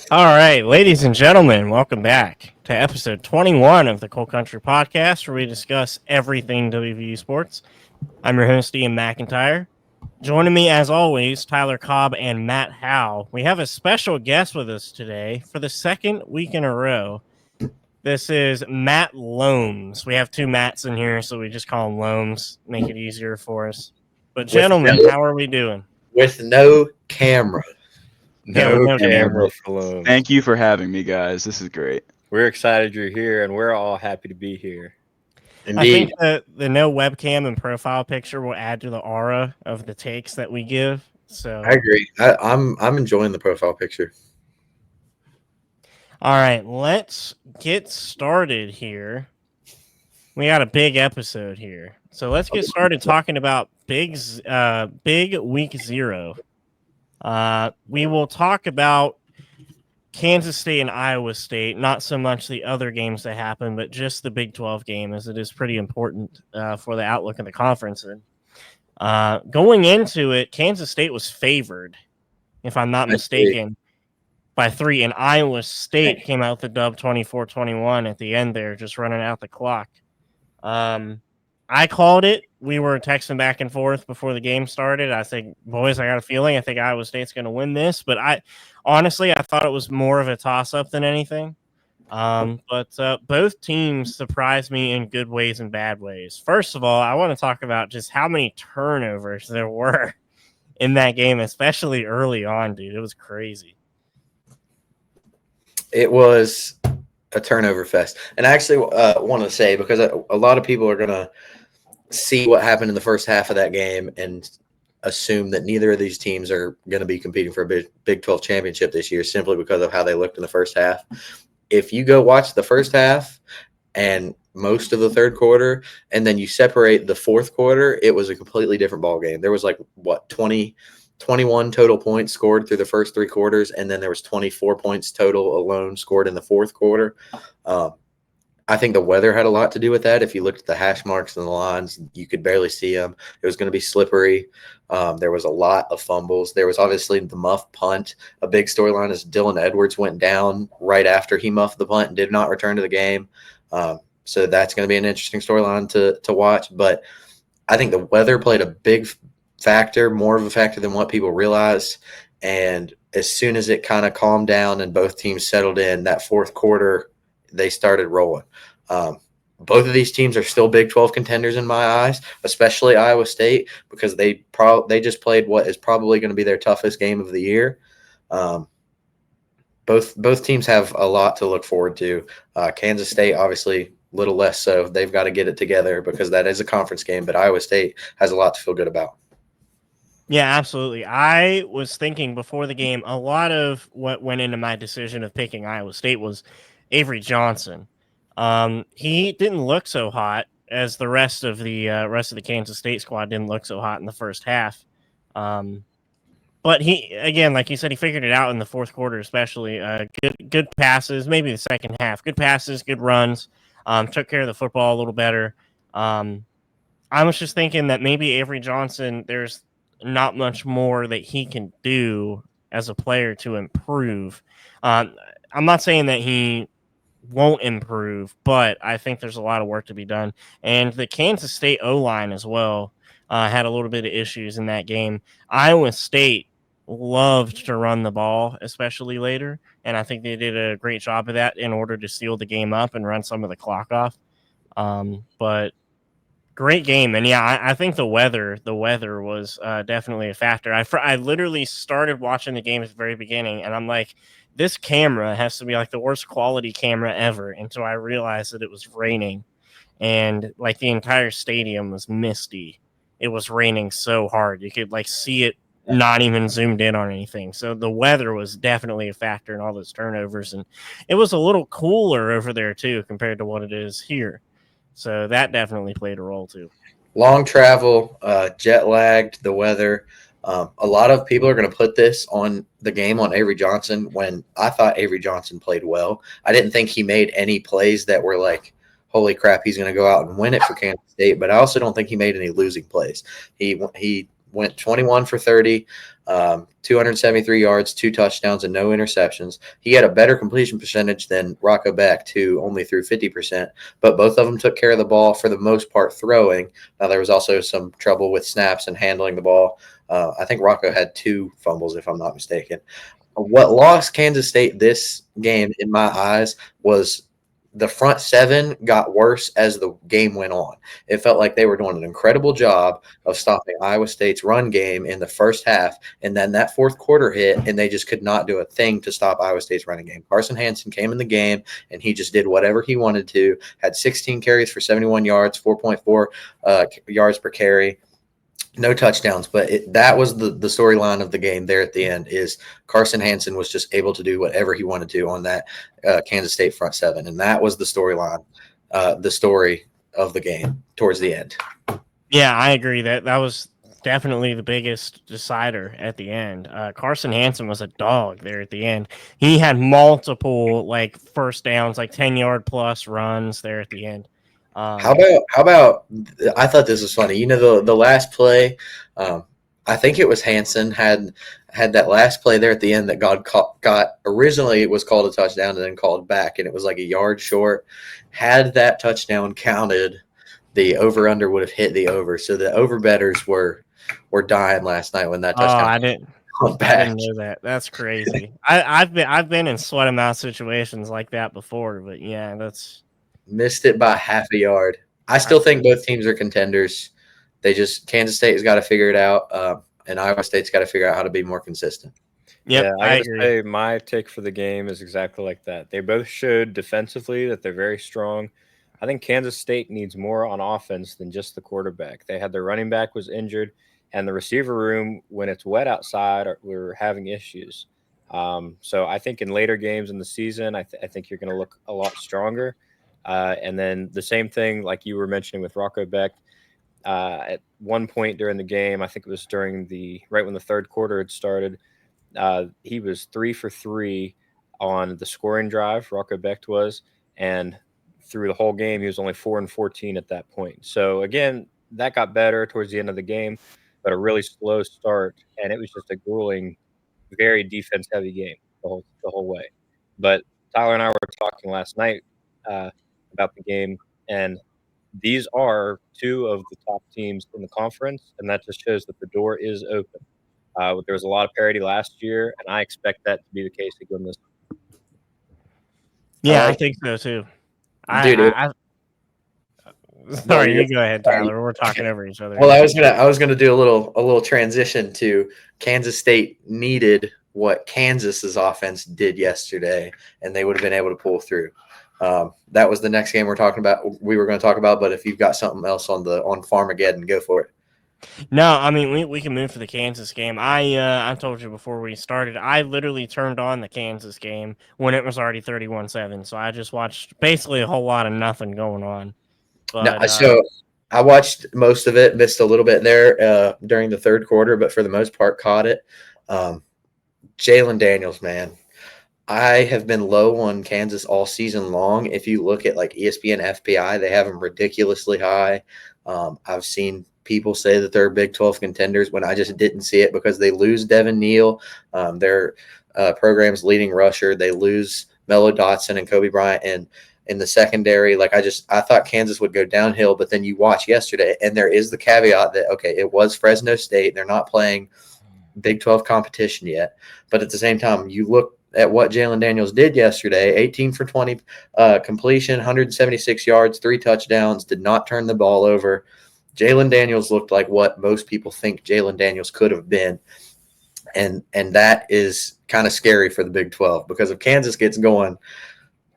All right, ladies and gentlemen, welcome back to episode 21 of the Cold Country Podcast, where we discuss everything WVU sports. I'm your host, Ian McIntyre. Joining me, as always, Tyler Cobb and Matt Howe. We have a special guest with us today for the second week in a row. This is Matt Lombs. We have two Matts in here, so we just call him Lombs, make it easier for us. But, with gentlemen, no, how are we doing? with no camera. Yeah, with no camera. Thank you for having me, guys. This is great. We're excited you're here, and we're all happy to be here. I think Indeed. the no webcam and profile picture will add to the aura of the takes that we give. So I agree. I'm enjoying the profile picture. all right, let's get started here. We got a big episode here. So let's get started talking about big week 0. We will talk about Kansas State and Iowa State, not so much the other games that happen, but just the Big 12 game, as it is pretty important for the outlook of the conference. And going into it, Kansas State was favored, if I'm not mistaken, by 3, and Iowa State came out with the dub 24-21 at the end there, just running out the clock. I called it. We were texting back and forth before the game started. I think, boys, I got a feeling. I think Iowa State's going to win this. But I thought it was more of a toss-up than anything. But both teams surprised me in good ways and bad ways. First of all, I want to talk about just how many turnovers there were in that game, especially early on, dude. It was crazy. It was a turnover fest. And I actually want to say, because a lot of people are going to see what happened in the first half of that game and assume that neither of these teams are going to be competing for a Big 12 championship this year simply because of how they looked in the first half. If you go watch the first half and most of the third quarter, and then you separate the fourth quarter, it was a completely different ball game. There was 21 total points scored through the first 3 quarters, and then there was 24 points total alone scored in the fourth quarter. I think the weather had a lot to do with that. If you looked at the hash marks and the lines, you could barely see them. It was going to be slippery. There was a lot of fumbles. There was obviously the muff punt. A big storyline is Dylan Edwards went down right after he muffed the punt and did not return to the game. So that's going to be an interesting storyline to watch. But I think the weather played a big factor, more of a factor than what people realize. And as soon as it kind of calmed down and both teams settled in, that fourth quarter, they started rolling. Both of these teams are still Big 12 contenders in my eyes, especially Iowa State, because they just played what is probably going to be their toughest game of the year. Both teams have a lot to look forward to. Kansas State, obviously, a little less so. They've got to get it together because that is a conference game, but Iowa State has a lot to feel good about. Yeah, absolutely. I was thinking before the game, a lot of what went into my decision of picking Iowa State was Avery Johnson. He didn't look so hot as the rest of the Kansas State squad didn't look so hot in the first half. But he, again, like you said, he figured it out in the fourth quarter, especially. Good passes, maybe the second half. Good passes, good runs. Took care of the football a little better. I was just thinking that maybe Avery Johnson, there's not much more that he can do as a player to improve. I'm not saying that he won't improve, but I think there's a lot of work to be done. And the Kansas State O-line as well had a little bit of issues in that game. Iowa State loved to run the ball, especially later, and I think they did a great job of that in order to seal the game up and run some of the clock off. But great game, and yeah, I think the weather was definitely a factor. I literally started watching the game at the very beginning, and I'm like, this camera has to be like the worst quality camera ever, until I realized that it was raining, and like the entire stadium was misty. It was raining so hard you could like see it not even zoomed in on anything. So the weather was definitely a factor in all those turnovers, and it was a little cooler over there too compared to what it is here. So that definitely played a role too. Long travel, jet lagged, the weather. A lot of people are going to put this on the game on Avery Johnson when I thought Avery Johnson played well. I didn't think he made any plays that were like, holy crap, he's going to go out and win it for Kansas State. But I also don't think he made any losing plays. He went 21 for 30, 273 yards, 2 touchdowns, and no interceptions. He had a better completion percentage than Rocco Becht, who only threw 50%, but both of them took care of the ball for the most part throwing. Now, there was also some trouble with snaps and handling the ball. I think Rocco had 2 fumbles, if I'm not mistaken. What lost Kansas State this game, in my eyes, was the front 7 got worse as the game went on. It felt like they were doing an incredible job of stopping Iowa State's run game in the first half, and then that fourth quarter hit, and they just could not do a thing to stop Iowa State's running game. Carson Hansen came in the game, and he just did whatever he wanted to, had 16 carries for 71 yards, 4.4 yards per carry. No touchdowns, but that was the storyline of the game there at the end is Carson Hansen was just able to do whatever he wanted to on that Kansas State front 7. And that was the storyline, the story of the game towards the end. Yeah, I agree. That was definitely the biggest decider at the end. Carson Hansen was a dog there at the end. He had multiple first downs, 10-yard plus runs there at the end. How about? I thought this was funny. The last play. I think it was Hansen had that last play there at the end that got originally it was called a touchdown and then called back, and it was like a yard short. Had that touchdown counted, the over under would have hit the over. So the over bettors were dying last night when that touchdown. I didn't know that. That's crazy. I've been in sweat them out situations like that before, but yeah, that's. Missed it by half a yard. I still think both teams are contenders. Kansas State has got to figure it out, and Iowa State's got to figure out how to be more consistent. Yep, yeah, I agree. say my take for the game is exactly like that. They both showed defensively that they're very strong. I think Kansas State needs more on offense than just the quarterback. They had their running back was injured, and the receiver room, when it's wet outside, we're having issues. So I think in later games in the season, I think you're going to look a lot stronger. And then the same thing, like you were mentioning with Rocco Becht, at one point during the game, I think it was right when the third quarter had started, he was 3 for 3 on the scoring drive, Rocco Becht was, and through the whole game, he was only 4 and 14 at that point. So again, that got better towards the end of the game, but a really slow start, and it was just a grueling, very defense-heavy game the whole way. But Tyler and I were talking last night about the game, and these are 2 of the top teams in the conference, and that just shows that the door is open. There was a lot of parity last year, and I expect that to be the case again this year. Yeah, I think so too. Dude, sorry, you go ahead, Tyler. We're talking over each other. Well, I was gonna do a little transition to Kansas State needed what Kansas's offense did yesterday, and they would have been able to pull through. That was the next game we were going to talk about, but if you've got something else on Farmageddon, go for it. No, I mean we can move to the Kansas game. I told you before we started, I literally turned on the Kansas game when it was already 31-7. So I just watched basically a whole lot of nothing going on. But, so I watched most of it, missed a little bit there during the third quarter, but for the most part caught it. Jalen Daniels, man. I have been low on Kansas all season long. If you look at ESPN FPI, they have them ridiculously high. I've seen people say that they're Big 12 contenders when I just didn't see it because they lose Devin Neal, their program's leading rusher. They lose Mello Dotson and Kobe Bryant, and in the secondary, I thought Kansas would go downhill, but then you watch yesterday, and there is the caveat that, okay, it was Fresno State. They're not playing Big 12 competition yet. But at the same time, you look at what Jalen Daniels did yesterday, 18 for 20 completion, 176 yards, 3 touchdowns, did not turn the ball over. Jalen Daniels looked like what most people think Jalen Daniels could have been. And that is kind of scary for the Big 12 because if Kansas gets going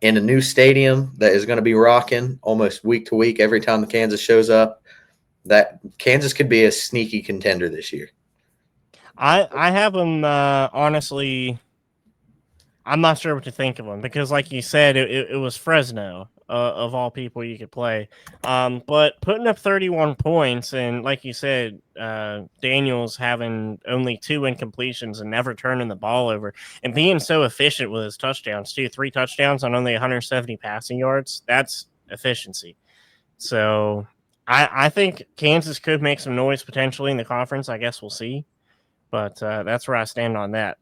in a new stadium that is going to be rocking almost week to week every time the Kansas shows up, that Kansas could be a sneaky contender this year. I have them honestly. I'm not sure what to think of them because, like you said, it was Fresno of all people you could play. But putting up 31 points and, like you said, Daniels having only 2 incompletions and never turning the ball over and being so efficient with his touchdowns too, 3 touchdowns on only 170 passing yards. That's efficiency. So I think Kansas could make some noise potentially in the conference. I guess we'll see. But that's where I stand on that.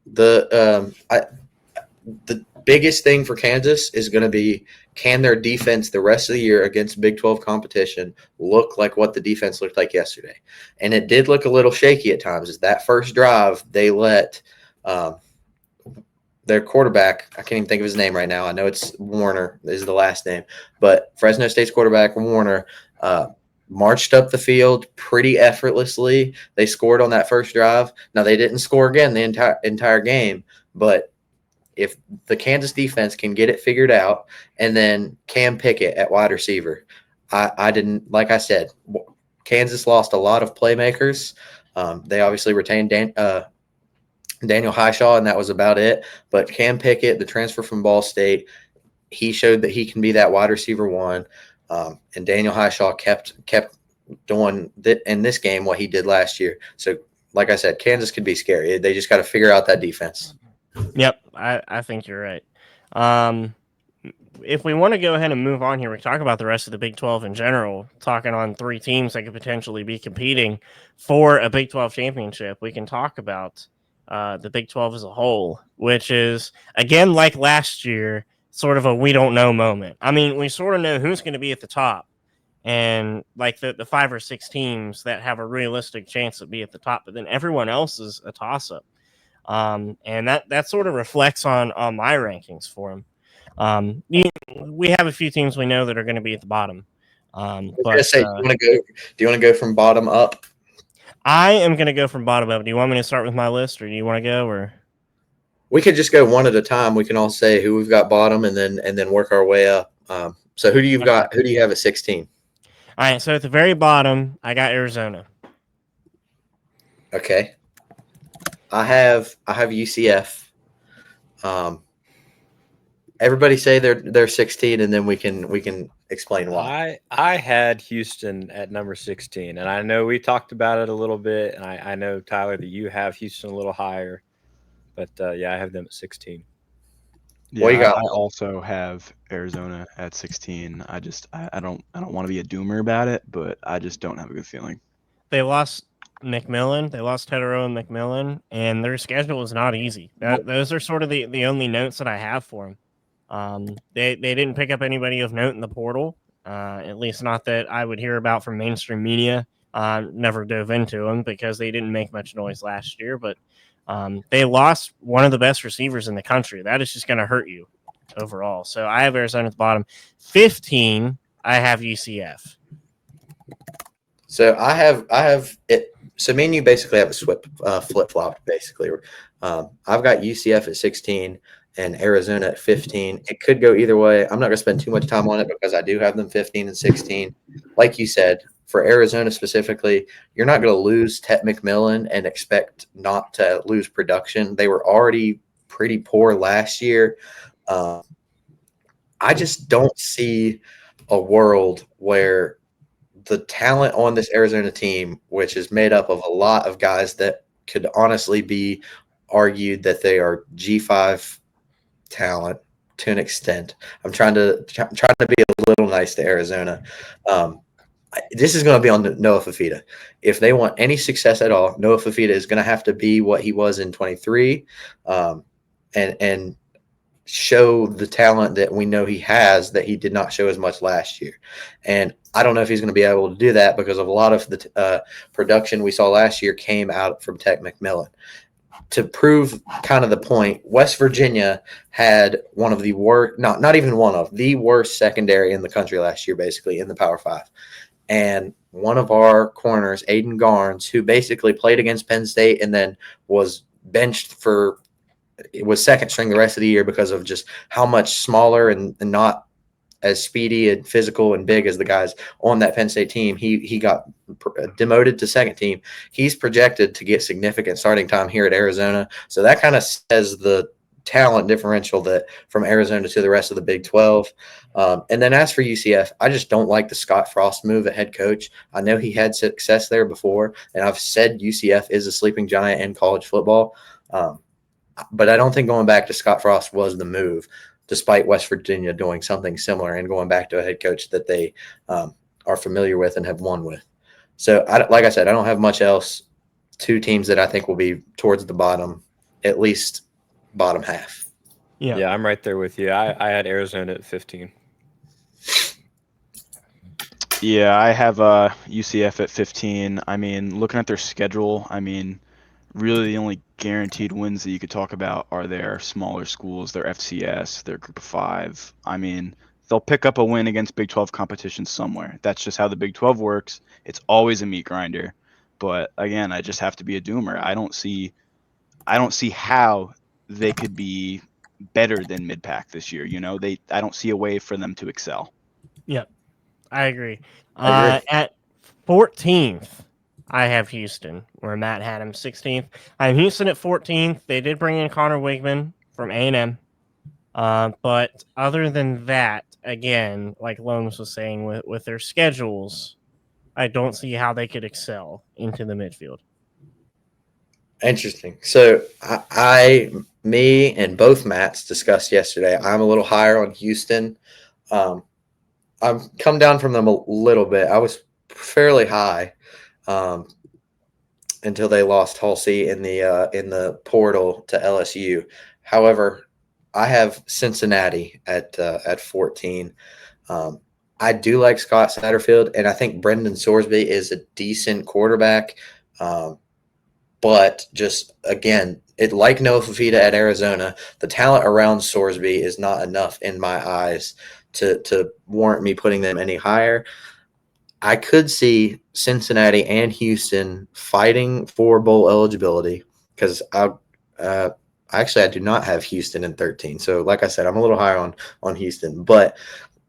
The biggest thing for Kansas is going to be, can their defense the rest of the year against Big 12 competition look like what the defense looked like yesterday? And it did look a little shaky at times. As that first drive, they let their quarterback, I can't even think of his name right now. I know it's Warner is the last name, but Fresno State's quarterback, Warner, marched up the field pretty effortlessly. They scored on that first drive. Now, they didn't score again the entire game, but if the Kansas defense can get it figured out, and then Cam Pickett at wide receiver, I didn't, like I said, Kansas lost a lot of playmakers. They obviously retained Daniel Highshaw, and that was about it. But Cam Pickett, the transfer from Ball State, he showed that he can be that wide receiver one. And Daniel Highshaw kept doing in this game what he did last year. So, like I said, Kansas could be scary. They just got to figure out that defense. Yep, I think you're right. If we want to go ahead and move on here, we can talk about the rest of the Big 12 in general, talking on 3 teams that could potentially be competing for a Big 12 championship. We can talk about the Big 12 as a whole, which is, again, like last year, sort of a we don't know moment. I mean, we sort of know who's going to be at the top, and like the 5 or 6 teams that have a realistic chance to be at the top, but then everyone else is a toss-up. And that sort of reflects on my rankings for them. We have a few teams we know that are going to be at the bottom. But do you want to go from bottom up? I am going to go from bottom up. Do you want me to start with my list, or do you want to go? Or we could just go one at a time. We can all say who we've got bottom, and then work our way up. So who do you got? Who do you have at 16? All right. So at the very bottom, I got Arizona. Okay. I have UCF. Everybody say they're 16, and then we can explain why. I had Houston at number 16, and I know we talked about it a little bit. And I know, Tyler, that you have Houston a little higher, but yeah, I have them at 16. Yeah, I also have Arizona at 16. I don't want to be a doomer about it, but I just don't have a good feeling. They lost McMillan. They lost Tedero and McMillan, and their schedule is not easy. Those are sort of the only notes that I have for them. They didn't pick up anybody of note in the portal, at least not that I would hear about from mainstream media. Never dove into them because they didn't make much noise last year, but they lost one of the best receivers in the country. That is just going to hurt you overall. So I have Arizona at the bottom. 15, I have UCF. So I have it. So me and you basically have a flip flop. Basically, I've got UCF at 16 and Arizona at 15. It could go either way. I'm not going to spend too much time on it because I do have them 15 and 16. Like you said, for Arizona specifically, you're not going to lose Tet McMillan and expect not to lose production. They were already pretty poor last year. I just don't see a world where the talent on this Arizona team, which is made up of a lot of guys that could honestly be argued that they are G5 talent to an extent. I'm trying to be a little nice to Arizona. This is going to be on Noah Fafita. If they want any success at all, Noah Fafita is going to have to be what he was in 23, and show the talent that we know he has that he did not show as much last year. And I don't know if he's going to be able to do that because of a lot of the production we saw last year came out from Tet McMillan. To prove kind of the point, West Virginia had one of the worst, not even one of the worst secondary in the country last year, basically in the Power 5. And one of our corners, Aiden Garnes, who basically played against Penn State and then was benched it was second string the rest of the year because of just how much smaller and not as speedy and physical and big as the guys on that Penn State team. He got demoted to second team. He's projected to get significant starting time here at Arizona. So that kind of says the talent differential that from Arizona to the rest of the Big 12. And then as for UCF, I just don't like the Scott Frost move at head coach. I know he had success there before, and I've said UCF is a sleeping giant in college football. But I don't think going back to Scott Frost was the move, despite West Virginia doing something similar and going back to a head coach that they are familiar with and have won with. So, like I said, I don't have much else. Two teams that I think will be towards the bottom, at least bottom half. Yeah, I'm right there with you. I had Arizona at 15. Yeah, I have UCF at 15. I mean, looking at their schedule, I mean, really the only guaranteed wins that you could talk about are their smaller schools, their FCS, their Group of 5. I mean, they'll pick up a win against Big 12 competition somewhere. That's just how the Big 12 works. It's always a meat grinder. But again, I just have to be a doomer. I don't see how they could be better than mid-pack this year. I don't see a way for them to excel. Yep, I agree. I agree. At 14th, I have Houston, where Matt had him 16th. I have Houston at 14th. They did bring in Connor Wigman from A&M. But other than that, again, like Lombs was saying, with their schedules, I don't see how they could excel into the midfield. Interesting. So me and both Matts discussed yesterday. I'm a little higher on Houston. I've come down from them a little bit. I was fairly high until they lost Halsey in the portal to LSU. However, I have Cincinnati at 14. I do like Scott Satterfield, and I think Brendan Sorsby is a decent quarterback. But just, again, like Noah Fafita at Arizona, the talent around Sorsby is not enough in my eyes to warrant me putting them any higher. I could see Cincinnati and Houston fighting for bowl eligibility because I do not have Houston in 13. So, like I said, I'm a little higher on Houston. But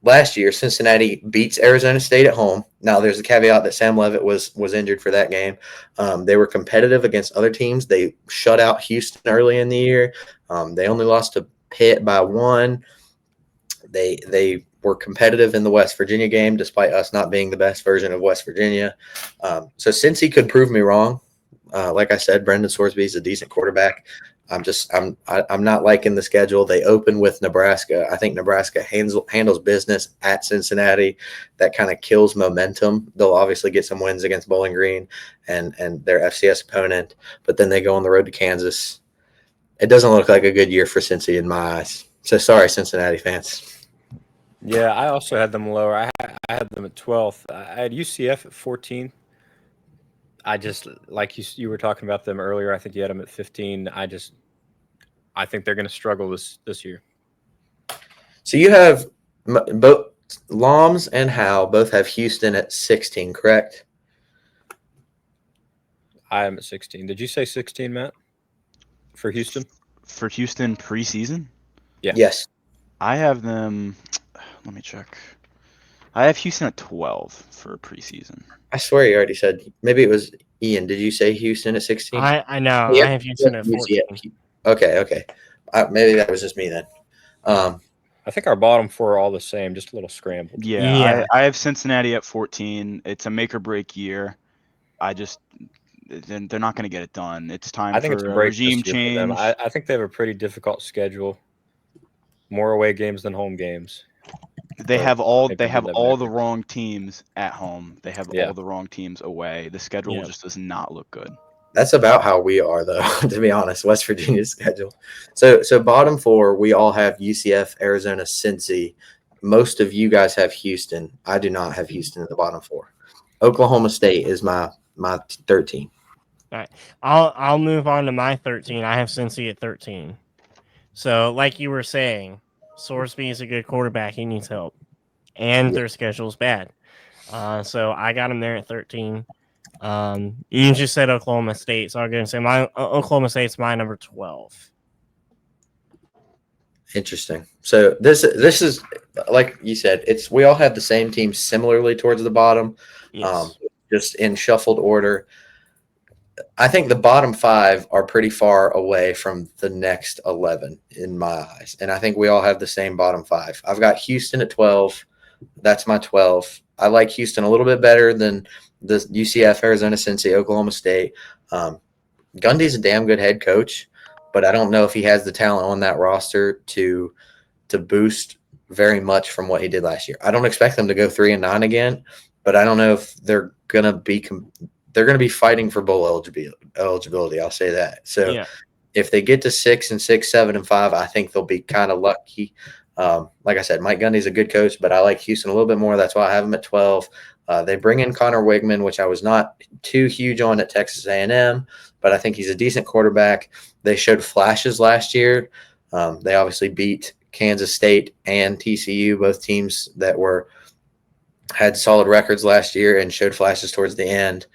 last year, Cincinnati beats Arizona State at home. Now, there's a caveat that Sam Leavitt was injured for that game. They were competitive against other teams. They shut out Houston early in the year. They only lost to Pitt by 1. They were competitive in the West Virginia game, despite us not being the best version of West Virginia. So since he could prove me wrong, like I said, Brendan Sorsby is a decent quarterback. I'm not liking the schedule. They open with Nebraska. I think Nebraska handles business at Cincinnati. That kind of kills momentum. They'll obviously get some wins against Bowling Green and their FCS opponent, but then they go on the road to Kansas. It doesn't look like a good year for Cincy in my eyes. So sorry, Cincinnati fans. Yeah, I also had them lower. I had them at 12th. I had UCF at 14. I just, like you were talking about them earlier, I think you had them at 15. I think they're going to struggle this year. So you have both Lombs and Howe both have Houston at 16, correct? I am at 16. Did you say 16, Matt? For Houston? For Houston preseason? Yeah. Yes. I have them. Let me check. I have Houston at 12 for preseason. I swear you already said. Maybe it was Ian. Did you say Houston at 16? I know. Yeah. I have Houston at 14. Okay. Maybe that was just me then. I think our bottom four are all the same, just a little scrambled. Yeah. I have Cincinnati at 14. It's a make or break year. They're not going to get it done. It's time for a regime change. For them. I think they have a pretty difficult schedule. More away games than home games. They have all the wrong teams at home. They have all the wrong teams away. The schedule just does not look good. That's about how we are, though, to be honest, West Virginia's schedule. So bottom four, we all have UCF, Arizona, Cincy. Most of you guys have Houston. I do not have Houston in the bottom four. Oklahoma State is my 13. All right. I'll move on to my 13. I have Cincy at 13. So, like you were saying, Sorsby is a good quarterback. He needs help. And their schedule's bad. So I got him there at 13. You just said Oklahoma State, so I'm going to say my Oklahoma State's my number 12. Interesting. So this is like you said, we all have the same team similarly towards the bottom, just in shuffled order. I think the bottom 5 are pretty far away from the next 11 in my eyes, and I think we all have the same bottom 5. I've got Houston at 12. That's my 12. I like Houston a little bit better than the UCF, Arizona, Cincy, Oklahoma State. Gundy's a damn good head coach, but I don't know if he has the talent on that roster to boost very much from what he did last year. I don't expect them to go 3-9 again, but I don't know if they're gonna be fighting for bowl eligibility. I'll say that. So Yeah. if they get to 6 and 6, 7 and 5, I think they'll be kind of lucky. Like I said, Mike Gundy's a good coach, but I like Houston a little bit more. That's why I have them at 12. They bring in Connor Wigman, which I was not too huge on at Texas A&M, but I think he's a decent quarterback. They showed flashes last year. They obviously beat Kansas State and TCU, both teams that had solid records last year and showed flashes towards the end.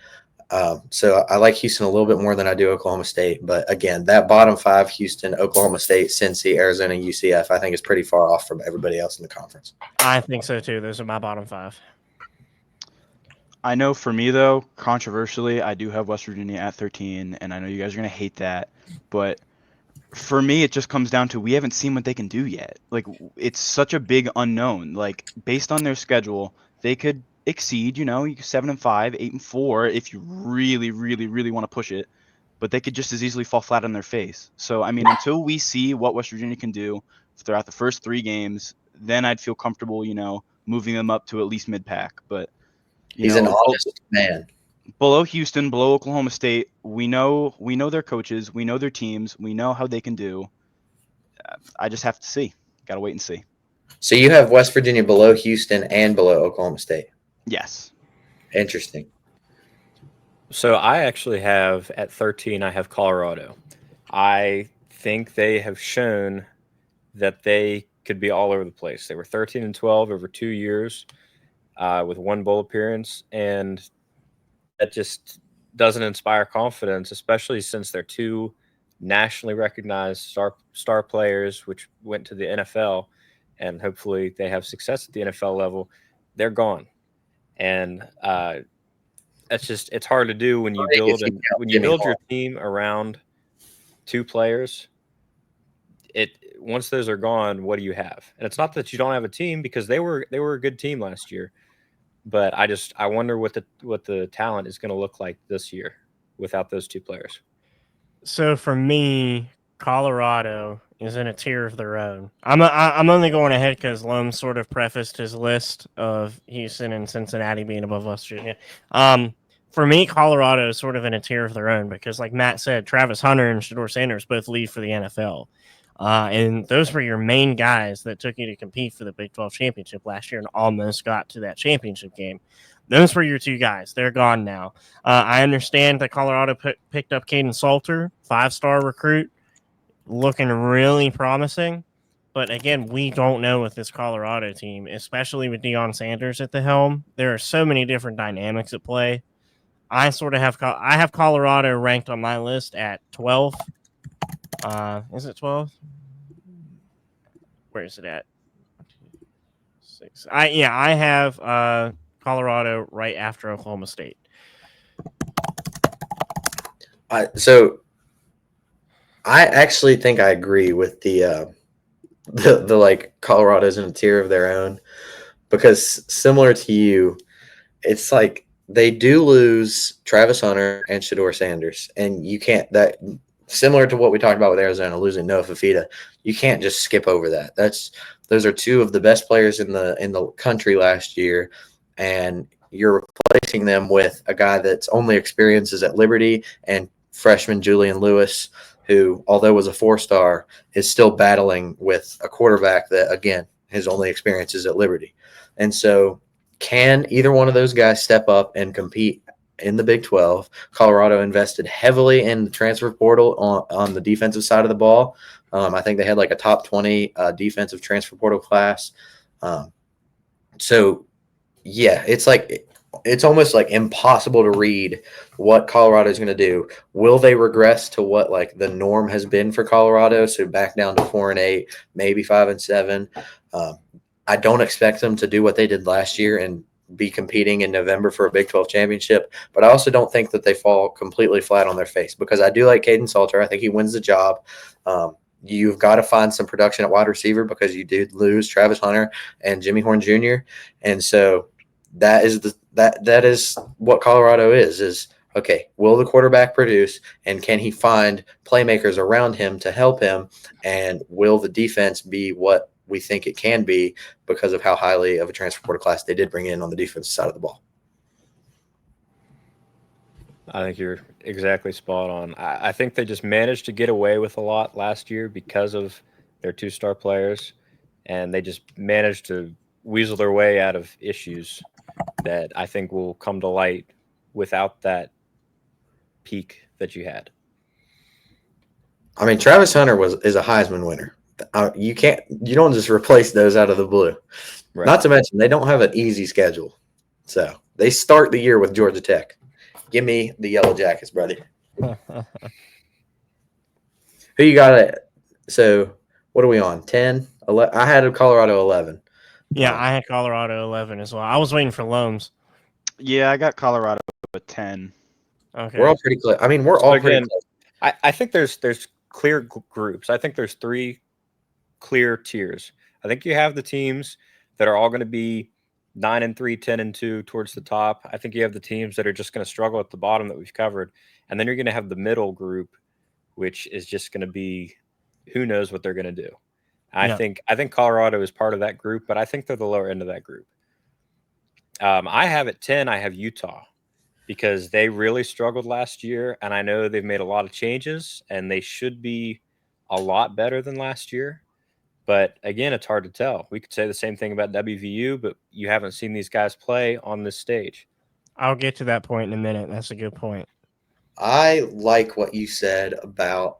So I like Houston a little bit more than I do Oklahoma State. But again, that bottom 5, Houston, Oklahoma State, Cincy, Arizona, UCF, I think is pretty far off from everybody else in the conference. I think so too. Those are my bottom 5. I know for me, though, controversially, I do have West Virginia at 13, and I know you guys are going to hate that. But for me, it just comes down to we haven't seen what they can do yet. Like, it's such a big unknown. Like, based on their schedule, they could exceed, 7-5, 8-4 if you really, really, really want to push it. But they could just as easily fall flat on their face. So, I mean, until we see what West Virginia can do throughout the first 3 games, then I'd feel comfortable, moving them up to at least mid-pack. But He's an honest man. Below Houston, below Oklahoma State, we know their coaches, we know their teams, we know how they can do. I just have to see. Got to wait and see. So you have West Virginia below Houston and below Oklahoma State. Yes. Interesting. So I actually have at 13, I have Colorado. I think they have shown that they could be all over the place. They were 13 and 12 over 2 years with 1 bowl appearance, and that just doesn't inspire confidence, especially since they're 2 nationally recognized star players, which went to the NFL, and hopefully they have success at the NFL level. They're gone, and it's hard to do when you build your team around 2 players. Once those are gone, what do you have? And it's not that you don't have a team, because they were a good team last year. But I wonder what the talent is going to look like this year without those 2 players. So for me, Colorado is in a tier of their own. I'm only going ahead because Loam sort of prefaced his list of Houston and Cincinnati being above West Virginia. For me, Colorado is sort of in a tier of their own because, like Matt said, Travis Hunter and Shedeur Sanders both leave for the NFL. And those were your main guys that took you to compete for the Big 12 championship last year and almost got to that championship game. Those were your 2 guys. They're gone now. I understand that Colorado picked up Caden Salter, 5-star recruit, looking really promising. But again, we don't know with this Colorado team, especially with Deion Sanders at the helm. There are so many different dynamics at play. I have Colorado ranked on my list at 12. Is it 12? Where is it at? 6. I have Colorado right after Oklahoma State. So I actually think I agree with the like Colorado's in a tier of their own, because similar to you, it's like they do lose Travis Hunter and Shedeur Sanders, and you can't similar to what we talked about with Arizona losing Noah Fafita, you can't just skip over that. Those are 2 of the best players in the country last year, and you're replacing them with a guy that's only experiences at Liberty and freshman Julian Lewis, who, although was a 4-star, is still battling with a quarterback that, again, his only experience is at Liberty. And so can either one of those guys step up and compete in the Big 12? Colorado invested heavily in the transfer portal on the defensive side of the ball. I think they had like a top 20 defensive transfer portal class. So, yeah, it's almost like impossible to read what Colorado is going to do. Will they regress to what like the norm has been for Colorado? So back down to 4-8, maybe 5-7. I don't expect them to do what they did last year and be competing in November for a Big 12 championship, but I also don't think that they fall completely flat on their face, because I do like Caden Salter. I think he wins the job. You've got to find some production at wide receiver because you did lose Travis Hunter and Jimmy Horn Jr. And so that is what Colorado is okay, will the quarterback produce, and can he find playmakers around him to help him, and will the defense be what we think it can be because of how highly of a transfer portal class they did bring in on the defensive side of the ball. I think you're exactly spot on. I think they just managed to get away with a lot last year because of their two-star players, and they just managed to weasel their way out of issues that I think will come to light without that peak that you had. I mean, Travis Hunter is a Heisman winner. You don't just replace those out of the blue. Right. Not to mention they don't have an easy schedule, so they start the year with Georgia Tech. Give me the Yellow Jackets, buddy. Who you got at? So what are we on? 10? 11? I had a Colorado 11. Yeah, I had Colorado 11 as well. I was waiting for Lombs. Yeah, I got Colorado at 10. Okay. We're all pretty close. I mean, we're all pretty close. I think there's clear groups. I think there's 3 clear tiers. I think you have the teams that are all going to be 9-3, 10-2 towards the top. I think you have the teams that are just going to struggle at the bottom that we've covered, and then you're going to have the middle group, which is just going to be who knows what they're going to do. I think Colorado is part of that group, but I think they're the lower end of that group. I have at 10. I have Utah because they really struggled last year, and I know they've made a lot of changes, and they should be a lot better than last year. But again, it's hard to tell. We could say the same thing about WVU, but you haven't seen these guys play on this stage. I'll get to that point in a minute. That's a good point. I like what you said about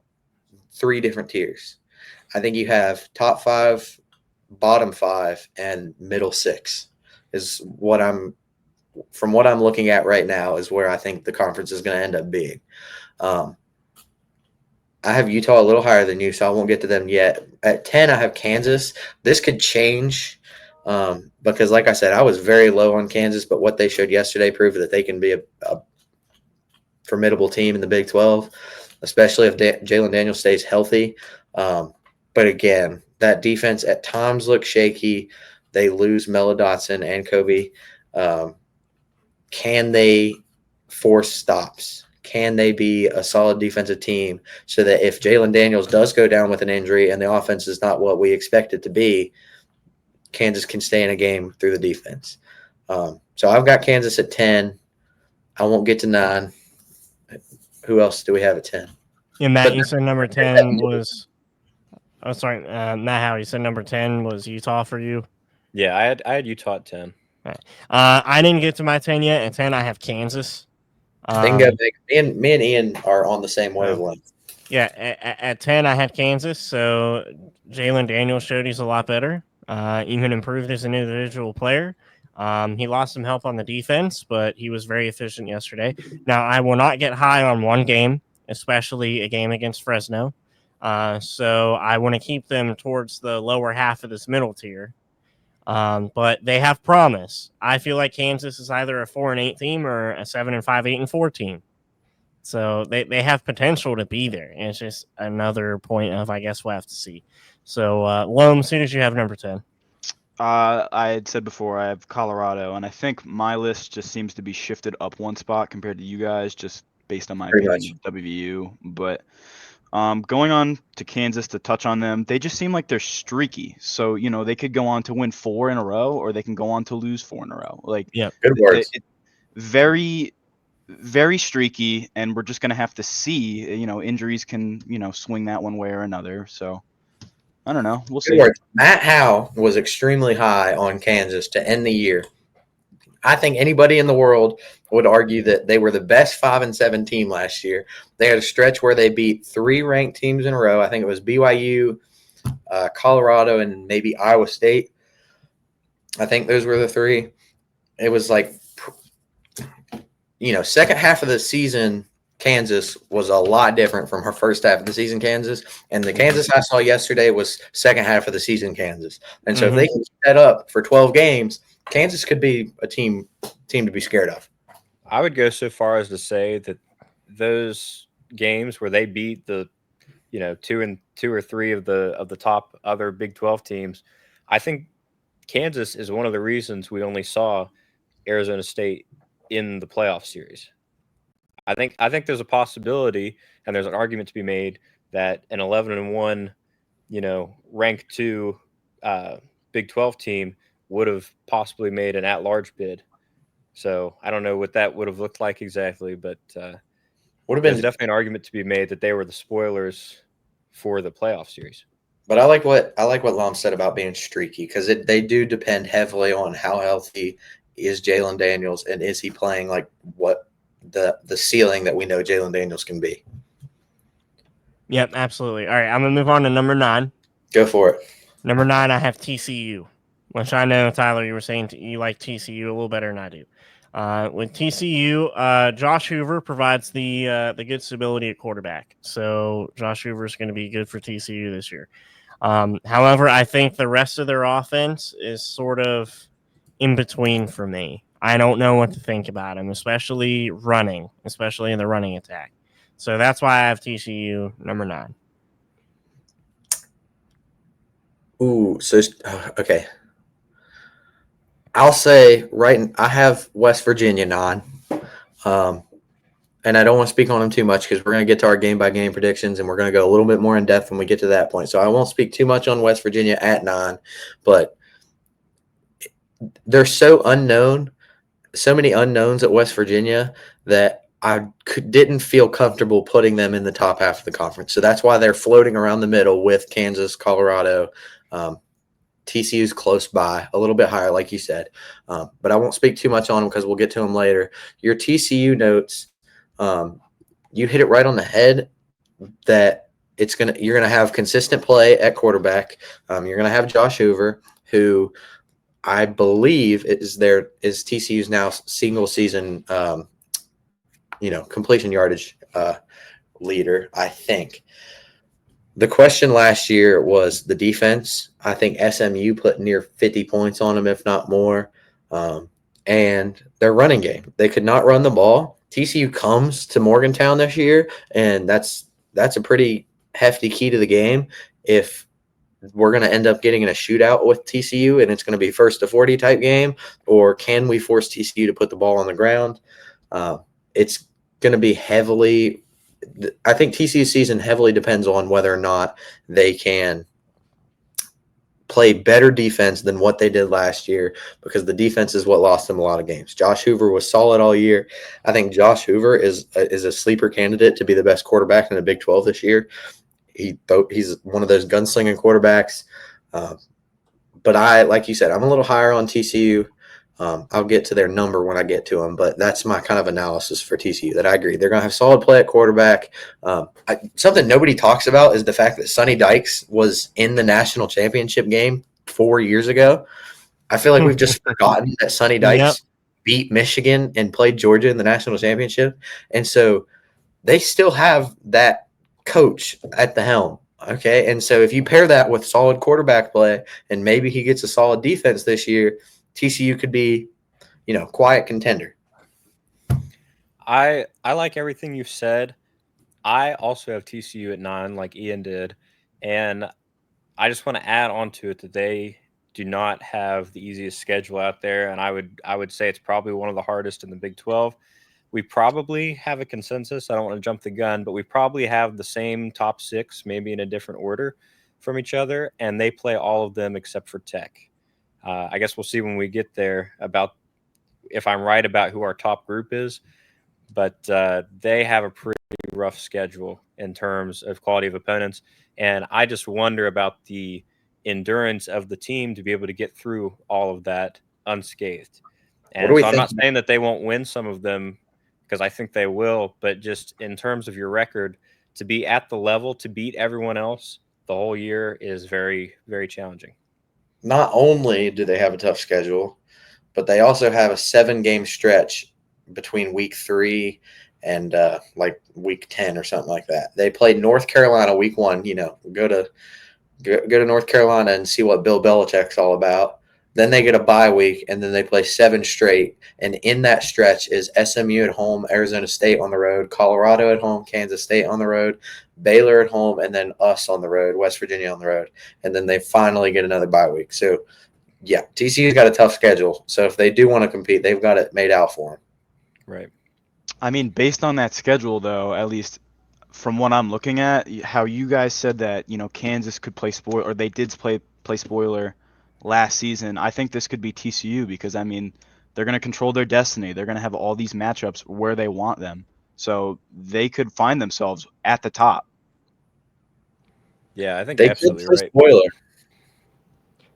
3 different tiers. I think you have top 5, bottom 5, and middle 6 is from what I'm looking at right now is where I think the conference is going to end up being. I have Utah a little higher than you, so I won't get to them yet. At 10, I have Kansas. This could change because, like I said, I was very low on Kansas, but what they showed yesterday proved that they can be a formidable team in the Big 12, especially if Jalen Daniels stays healthy. But again, that defense at times looks shaky. They lose Melo Dotson and Kobe. Can they force stops? Can they be a solid defensive team so that if Jalen Daniels does go down with an injury and the offense is not what we expect it to be, Kansas can stay in a game through the defense. So I've got Kansas at 10. I won't get to 9. Who else do we have at 10? Yeah, Matt, you said number 10 was – oh, sorry, Matt Howe, you said number 10 was Utah for you? Yeah, I had Utah at 10. Right. I didn't get to my 10 yet. At 10, I have Kansas. Me and Ian are on the same wavelength. Yeah, at 10, I had Kansas. So Jalen Daniels showed he's a lot better, even improved as an individual player. He lost some help on the defense, but he was very efficient yesterday. Now, I will not get high on one game, especially a game against Fresno. So I want to keep them towards the lower half of this middle tier. But they have promise. I feel like Kansas is either a 4-8 team or a 7-5, 8-4 team. So they have potential to be there. And it's just another point of, I guess, we'll have to see. So, Loam, as soon as you have number 10. I had said before I have Colorado, and I think my list just seems to be shifted up one spot compared to you guys, just based on my opinion of WVU. But going on to Kansas to touch on them, they just seem like they're streaky. So, they could go on to win 4 in a row, or they can go on to lose 4 in a row. Good words. Very, very streaky, and we're just going to have to see. Injuries can, swing that one way or another. So, I don't know. We'll see. Matt Howe was extremely high on Kansas to end the year. I think anybody in the world would argue that they were the best 5-7 team last year. They had a stretch where they beat 3 ranked teams in a row. I think it was BYU, Colorado, and maybe Iowa State. I think those were the 3. It was like, second half of the season, Kansas was a lot different from her first half of the season, Kansas. And the Kansas I saw yesterday was second half of the season, Kansas. And so if they can set up for 12 games, Kansas could be a team to be scared of. I would go so far as to say that those games where they beat the, 2 or 3 of the top other Big 12 teams, I think Kansas is one of the reasons we only saw Arizona State in the playoff series. I think there's a possibility, and there's an argument to be made that an 11-1, ranked 2 Big 12 team would have possibly made an at-large bid. So I don't know what that would have looked like exactly, but Would have there's been, definitely an argument to be made that they were the spoilers for the playoff series. but I like what Lom said about being streaky because they do depend heavily on how healthy is Jalen Daniels and is he playing like what the ceiling that we know Jalen Daniels can be. Yep, absolutely. All right, I'm gonna move on to number 9. Go for it. Number 9, I have TCU, which I know, Tyler, you were saying you like TCU a little better than I do. With TCU, Josh Hoover provides the good stability at quarterback, so Josh Hoover is going to be good for TCU this year. However, I think the rest of their offense is sort of in between for me. I don't know what to think about him, especially in the running attack. So that's why I have TCU number 9. Ooh, so okay. I'll say I have West Virginia 9. And I don't want to speak on them too much because we're going to get to our game by game predictions and we're going to go a little bit more in depth when we get to that point. So I won't speak too much on West Virginia at 9, but they're so unknown, so many unknowns at West Virginia that I didn't feel comfortable putting them in the top half of the conference. So that's why they're floating around the middle with Kansas, Colorado. TCU's close by, a little bit higher, like you said. But I won't speak too much on them because we'll get to them later. Your TCU notes, you hit it right on the head that you're gonna have consistent play at quarterback. You're gonna have Josh Hoover, who I believe is TCU's now single season completion yardage leader, I think. The question last year was the defense. I think SMU put near 50 points on them, if not more. And their running game. They could not run the ball. TCU comes to Morgantown this year, and that's a pretty hefty key to the game. If we're going to end up getting in a shootout with TCU and it's going to be first to 40 type game, or can we force TCU to put the ball on the ground? It's going to be heavily – I think TCU's season heavily depends on whether or not they can play better defense than what they did last year, because the defense is what lost them a lot of games. Josh Hoover was solid all year. I think Josh Hoover is a sleeper candidate to be the best quarterback in the Big 12 this year. He's one of those gunslinging quarterbacks. But like you said, I'm a little higher on TCU. I'll get to their number when I get to them, but that's my kind of analysis for TCU, that I agree. They're going to have solid play at quarterback. Something nobody talks about is the fact that Sonny Dykes was in the national championship game 4 years ago. I feel like we've just forgotten that Sonny Dykes beat Michigan and played Georgia in the national championship. And so they still have that coach at the helm. Okay. And so if you pair that with solid quarterback play and maybe he gets a solid defense this year, TCU could be, quiet contender. I like everything you've said. I also have TCU at 9, like Ian did, and I just want to add on to it that they do not have the easiest schedule out there, and I would say it's probably one of the hardest in the Big 12. We probably have a consensus. I don't want to jump the gun, but we probably have the same top 6, maybe in a different order from each other, and they play all of them except for Tech. I guess we'll see when we get there about if I'm right about who our top group is, but they have a pretty rough schedule in terms of quality of opponents, and I just wonder about the endurance of the team to be able to get through all of that unscathed. And so I'm not saying that they won't win some of them, because I think they will, but just in terms of your record, to be at the level to beat everyone else the whole year is very, very challenging. Not only do they have a tough schedule, but they also have a 7-game stretch between week 3 and like week 10 or something like that. They played North Carolina week 1. Go to North Carolina and see what Bill Belichick's all about. Then they get a bye week, and then they play 7 straight. And in that stretch is SMU at home, Arizona State on the road, Colorado at home, Kansas State on the road, Baylor at home, and then us on the road, West Virginia on the road. And then they finally get another bye week. So, yeah, TCU's got a tough schedule. So if they do want to compete, they've got it made out for them. Right. I mean, based on that schedule, though, at least from what I'm looking at, how you guys said that, Kansas could play spoiler, or they did play spoiler last season. I think this could be TCU because, I mean, They're going to control their destiny. They're going to have all these matchups where they want them. So they could find themselves at the top. Yeah, I think They could absolutely play right. spoiler.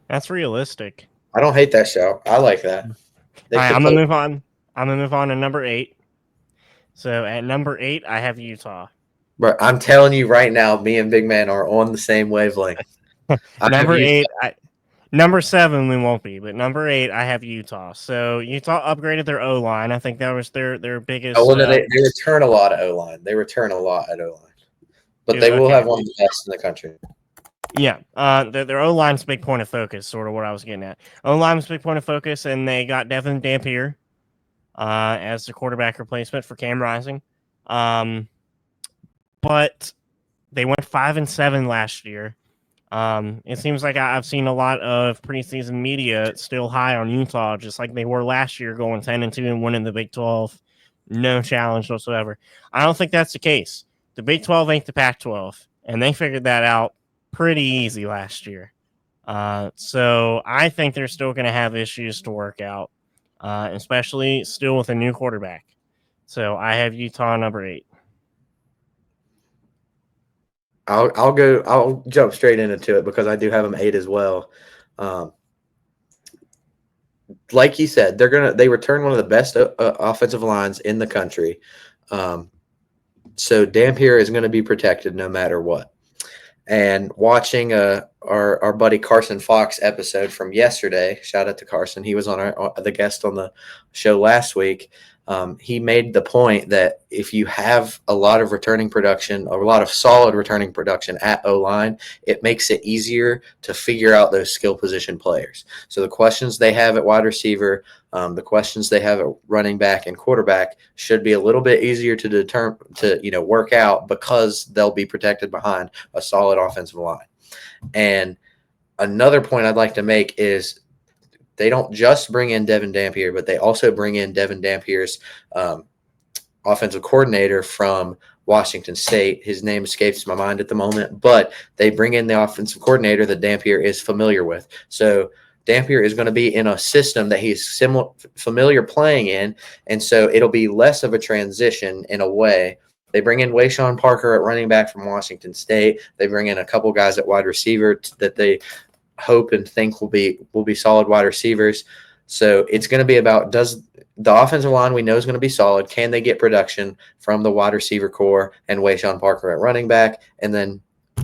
That's realistic. I don't hate that show. I like that. All They right, could I'm gonna play- move on. I'm gonna move on to number 8. So at number 8, I have Utah. But I'm telling you right now, me and Big Man are on the same wavelength. Number 8, number 7 we won't be, but number 8 I have Utah. So Utah upgraded their O line. I think that was their biggest. Oh, well, no, they return a lot at O line. They return a lot at O line, but they will okay. have one of the best in the country. Yeah, their O line's a big point of focus, sort of what I was getting at. O line's a big point of focus, and they got Devin Dampier as the quarterback replacement for Cam Rising. But they went 5-7 last year. It seems like I've seen a lot of preseason media still high on Utah, just like they were last year, going 10-2 and winning the Big 12, no challenge whatsoever. I don't think that's the case. The Big 12 ain't the Pac-12, and they figured that out pretty easy last year. So I think they're still going to have issues to work out, especially still with a new quarterback. So I have Utah number 8. I'll jump straight into it because I do have them 8 as well. Like you said, they return one of the best offensive lines in the country. So Dampier is going to be protected no matter what. And watching our buddy Carson Fox episode from yesterday, shout out to Carson. He was on the guest on the show last week. He made the point that if you have a lot of returning production or a lot of solid returning production at O-line, it makes it easier to figure out those skill position players. So the questions they have at wide receiver, the questions they have at running back and quarterback should be a little bit easier to work out because they'll be protected behind a solid offensive line. And another point I'd like to make is they don't just bring in Devin Dampier, but they also bring in Devin Dampier's offensive coordinator from Washington State. His name escapes my mind at the moment, but they bring in the offensive coordinator that Dampier is familiar with. So Dampier is going to be in a system that he's familiar playing in, and so it'll be less of a transition in a way. They bring in Wayshawn Parker at running back from Washington State. They bring in a couple guys at wide receiver that they hope and think will be solid wide receivers. So it's going to be about, does the offensive line we know is going to be solid? Can they get production from the wide receiver core and Wayshawn Parker at running back? And then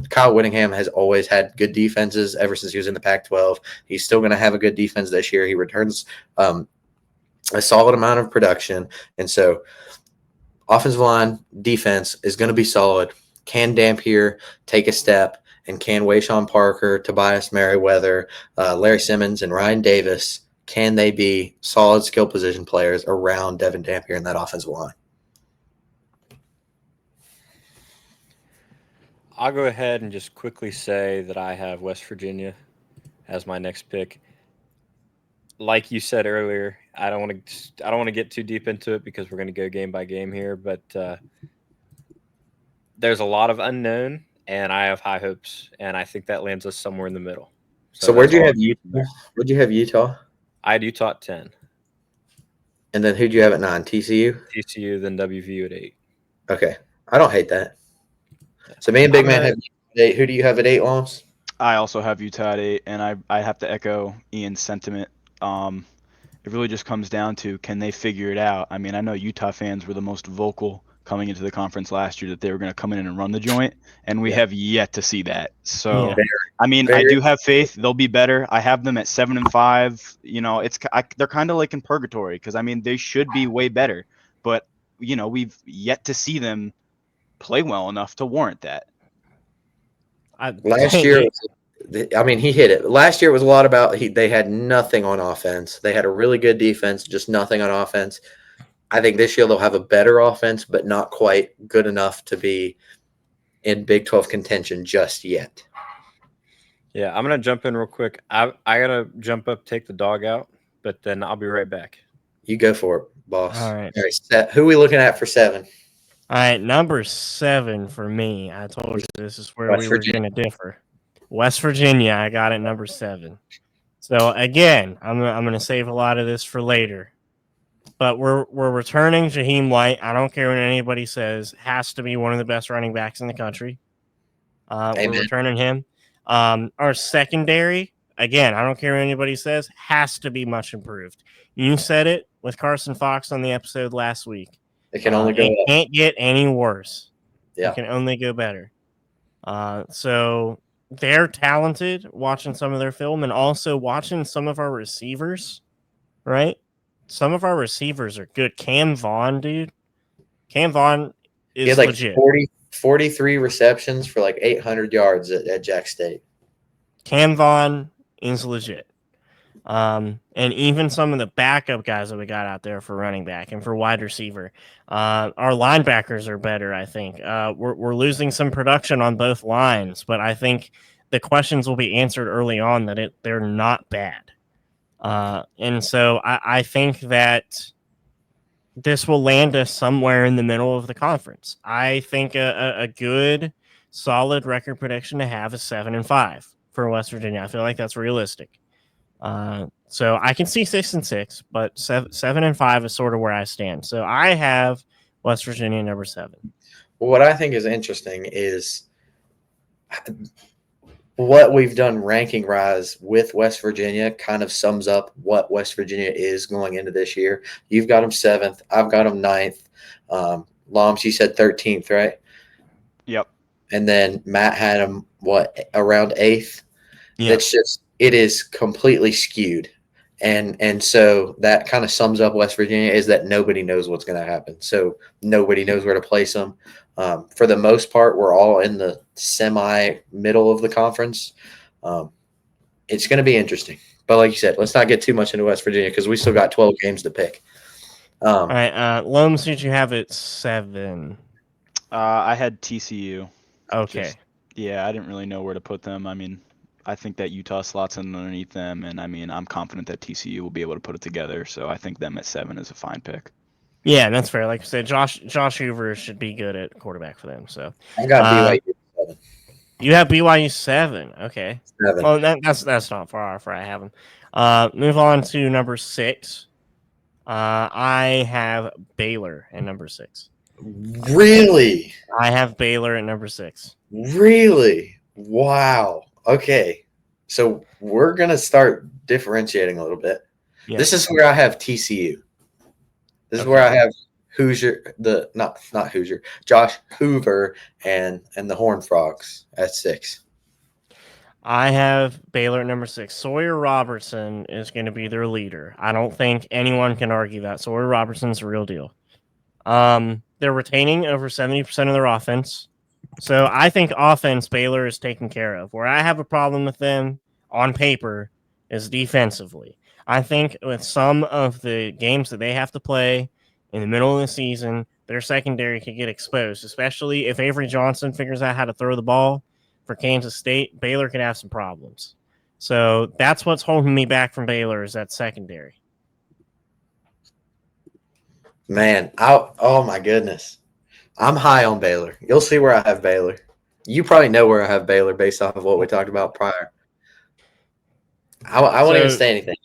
Kyle Whittingham has always had good defenses ever since he was in the Pac-12. He's still going to have a good defense this year. He returns a solid amount of production. And so offensive line defense is going to be solid. Can Dampier take a step? And can Wayshawn Parker, Tobias Merriweather, Larry Simmons, and Ryan Davis, can they be solid skill position players around Devin Dampier in that offensive line? I'll go ahead and just quickly say that I have West Virginia as my next pick. Like you said earlier, I don't want to get too deep into it because we're going to go game by game here, but there's a lot of unknown. And I have high hopes, and I think that lands us somewhere in the middle. So where'd you have Utah? Where'd you have Utah? I had Utah at 10. And then who'd you have at 9? TCU? TCU, then WVU at 8. Okay. I don't hate that. So me and Big Man have 8. Who do you have at 8, Lombs? I also have Utah at 8, and I have to echo Ian's sentiment. It really just comes down to, can they figure it out? I mean, I know Utah fans were the most vocal coming into the conference last year that they were going to come in and run the joint, and we have yet to see that. So, I mean, I do have faith they'll be better. I have them at 7-5. You know, they're kind of like in purgatory because, I mean, they should be way better, but you know, we've yet to see them play well enough to warrant that. Last year, I mean, he hit it. Last year was a lot about they had nothing on offense. They had a really good defense, just nothing on offense. I think this year they'll have a better offense, but not quite good enough to be in Big 12 contention just yet. Yeah, I'm going to jump in real quick. I got to jump up, take the dog out, but then I'll be right back. You go for it, boss. All right. Who are we looking at for 7? All right, number 7 for me. I told you this is where we were going to differ. West Virginia, I got it number 7. So again, I'm going to save a lot of this for later. but we're returning Jaheim White. I don't care what anybody says. Has to be one of the best running backs in the country. We're Amen. returning him. Our secondary, again, I don't care what anybody says, has to be much improved. You said it with Carson Fox on the episode last week. It can only go It up. can't get any worse. Yeah. It can only go better. So they're talented, watching some of their film and also watching some of our receivers, right? Some of our receivers are good. Cam Vaughn, dude. Cam Vaughn He had is like legit. 43 receptions for like 800 yards at Jack State. Cam Vaughn is legit. And even some of the backup guys that we got out there for running back and for wide receiver. Our linebackers are better, I think. We're losing some production on both lines, but I think the questions will be answered early on that they're not bad. And so I think that this will land us somewhere in the middle of the conference. I think a good, solid record prediction to have is 7-5 for West Virginia. I feel like that's realistic. So I can see 6-6, but 7-5 is sort of where I stand. So I have West Virginia number 7. Well, what I think is interesting is what we've done ranking rise with West Virginia kind of sums up what West Virginia is going into this year. You've got them 7th. I've got them 9th. Lombs, you said 13th, right? Yep. And then Matt had them, around 8th? Yeah. That's just – it is completely skewed. And so that kind of sums up West Virginia is that nobody knows what's going to happen. So nobody knows where to place them. For the most part, we're all in the semi-middle of the conference. It's going to be interesting. But like you said, let's not get too much into West Virginia because we still got 12 games to pick. All right. Lombs, did you have it 7? I had TCU. Okay. Yeah, I didn't really know where to put them. I mean, I think that Utah slots in underneath them, and I mean, I'm confident that TCU will be able to put it together. So I think them at 7 is a fine pick. Yeah, that's fair. Like I said, Josh Hoover should be good at quarterback for them. So I got BYU 7. you have BYU 7. Okay. 7. Well, that's not far off where I have them. Move on to number 6. I have Baylor at number 6. Really? I have Baylor at number 6. Really? Wow. Okay. So we're going to start differentiating a little bit. Yeah. This is where I have TCU. This is where I have Hoosier, not Hoosier, Josh Hoover and the Horned Frogs at 6. I have Baylor at number 6. Sawyer Robertson is going to be their leader. I don't think anyone can argue that. Sawyer Robertson's a real deal. They're retaining over 70% of their offense. So I think offense Baylor is taken care of. Where I have a problem with them on paper is defensively. I think with some of the games that they have to play in the middle of the season, their secondary could get exposed, especially if Avery Johnson figures out how to throw the ball for Kansas State. Baylor could have some problems. So that's what's holding me back from Baylor is that secondary. Man, oh my goodness. I'm high on Baylor. You'll see where I have Baylor. You probably know where I have Baylor based off of what we talked about prior. I won't even say anything,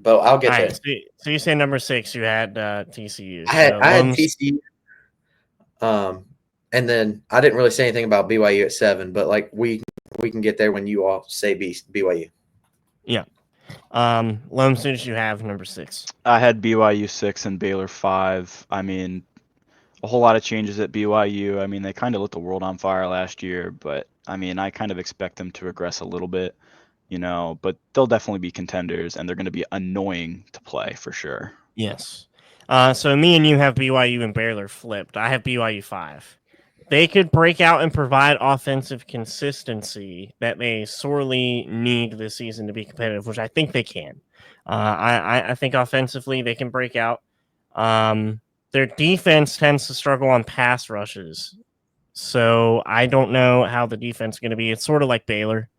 but I'll get there. So you say number 6, you had TCU. I had TCU. And then I didn't really say anything about BYU at 7, but like we can get there when you all say BYU. Yeah. Lombs, did you have number 6? I had BYU 6 and Baylor 5. I mean, a whole lot of changes at BYU. I mean, they kind of lit the world on fire last year, but I mean, I kind of expect them to regress a little bit, but they'll definitely be contenders and they're going to be annoying to play for sure. Yes. So me and you have BYU and Baylor flipped. I have BYU 5. They could break out and provide offensive consistency that they sorely need this season to be competitive, which I think they can. I think offensively they can break out. Their defense tends to struggle on pass rushes. So I don't know how the defense is going to be. It's sort of like Baylor.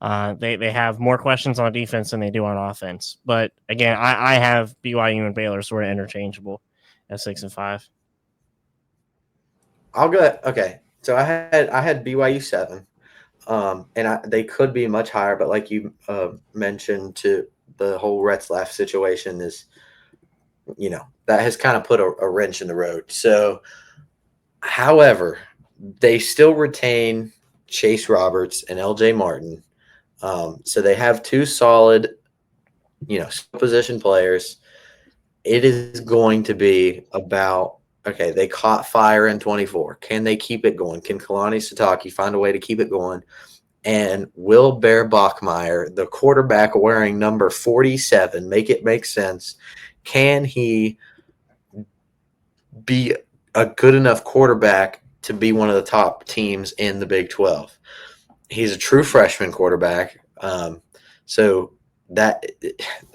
They have more questions on defense than they do on offense. But again, I have BYU and Baylor sort of interchangeable at 6 and 5. I'll go. Okay, so I had BYU 7, and they could be much higher, but like you mentioned, to the whole Retzlaff situation is that has kind of put a wrench in the road. So, however, they still retain Chase Roberts and LJ Martin. So they have two solid, position players. It is going to be about, okay, they caught fire in 24. Can they keep it going? Can Kalani Sitake find a way to keep it going? And will Bear Bachmeier, the quarterback wearing number 47, make it make sense? Can he be a good enough quarterback to be one of the top teams in the Big 12? He's a true freshman quarterback. So that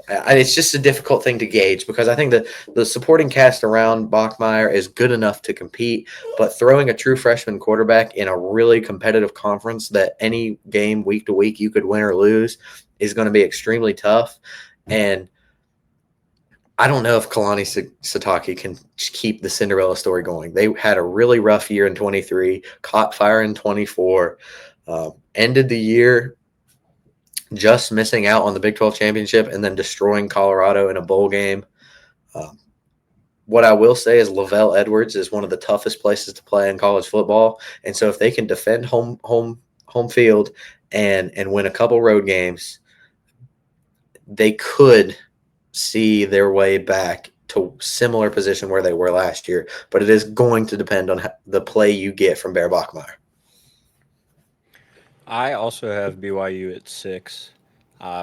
it's just a difficult thing to gauge because I think the supporting cast around Bachmeier is good enough to compete, but throwing a true freshman quarterback in a really competitive conference that any game week to week you could win or lose is going to be extremely tough. And I don't know if Kalani Sitake can keep the Cinderella story going. They had a really rough year in 23, caught fire in 24, ended the year just missing out on the Big 12 championship and then destroying Colorado in a bowl game. What I will say is Lavelle Edwards is one of the toughest places to play in college football. And so if they can defend home field and win a couple road games, they could see their way back to similar position where they were last year. But it is going to depend on the play you get from Bear Bachmeier. I also have BYU at 6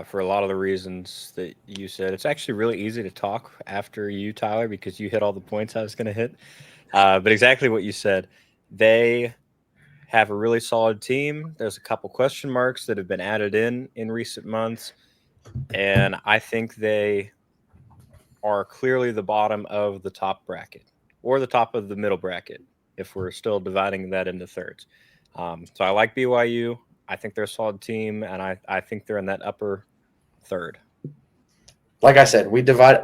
for a lot of the reasons that you said. It's actually really easy to talk after you, Tyler, because you hit all the points I was going to hit. But exactly what you said. They have a really solid team. There's a couple question marks that have been added in recent months. And I think they are clearly the bottom of the top bracket or the top of the middle bracket if we're still dividing that into thirds. So I like BYU. I think they're a solid team, and I think they're in that upper third. Like I said,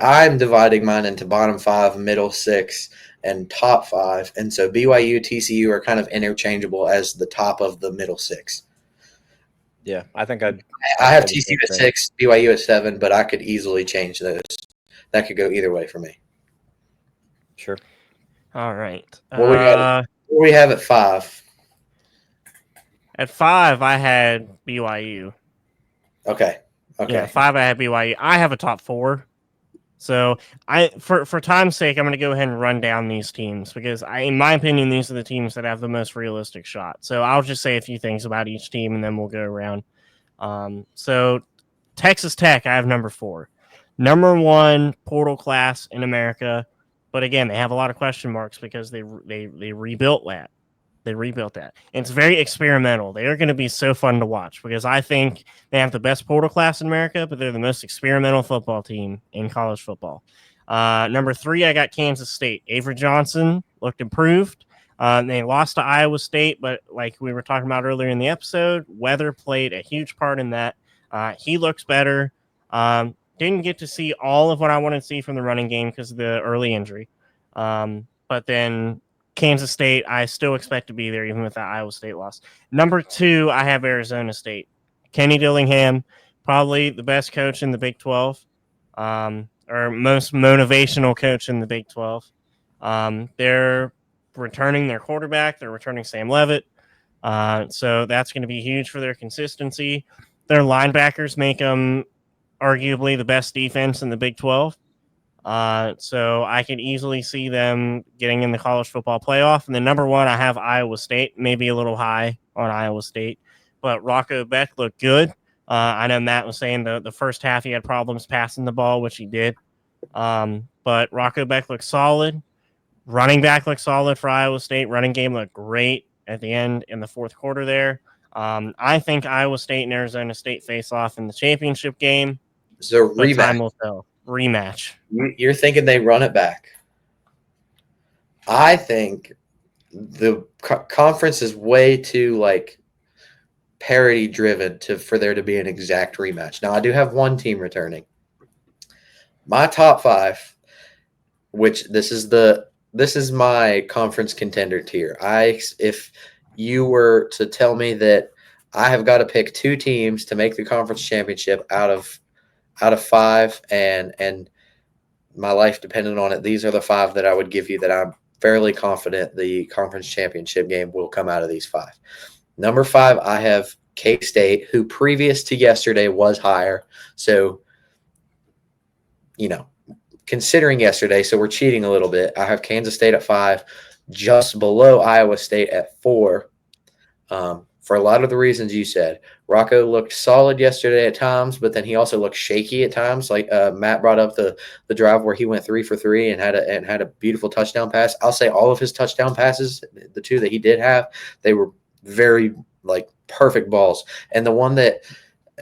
I'm dividing mine into bottom 5, middle 6, and top 5. And so BYU, TCU are kind of interchangeable as the top of the middle 6. Yeah, I think I have TCU at 6, BYU at 7, but I could easily change those. That could go either way for me. Sure. All right. What we have at 5? At 5, I had BYU. Okay. Yeah, 5, I had BYU. I have a top 4. So for time's sake, I'm going to go ahead and run down these teams because in my opinion, these are the teams that have the most realistic shot. So I'll just say a few things about each team and then we'll go around. So Texas Tech, I have number 4. Number 1 portal class in America. But again, they have a lot of question marks because they rebuilt that. They rebuilt that. And it's very experimental. They are going to be so fun to watch because I think they have the best portal class in America, but they're the most experimental football team in college football. Number 3, I got Kansas State. Avery Johnson looked improved. They lost to Iowa State, but like we were talking about earlier in the episode, weather played a huge part in that. He looks better. Didn't get to see all of what I wanted to see from the running game because of the early injury. But then Kansas State, I still expect to be there even with that Iowa State loss. Number 2, I have Arizona State. Kenny Dillingham, probably the best coach in the Big 12, or most motivational coach in the Big 12. They're returning their quarterback. They're returning Sam Leavitt. So that's going to be huge for their consistency. Their linebackers make them arguably the best defense in the Big 12. So I could easily see them getting in the college football playoff. And then number 1, I have Iowa State, maybe a little high on Iowa State, but Rocco Beck looked good. I know Matt was saying the first half he had problems passing the ball, which he did. But Rocco Beck looked solid. Running back looked solid for Iowa State. Running game looked great at the end in the fourth quarter there. I think Iowa State and Arizona State face off in the championship game. So time will tell. Rematch. You're thinking they run it back. I think the conference is way too parity driven for there to be an exact rematch. Now I do have one team returning. My top 5, which this is my conference contender tier. If you were to tell me that I have got to pick 2 teams to make the conference championship out of 5 and my life depended on it, these are the 5 that I would give you that I'm fairly confident the conference championship game will come out of these 5. Number 5, I have K-State, who previous to yesterday was higher. So, considering yesterday, so we're cheating a little bit. I have Kansas State at 5, just below Iowa State at 4. For a lot of the reasons you said. Rocco looked solid yesterday at times, but then he also looked shaky at times. Like Matt brought up the drive where he went 3 for 3 and had a beautiful touchdown pass. I'll say all of his touchdown passes, the 2 that he did have, they were very perfect balls. And the one that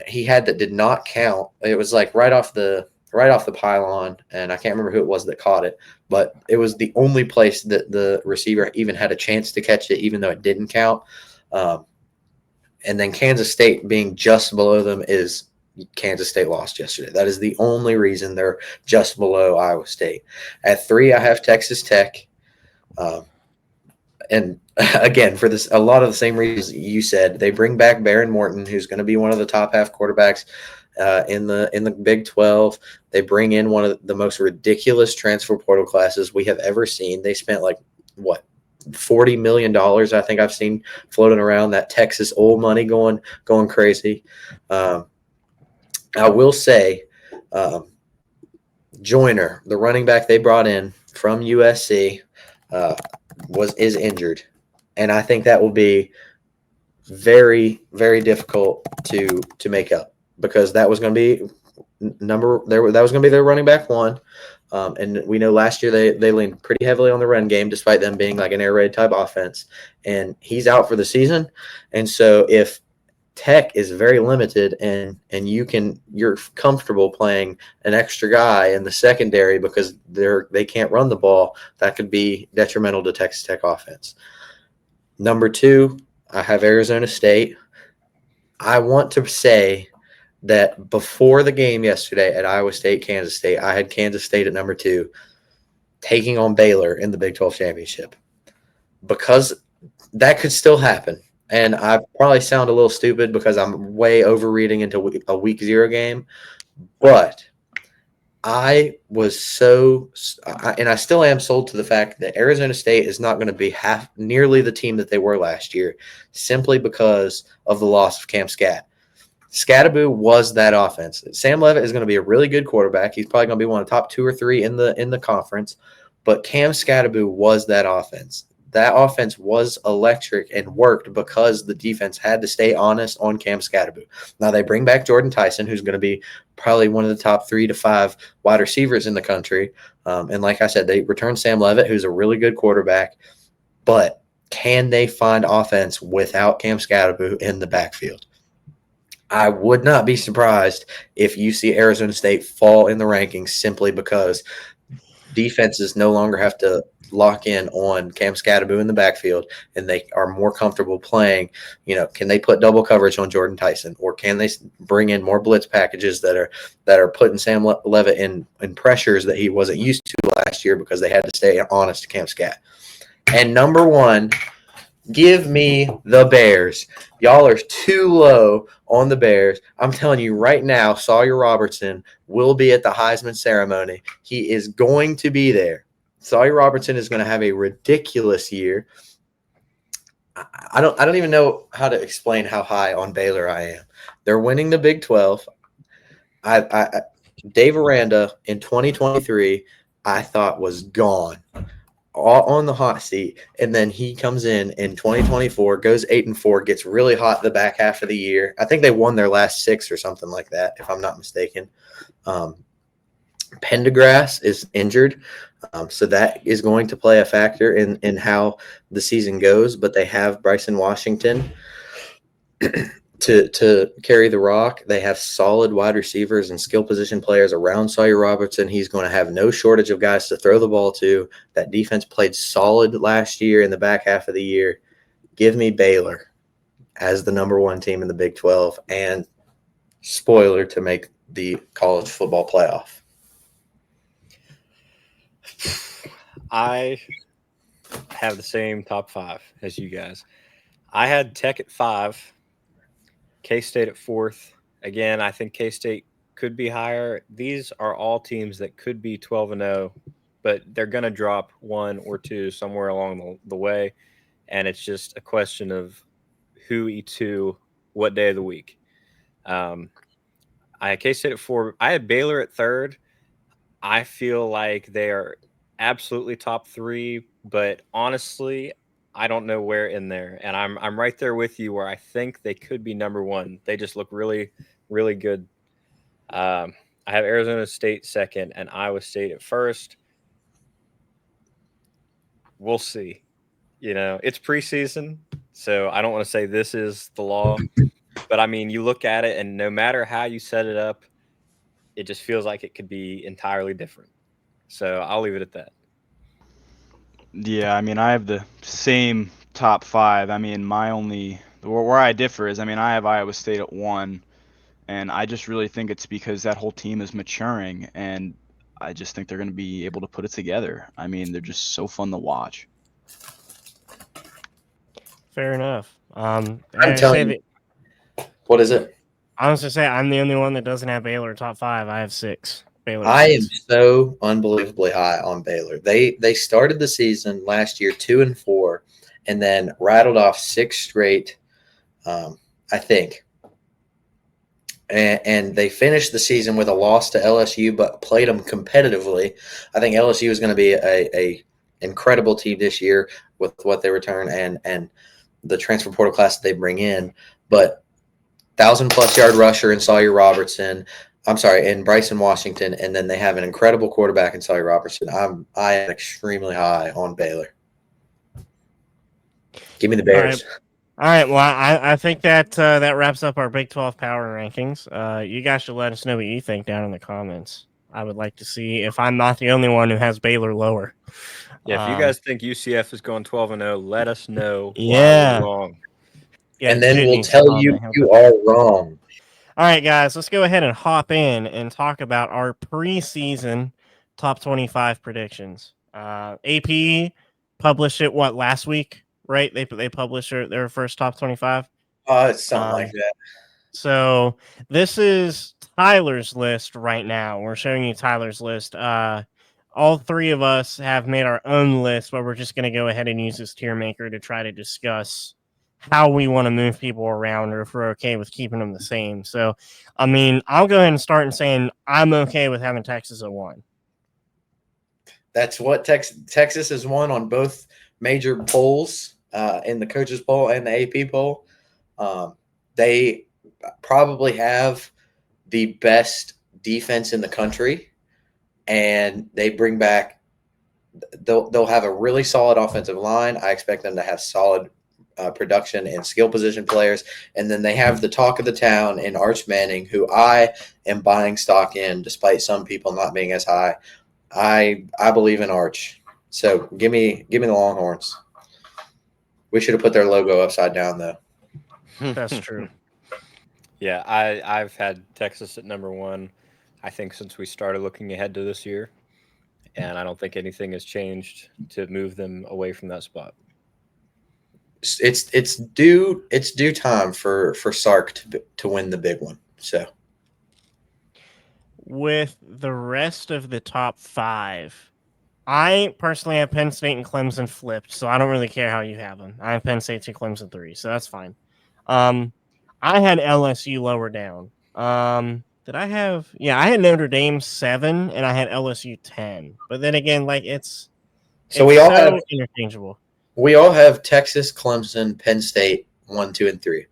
he had that did not count, it was like right off the pylon, and I can't remember who it was that caught it, but it was the only place that the receiver even had a chance to catch it, even though it didn't count. And then Kansas State being just below them is Kansas State lost yesterday. That is the only reason they're just below Iowa State. At 3, I have Texas Tech. And again, for this, a lot of the same reasons you said. They bring back Baron Morton, who's going to be one of the top half quarterbacks in the Big 12. They bring in one of the most ridiculous transfer portal classes we have ever seen. They spent $40 million, I think I've seen floating around, that Texas old money going crazy. I will say Joyner, the running back they brought in from USC, is injured. And I think that will be very, very difficult to make up, because that was going to be that was going to be their running back 1. And we know last year they leaned pretty heavily on the run game, despite them being like an air raid type offense. And he's out for the season. And so if Tech is very limited and you're comfortable playing an extra guy in the secondary because they can't run the ball, that could be detrimental to Texas Tech offense. Number 2, I have Arizona State. I want to say that before the game yesterday at Iowa State, Kansas State, I had Kansas State at number 2, taking on Baylor in the Big 12 championship, because that could still happen. And I probably sound a little stupid because I'm way overreading into a week 0 game, but I was and I still am sold to the fact that Arizona State is not going to be nearly the team that they were last year, simply because of the loss of Cam Scat. Scattaboo was that offense. Sam Leavitt is going to be a really good quarterback. He's probably going to be one of the top 2 or 3 in the conference. But Cam Scattaboo was that offense. That offense was electric and worked because the defense had to stay honest on Cam Scattaboo. Now they bring back Jordan Tyson, who's going to be probably one of the top 3 to 5 wide receivers in the country. And like I said, they return Sam Leavitt, who's a really good quarterback. But can they find offense without Cam Scattaboo in the backfield? I would not be surprised if you see Arizona State fall in the rankings simply because defenses no longer have to lock in on Cam Scattaboo in the backfield, and they are more comfortable playing. Can they put double coverage on Jordan Tyson, or can they bring in more blitz packages that are putting Sam Leavitt in pressures that he wasn't used to last year because they had to stay honest to Cam Scat? And number 1, give me the Bears. Y'all are too low on the Bears. I'm telling you right now, Sawyer Robertson will be at the Heisman ceremony. He is going to be there. Sawyer Robertson is going to have a ridiculous year. I don't even know how to explain how high on Baylor I am. They're winning the Big 12. Dave Aranda in 2023, I thought was gone, all on the hot seat, and then he comes in 2024, goes 8-4, gets really hot the back half of the year. I think they won their last 6 or something like that, if I'm not mistaken. Pendergrass is injured, so that is going to play a factor in how the season goes. But they have Bryson Washington to carry the rock. They have solid wide receivers and skill position players around Sawyer Robertson. He's going to have no shortage of guys to throw the ball to. That defense played solid last year in the back half of the year. Give me Baylor as the number 1 team in the Big 12, and spoiler, to make the college football playoff. I have the same top 5 as you guys. I had Tech at 5, K-State at 4th. Again, I think K-State could be higher. These are all teams that could be 12-0, but they're going to drop 1 or 2 somewhere along the way. And it's just a question of who eats who, what day of the week. I had K-State at 4. I had Baylor at 3rd. I feel like they are absolutely top 3, but honestly, I don't know where in there. And I'm right there with you where I think they could be number 1. They just look really, really good. I have Arizona State 2nd and Iowa State at 1st. We'll see. It's preseason, so I don't want to say this is the law. But, I mean, you look at it, and no matter how you set it up, it just feels like it could be entirely different. So I'll leave it at that. Yeah, I mean, I have the same top 5. I mean, where I differ is, I mean, I have Iowa State at 1, and I just really think it's because that whole team is maturing, and I just think they're going to be able to put it together. I mean, they're just so fun to watch. Fair enough. I'm telling you. What is it? I was to say I'm the only one that doesn't have Baylor top 5. I have 6. Baylor. I am so unbelievably high on Baylor. They started the season last year 2-4, and then rattled off 6 straight. I think. And they finished the season with a loss to LSU, but played them competitively. I think LSU is going to be a incredible team this year with what they return and the transfer portal class that they bring in. But 1,000+ yard rusher in Sawyer Robertson. I'm sorry, in Bryson Washington, and then they have an incredible quarterback in Sawyer Robertson. I am extremely high on Baylor. Give me the Bears. All right. Well, I think that wraps up our Big 12 power rankings. You guys should let us know what you think down in the comments. I would like to see if I'm not the only one who has Baylor lower. Yeah, if you guys think UCF is going 12-0, let us know. Yeah. Why we're wrong. Yeah, and then we'll tell you you are wrong. All right, guys, let's go ahead and hop in and talk about our preseason top 25 predictions. AP published it last week, right? They published their first top 25. It's something like that. So this is Tyler's list right now. We're showing you Tyler's list. All 3 of us have made our own list, but we're just going to go ahead and use this tier maker to try to discuss how we want to move people around, or if we're okay with keeping them the same. So, I mean, I'll go ahead and start in saying I'm okay with having Texas at 1. That's what Texas is 1 on both major polls, in the coaches poll and the AP poll. They probably have the best defense in the country, and they bring back. They'll have a really solid offensive line. I expect them to have solid production and skill position players, and then they have the talk of the town in Arch Manning, who I am buying stock in, despite some people not being as high. I believe in Arch, so give me the Longhorns. We should have put their logo upside down, though. That's true. Yeah, I've had Texas at number 1, I think, since we started looking ahead to this year, and I don't think anything has changed to move them away from that spot. It's due time for Sark to win the big one. So, with the rest of the top 5, I personally have Penn State and Clemson flipped, so I don't really care how you have them. I have Penn State 2, Clemson 3, so that's fine. I had LSU lower down. Did I have? Yeah, I had Notre Dame 7, and I had LSU 10. But then again, like it's we all have interchangeable. We all have Texas, Clemson, Penn State 1, 2, and 3.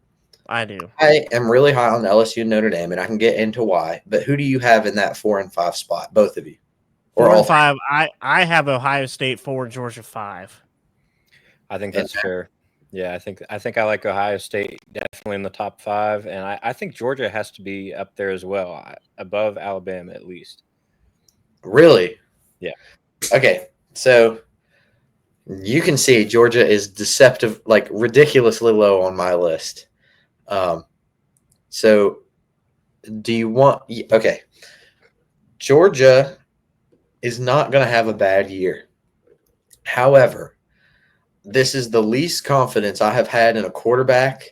I do. I am really high on LSU and Notre Dame, and I can get into why. But who do you have in that 4 and 5 spot? Both of you, or 4 and 5. I have Ohio State 4, Georgia 5. I think that's fair. Yeah, I think I like Ohio State definitely in the top 5, and I think Georgia has to be up there as well, above Alabama at least. Really? Yeah. Okay, so you can see Georgia is deceptive, like ridiculously low on my list. So do you want – okay. Georgia is not going to have a bad year. However, this is the least confidence I have had in a quarterback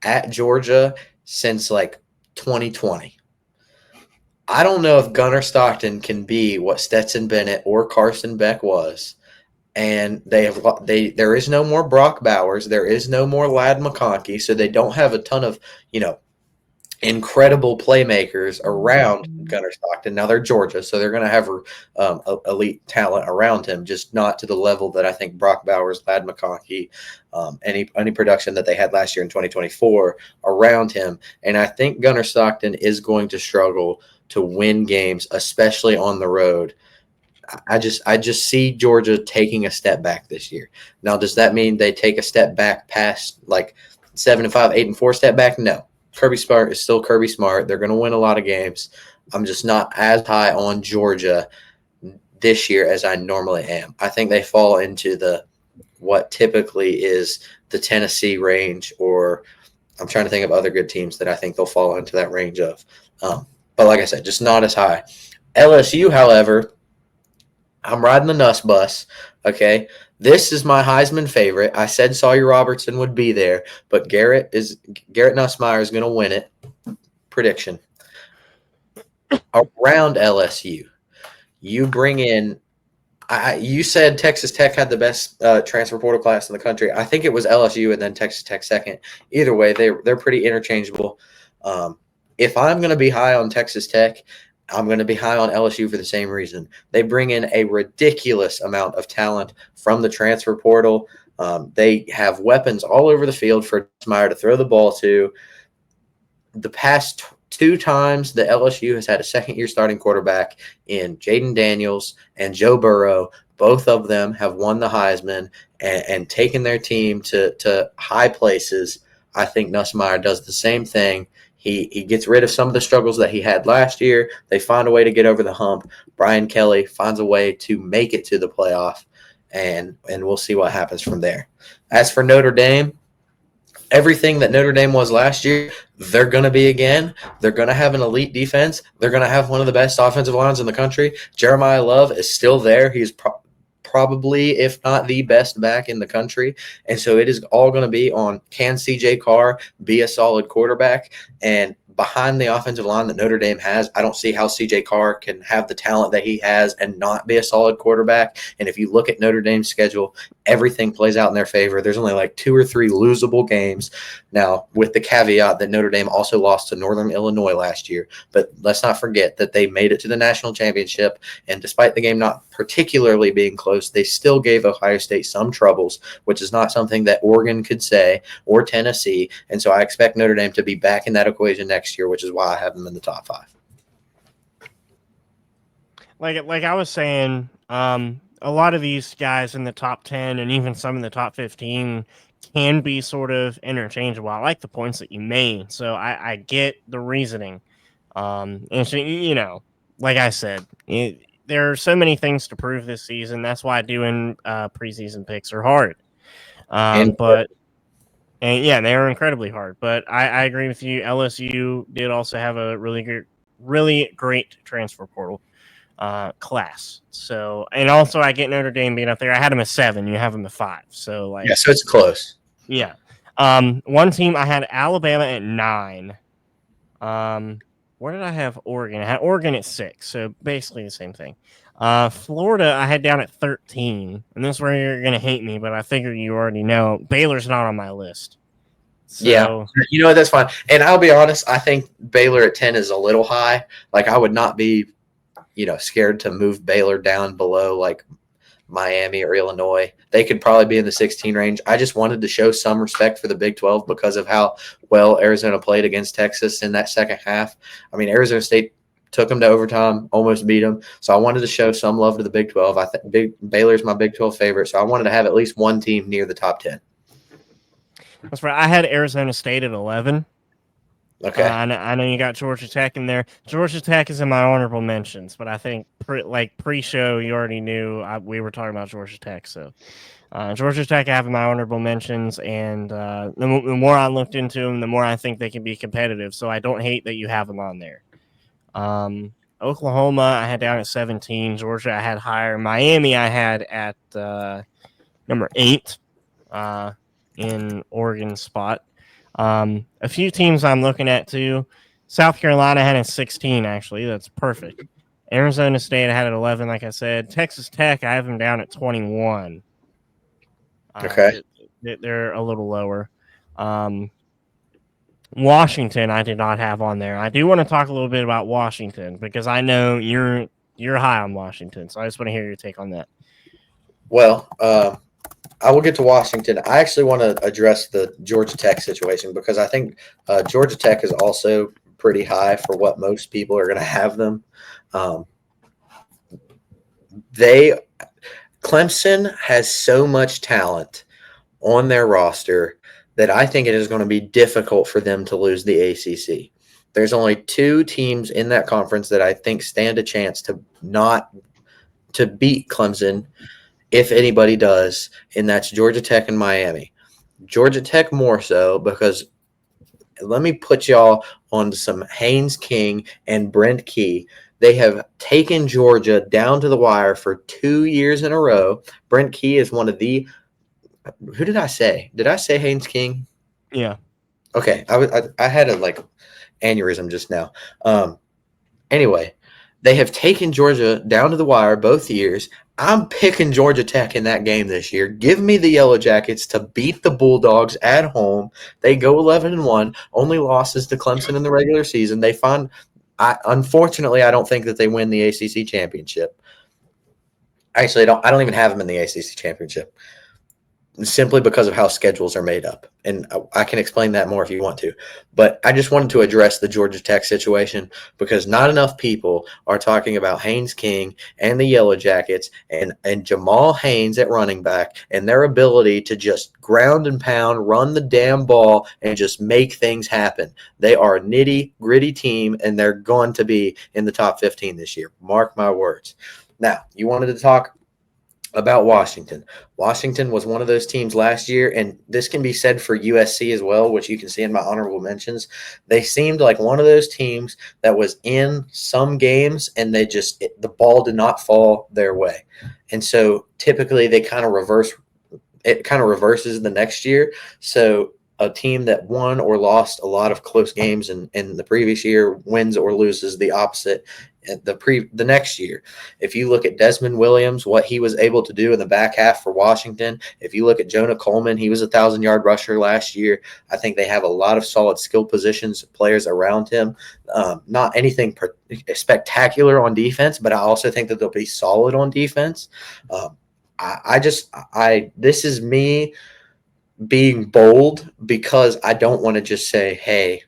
at Georgia since like 2020. I don't know if Gunnar Stockton can be what Stetson Bennett or Carson Beck was. And there is no more Brock Bowers. There is no more Ladd McConkey. So they don't have a ton of, incredible playmakers around Gunnar Stockton. Now they're Georgia, so they're going to have elite talent around him, just not to the level that I think Brock Bowers, Ladd McConkey, any production that they had last year in 2024 around him. And I think Gunnar Stockton is going to struggle to win games, especially on the road. I just see Georgia taking a step back this year. Now, does that mean they take a step back past like 7-5, 8-4 step back? No. Kirby Smart is still Kirby Smart. They're going to win a lot of games. I'm just not as high on Georgia this year as I normally am. I think they fall into what typically is the Tennessee range, or I'm trying to think of other good teams that I think they'll fall into that range of. But like I said, just not as high. LSU, however, I'm riding the Nuss bus, okay? This is my Heisman favorite. I said Sawyer Robertson would be there, but Garrett Nussmeier is going to win it. Prediction. Around LSU, you bring in you said Texas Tech had the best transfer portal class in the country. I think it was LSU and then Texas Tech second. Either way, they're pretty interchangeable. If I'm going to be high on Texas Tech, I'm going to be high on LSU for the same reason. They bring in a ridiculous amount of talent from the transfer portal. They have weapons all over the field for Meyer to throw the ball to. The past two times the LSU has had a second-year starting quarterback in Jaden Daniels and Joe Burrow. Both of them have won the Heisman and taken their team to high places. I think Nussmeier does the same thing. He gets rid of some of the struggles that he had last year. They find a way to get over the hump. Brian Kelly finds a way to make it to the playoff, and we'll see what happens from there. As for Notre Dame, everything that Notre Dame was last year, they're going to be again. They're going to have an elite defense. They're going to have one of the best offensive lines in the country. Jeremiah Love is still there. He's probably, if not the best back in the country. And so it is all going to be on, can CJ Carr be a solid quarterback? And behind the offensive line that Notre Dame has, I don't see how CJ Carr can have the talent that he has and not be a solid quarterback. And if you look at Notre Dame's schedule, everything plays out in their favor. There's only like 2 or 3 losable games. Now, with the caveat that Notre Dame also lost to Northern Illinois last year. But let's not forget that they made it to the national championship. And despite the game not particularly being close, they still gave Ohio State some troubles, which is not something that Oregon could say or Tennessee. And so I expect Notre Dame to be back in that equation next year, which is why I have them in the top 5. Like I was saying, a lot of these guys in the top 10 and even some in the top 15 can be sort of interchangeable. I like the points that you made, so I get the reasoning. And so, like I said, there are so many things to prove this season. That's why doing preseason picks are hard. And yeah, they are incredibly hard. But I agree with you. LSU did also have a really great transfer portal class. So, and also I get Notre Dame being up there. I had them at 7. You have them at 5. So so it's close. Yeah. One team I had Alabama at 9. Where did I have Oregon? I had Oregon at 6. So basically the same thing. Florida I had down at 13, and this is where you're gonna hate me, but I figure you already know Baylor's not on my list. So, yeah, that's fine. And I'll be honest, I think Baylor at 10 is a little high. Like I would not be, scared to move Baylor down below like Miami or Illinois. They could probably be in the 16 range. I just wanted to show some respect for the Big 12 because of how well Arizona played against Texas in that second half. I mean, Arizona State took them to overtime, almost beat them. So I wanted to show some love to the Big 12. I think Baylor's my Big 12 favorite, so I wanted to have at least one team near the top 10. That's right. I had Arizona State at 11. Okay. I know you got Georgia Tech in there. Georgia Tech is in my honorable mentions, but I think pre-show you already knew we were talking about Georgia Tech. So Georgia Tech I have in my honorable mentions, and the more I looked into them, the more I think they can be competitive. So I don't hate that you have them on there. Oklahoma I had down at 17. Georgia I had higher. Miami I had at number 8 in Oregon's spot. A few teams I'm looking at too. South Carolina had it 16, actually. That's perfect. Arizona State had it 11, like I said. Texas Tech, I have them down at 21. Okay. They're a little lower. Washington, I did not have on there. I do want to talk a little bit about Washington because I know you're high on Washington, so I just want to hear your take on that. Well, I will get to Washington. I actually want to address the Georgia Tech situation because I think Georgia Tech is also pretty high for what most people are going to have them. Clemson has so much talent on their roster that I think it is going to be difficult for them to lose the ACC. There's only 2 teams in that conference that I think stand a chance to beat Clemson, if anybody does, and that's Georgia Tech and Miami. Georgia Tech more so because let me put y'all on some Haynes King and Brent Key. They have taken Georgia down to the wire for 2 years in a row. Brent Key is one of the – who did I say? Did I say Haynes King? Yeah. Okay. I had a aneurysm just now. Anyway, they have taken Georgia down to the wire both years. I'm picking Georgia Tech in that game this year. Give me the Yellow Jackets to beat the Bulldogs at home. They go 11-1. Only losses to Clemson in the regular season. Unfortunately, I don't think that they win the ACC championship. Actually, I don't even have them in the ACC championship, simply because of how schedules are made up. And I can explain that more if you want to. But I just wanted to address the Georgia Tech situation because not enough people are talking about Haynes King and the Yellow Jackets and Jamal Haynes at running back and their ability to just ground and pound, run the damn ball, and just make things happen. They are a nitty-gritty team, and they're going to be in the top 15 this year. Mark my words. Now, you wanted to talk about Washington. Washington was one of those teams last year, and this can be said for USC as well, which you can see in my honorable mentions. They seemed like one of those teams that was in some games, and the ball did not fall their way. And so typically they kind of reverses the next year. So a team that won or lost a lot of close games in the previous year wins or loses the opposite the next year. If you look at Desmond Williams, what he was able to do in the back half for Washington, if you look at Jonah Coleman, he was a 1,000-yard rusher last year. I think they have a lot of solid skill positions players around him. Not anything spectacular on defense, but I also think that they'll be solid on defense. This is me being bold because I don't want to just say, hey,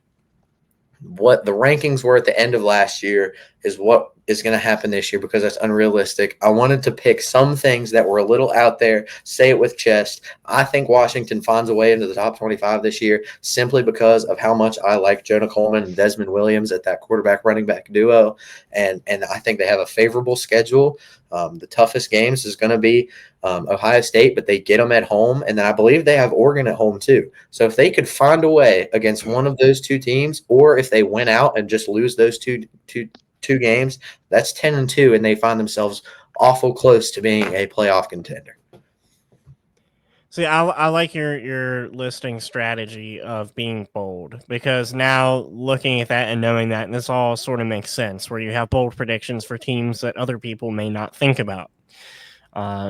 what the rankings were at the end of last year is what is going to happen this year, because that's unrealistic. I wanted to pick some things that were a little out there, say it with chest. I think Washington finds a way into the top 25 this year simply because of how much I like Jonah Coleman and Desmond Williams at that quarterback running back duo. And I think they have a favorable schedule. The toughest games is going to be Ohio State, but they get them at home. And then I believe they have Oregon at home too. So if they could find a way against one of those 2 teams, or if they win out and just lose those two games, that's 10-2, and they find themselves awful close to being a playoff contender. See, I like your listing strategy of being bold, because now looking at that and knowing that, and this all sort of makes sense, where you have bold predictions for teams that other people may not think about.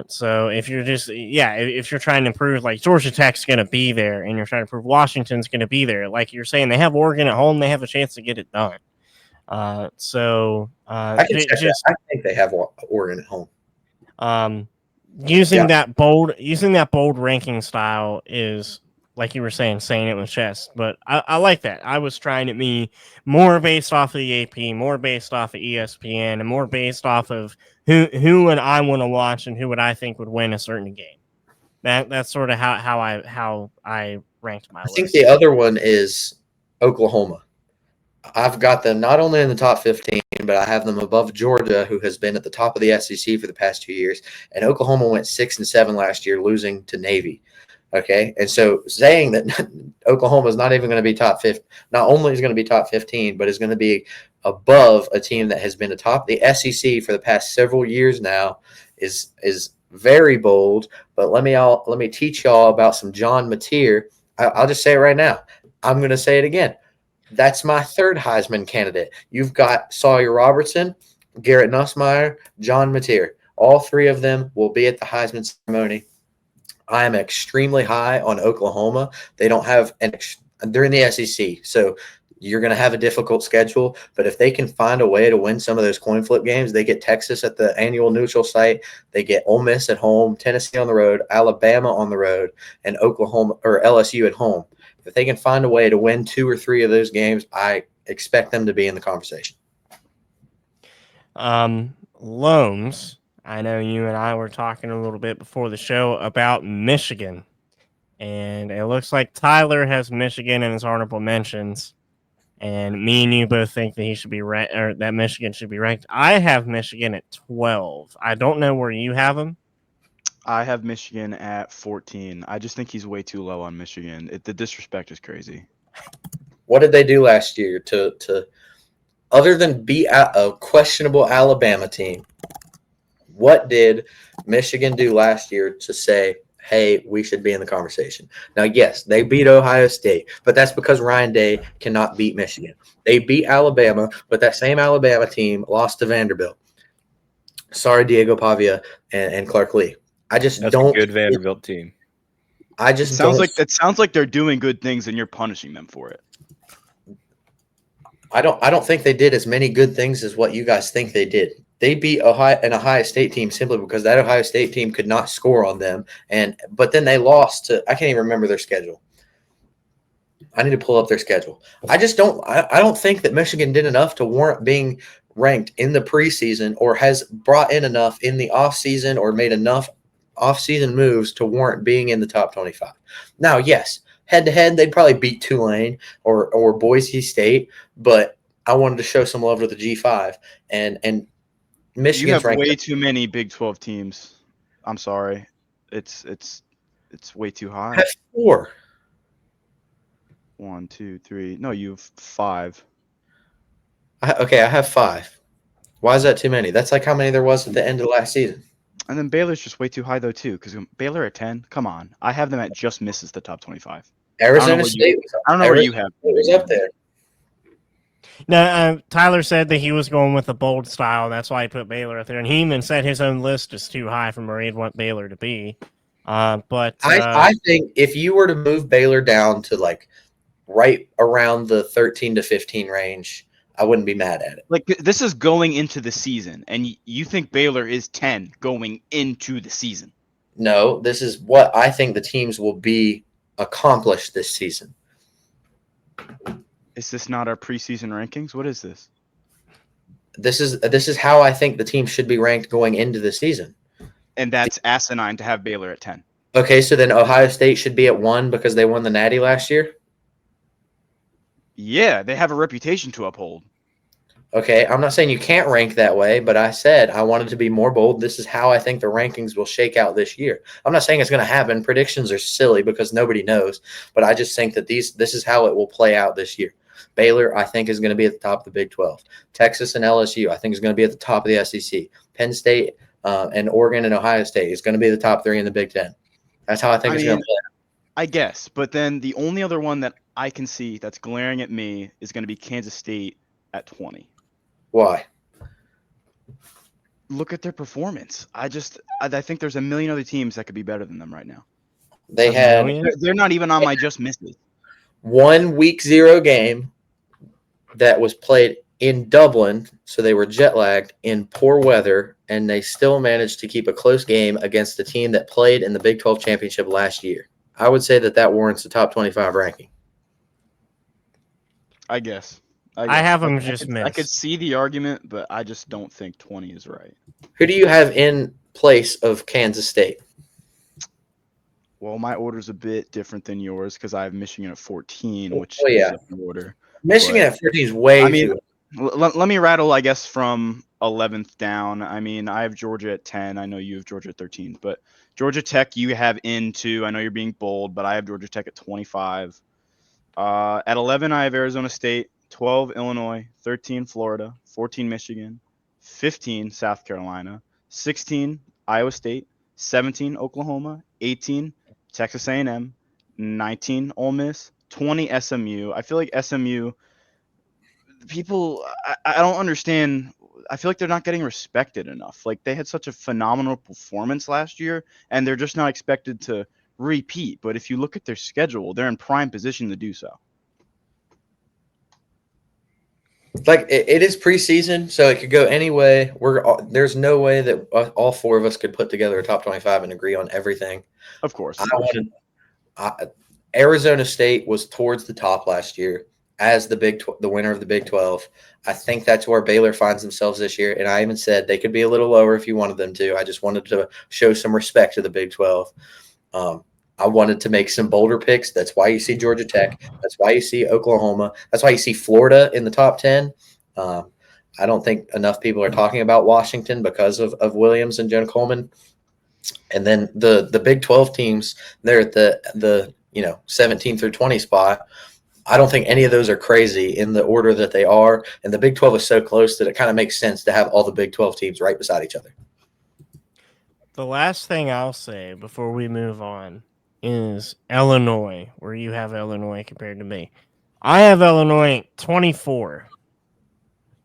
So if you're if you're trying to prove like Georgia Tech's going to be there, and you're trying to prove Washington's going to be there, like you're saying, they have Oregon at home, they have a chance to get it done. I think they have Oregon at home. Using that bold ranking style is, like you were saying it with chess, but I like that. I was trying to be more based off of the AP, more based off of ESPN, and more based off of who would I want to watch and who would I think would win a certain game. That's sort of how I ranked my list. I think the other one is Oklahoma. I've got them not only in the top 15, but I have them above Georgia, who has been at the top of the SEC for the past 2 years. And Oklahoma went 6-7 last year, losing to Navy. Okay, and so saying that Oklahoma is not even going to be top 15, not only is going to be top 15, but is going to be above a team that has been atop the SEC for the past several years now is very bold. But let me teach y'all about some John Mateer. I'll just say it right now. I'm going to say it again. That's my third Heisman candidate. You've got Sawyer Robertson, Garrett Nussmeier, John Mateer. All three of them will be at the Heisman ceremony. I am extremely high on Oklahoma. They don't have they're in the SEC, so you're going to have a difficult schedule. But if they can find a way to win some of those coin flip games, they get Texas at the annual neutral site, they get Ole Miss at home, Tennessee on the road, Alabama on the road, and Oklahoma or LSU at home. If they can find a way to win 2 or 3 of those games, I expect them to be in the conversation. Loams, I know you and I were talking a little bit before the show about Michigan, and it looks like Tyler has Michigan in his honorable mentions, and me and you both think that he should be ranked, or that Michigan should be ranked. I have Michigan at 12. I don't know where you have him. I have Michigan at 14. I just think he's way too low on Michigan. The disrespect is crazy. What did they do last year to other than beat a questionable Alabama team? What did Michigan do last year to say, hey, we should be in the conversation? Now, yes, they beat Ohio State, but that's because Ryan Day cannot beat Michigan. They beat Alabama, but that same Alabama team lost to Vanderbilt. Sorry, Diego Pavia and Clark Lee. That's a good Vanderbilt team. It sounds like they're doing good things and you're punishing them for it. I don't think they did as many good things as what you guys think they did. They beat an Ohio State team simply because that Ohio State team could not score on them, but then they lost to, I can't even remember their schedule. I need to pull up their schedule. I don't think that Michigan did enough to warrant being ranked in the preseason or has brought in enough in the offseason or made enough offseason moves to warrant being in the top 25. Now, yes, head-to-head, they'd probably beat Tulane or Boise State, but I wanted to show some love to the G5. And Michigan's you have way too many Big 12 teams. I'm sorry. It's way too high. I have 4. 1, 2, 3. No, you have 5. I have 5. Why is that too many? That's like how many there was at the end of last season. And then Baylor's just way too high, though, too, because Baylor at 10, come on. I have them at just misses the top 25. Arizona State. I don't know where you have. It was up there. No, Tyler said that he was going with a bold style. That's why he put Baylor up there. And he even said his own list is too high from where he'd want Baylor to be. But I think if you were to move Baylor down to like right around the 13 to 15 range, I wouldn't be mad at it. Like, this is going into the season, and you think Baylor is 10 going into the season. No, this is what I think the teams will be accomplished this season. Is this not our preseason rankings? What is this? This is how I think the team should be ranked going into the season. And that's asinine to have Baylor at 10. Okay, so then Ohio State should be at 1 because they won the Natty last year? Yeah, they have a reputation to uphold. Okay, I'm not saying you can't rank that way, but I said I wanted to be more bold. This is how I think the rankings will shake out this year. I'm not saying it's going to happen. Predictions are silly because nobody knows, but I just think that this is how it will play out this year. Baylor, I think, is going to be at the top of the Big 12. Texas and LSU, I think, is going to be at the top of the SEC. Penn State and Oregon and Ohio State is going to be the top 3 in the Big 10. That's how I think it's going to play out. I guess, but then the only other one that I can see that's glaring at me is going to be Kansas State at 20. Why? Look at their performance. I think there's a million other teams that could be better than them right now. They're not even on my just misses. 1 week 0 game that was played in Dublin, so they were jet lagged in poor weather, and they still managed to keep a close game against the team that played in the Big 12 championship last year. I would say that warrants a top 25 ranking. I guess. I have them just missed. I could see the argument, but I just don't think 20 is right. Who do you have in place of Kansas State? Well, my order's a bit different than yours because I have Michigan at 14, which is up in order. Michigan at 14 is way too. Let me rattle, I guess, from 11th down. I mean, I have Georgia at 10. I know you have Georgia at 13. But Georgia Tech you have in 2. I know you're being bold, but I have Georgia Tech at 25. At 11, I have Arizona State. 12, Illinois. 13, Florida. 14, Michigan. 15, South Carolina. 16, Iowa State. 17, Oklahoma. 18, Texas A&M. 19, Ole Miss. 20, SMU. I feel like SMU people, I don't understand. I feel like they're not getting respected enough. Like they had such a phenomenal performance last year, and they're just not expected to repeat. But if you look at their schedule, they're in prime position to do so. Like it is preseason, so it could go any way. There's no way that all four of us could put together a top 25 and agree on everything. Of course. Arizona State was towards the top last year as the winner of the Big 12. I think that's where Baylor finds themselves this year, and I even said they could be a little lower if you wanted them to. I just wanted to show some respect to the Big 12. I wanted to make some bolder picks. That's why you see Georgia Tech. That's why you see Oklahoma. That's why you see Florida in the top 10. I don't think enough people are talking about Washington because of Williams and Jen Coleman. And then the Big 12 teams, they're at the 17 through 20 spot. I don't think any of those are crazy in the order that they are. And the Big 12 is so close that it kind of makes sense to have all the Big 12 teams right beside each other. The last thing I'll say before we move on is Illinois, where you have Illinois compared to me. I have Illinois at 24.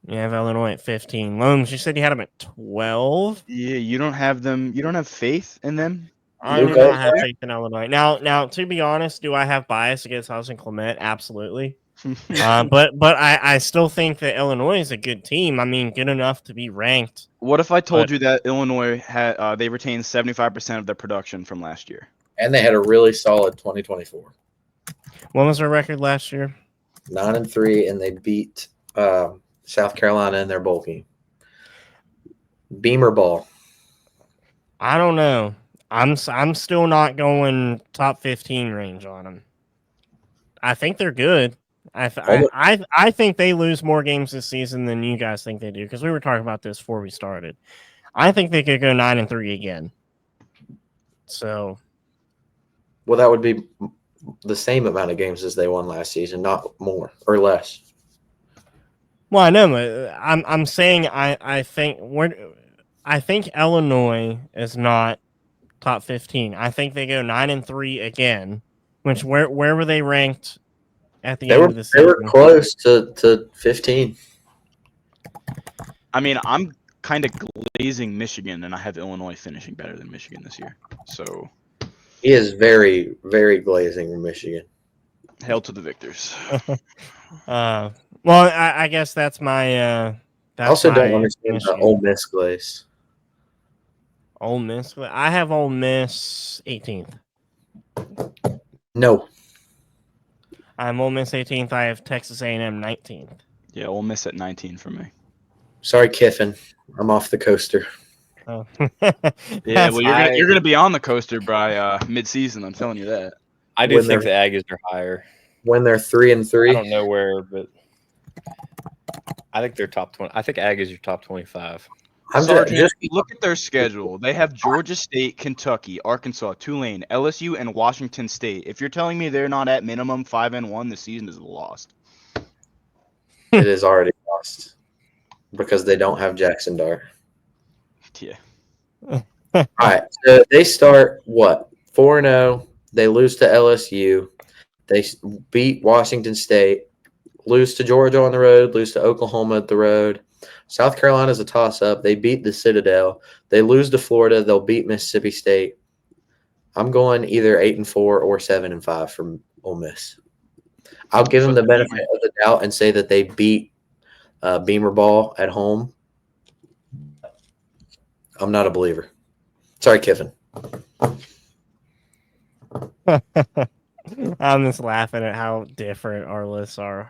You have Illinois at 15. Lombs, you said you had them at 12? Yeah, you don't have them. You don't have faith in them. I do not have faith in Illinois. Now, to be honest, do I have bias against Hudson Clement? Absolutely. But I still think that Illinois is a good team. I mean, good enough to be ranked. What if I told you that Illinois had they retained 75% of their production from last year, and they had a really solid 2024? What was their record last year? 9-3, and they beat South Carolina in their bowl game. Beamer ball. I don't know. I'm still not going top 15 range on them. I think they're good. I think they lose more games this season than you guys think they do, because we were talking about this before we started. I think they could go 9-3 again. So, well, that would be the same amount of games as they won last season, not more or less. Well, I know, but I'm saying I think Illinois is not top 15. I think they go 9-3 again. Which where were they ranked at the end of the season? They were close to 15. I mean, I'm kind of glazing Michigan, and I have Illinois finishing better than Michigan this year. So he is very, very glazing Michigan. Hail to the victors. Well, I guess that's my. I also don't understand the Ole Miss glaze. Ole Miss. I have Ole Miss 18th. No. I'm Ole Miss 18th. I have Texas A&M 19th. Yeah, Ole Miss at 19 for me. Sorry, Kiffin. I'm off the coaster. Oh. Yeah, well, you're gonna be on the coaster by mid-season. I'm telling you that. I do think the Aggies are higher. When they're 3-3. I don't know where, but I think they're top 20. I think Aggies are top 25. Just look at their schedule. They have Georgia State, Kentucky, Arkansas, Tulane, LSU, and Washington State. If you're telling me they're not at minimum 5-1, the season is lost. It is already lost because they don't have Jackson Dart. Yeah. All right. So they start what? 4-0. They lose to LSU. They beat Washington State. Lose to Georgia on the road. Lose to Oklahoma at the road. South Carolina's a toss-up. They beat the Citadel. They lose to Florida. They'll beat Mississippi State. I'm going either 8-4 or 7-5 from Ole Miss. I'll give them the benefit of the doubt and say that they beat Beamer Ball at home. I'm not a believer. Sorry, Kiffin. I'm just laughing at how different our lists are.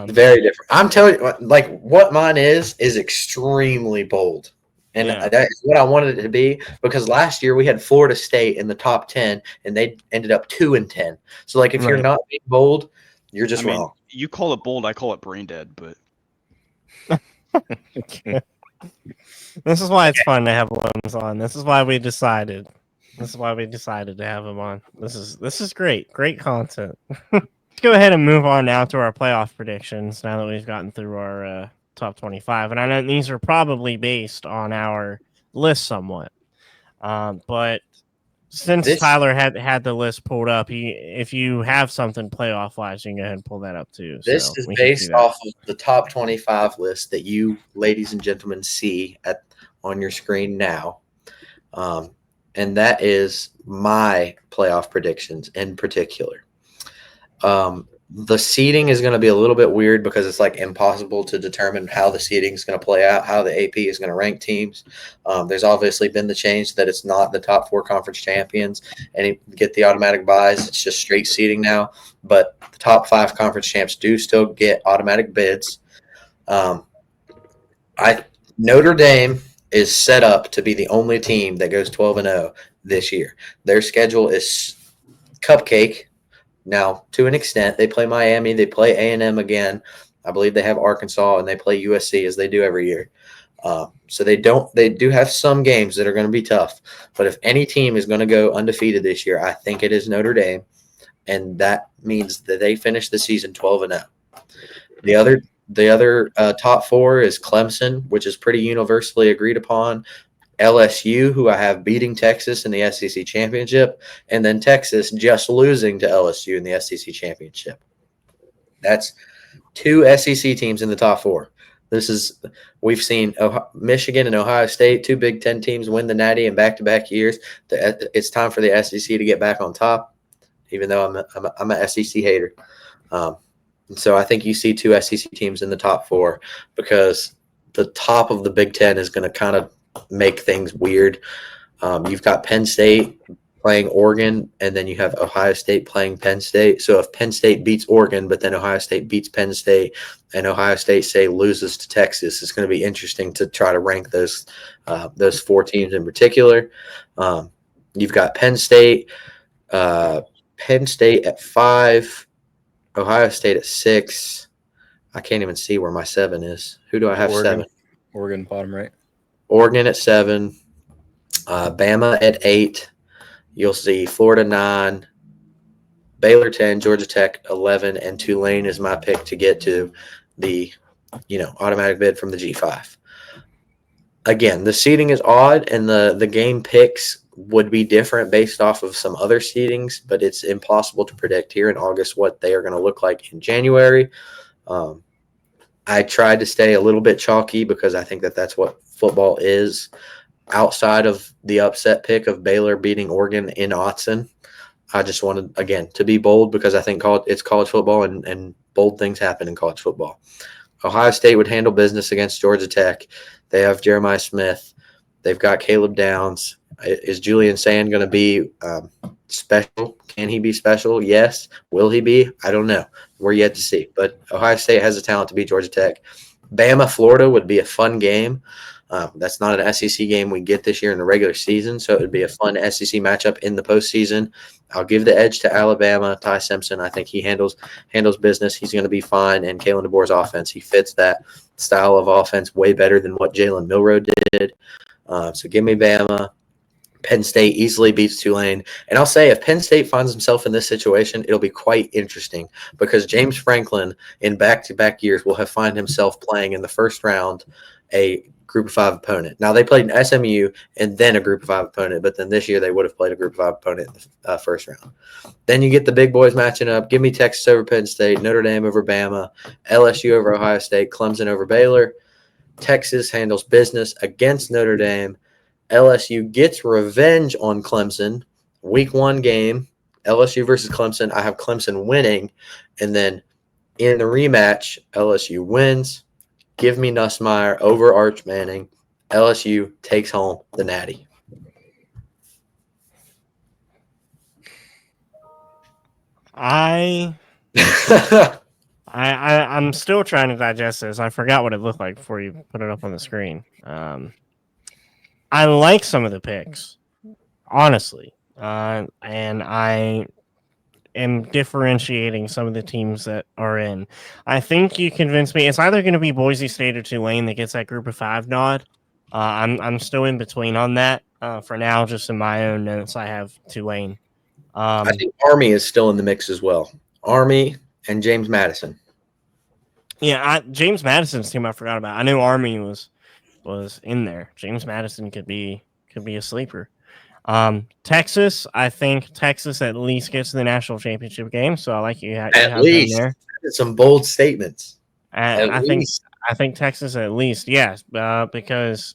Very different. I'm telling you, like, what mine is extremely bold. And that is what I wanted it to be, because last year we had Florida State in the top 10 and they ended up 2-10. So, like, if you're not being bold, you're just wrong. You call it bold, I call it brain dead, but this is why it's fun to have Lombs on. This is why we decided to have him on. This is great. Great content. Let's go ahead and move on now to our playoff predictions now that we've gotten through our top 25. And I know these are probably based on our list somewhat. But Since Tyler had the list pulled up, if you have something playoff wise, you can go ahead and pull that up too. This So is we can see based that. off of the top 25 list that you, ladies and gentlemen, see on your screen now. And that is my playoff predictions in particular. The seeding is going to be a little bit weird because it's like impossible to determine how the seeding is going to play out, how the AP is going to rank teams. There's obviously been the change that it's not the top 4 conference champions and you get the automatic buys. It's just straight seeding now. But the top 5 conference champs do still get automatic bids. Notre Dame is set up to be the only team that goes 12-0 this year. Their schedule is cupcake. Now, to an extent, they play Miami, they play A&M again. I believe they have Arkansas, and they play USC as they do every year. So they do have some games that are going to be tough. But if any team is going to go undefeated this year, I think it is Notre Dame, and that means that they finish the season 12-0. The other top 4 is Clemson, which is pretty universally agreed upon. LSU, who I have beating Texas in the SEC championship, and then Texas just losing to LSU in the SEC championship. That's 2 SEC teams in the top 4. We've seen Michigan and Ohio State, 2 Big Ten teams, win the Natty in back-to-back years. It's time for the SEC to get back on top, even though I'm a SEC hater. So I think you see 2 SEC teams in the top 4 because the top of the Big Ten is going to kind of make things weird. You've got Penn State playing Oregon, and then you have Ohio State playing Penn State. So if Penn State beats Oregon, but then Ohio State beats Penn State, and Ohio State, say, loses to Texas, it's going to be interesting to try to rank those 4 teams in particular. You've got Penn State at 5, Ohio State at 6. I can't even see where my 7 is. Who do I have? Oregon. 7? Oregon, bottom right. Oregon at 7, Bama at 8. You'll see Florida 9, Baylor 10, Georgia Tech 11, and Tulane is my pick to get to the automatic bid from the G5. Again, the seeding is odd, and the game picks would be different based off of some other seedings, but it's impossible to predict here in August what they are going to look like in January. I tried to stay a little bit chalky because I think that that's what football is. Outside of the upset pick of Baylor beating Oregon in Autzen, I just wanted, again, to be bold because I think it's college football and bold things happen in college football. Ohio State would handle business against Georgia Tech. They have Jeremiah Smith. They've got Caleb Downs. Is Julian Sand going to be special? Can he be special? Yes. Will he be? I don't know. We're yet to see. But Ohio State has the talent to beat Georgia Tech. Bama, Florida would be a fun game. That's not an SEC game we get this year in the regular season, so it would be a fun SEC matchup in the postseason. I'll give the edge to Alabama. Ty Simpson, I think he handles business. He's going to be fine. And Kalen DeBoer's offense, he fits that style of offense way better than what Jalen Milroe did. So give me Bama. Penn State easily beats Tulane. And I'll say if Penn State finds himself in this situation, it'll be quite interesting because James Franklin in back-to-back years will have found himself playing in the first round a Group of 5 opponent. Now, they played an SMU and then a Group of 5 opponent, but then this year they would have played a Group of 5 opponent in the first round. Then you get the big boys matching up. Give me Texas over Penn State, Notre Dame over Bama, LSU over Ohio State, Clemson over Baylor. Texas handles business against Notre Dame. LSU gets revenge on Clemson. Week 1 game, LSU versus Clemson. I have Clemson winning. And then in the rematch, LSU wins. Give me Nussmeier over Arch Manning. LSU takes home the Natty. I'm still trying to digest this. I forgot what it looked like before you put it up on the screen. I like some of the picks, honestly, and I am differentiating some of the teams that are in. I think you convinced me. It's either going to be Boise State or Tulane that gets that Group of 5 nod. I'm still in between on that. For now, just in my own notes, I have Tulane. I think Army is still in the mix as well. Army and James Madison. Yeah, James Madison's team I forgot about. I knew Army was in there. James Madison could be a sleeper. Texas, I think Texas at least gets to the national championship game. So I like you have them least. there. Some bold statements. I think Texas at least, yes, because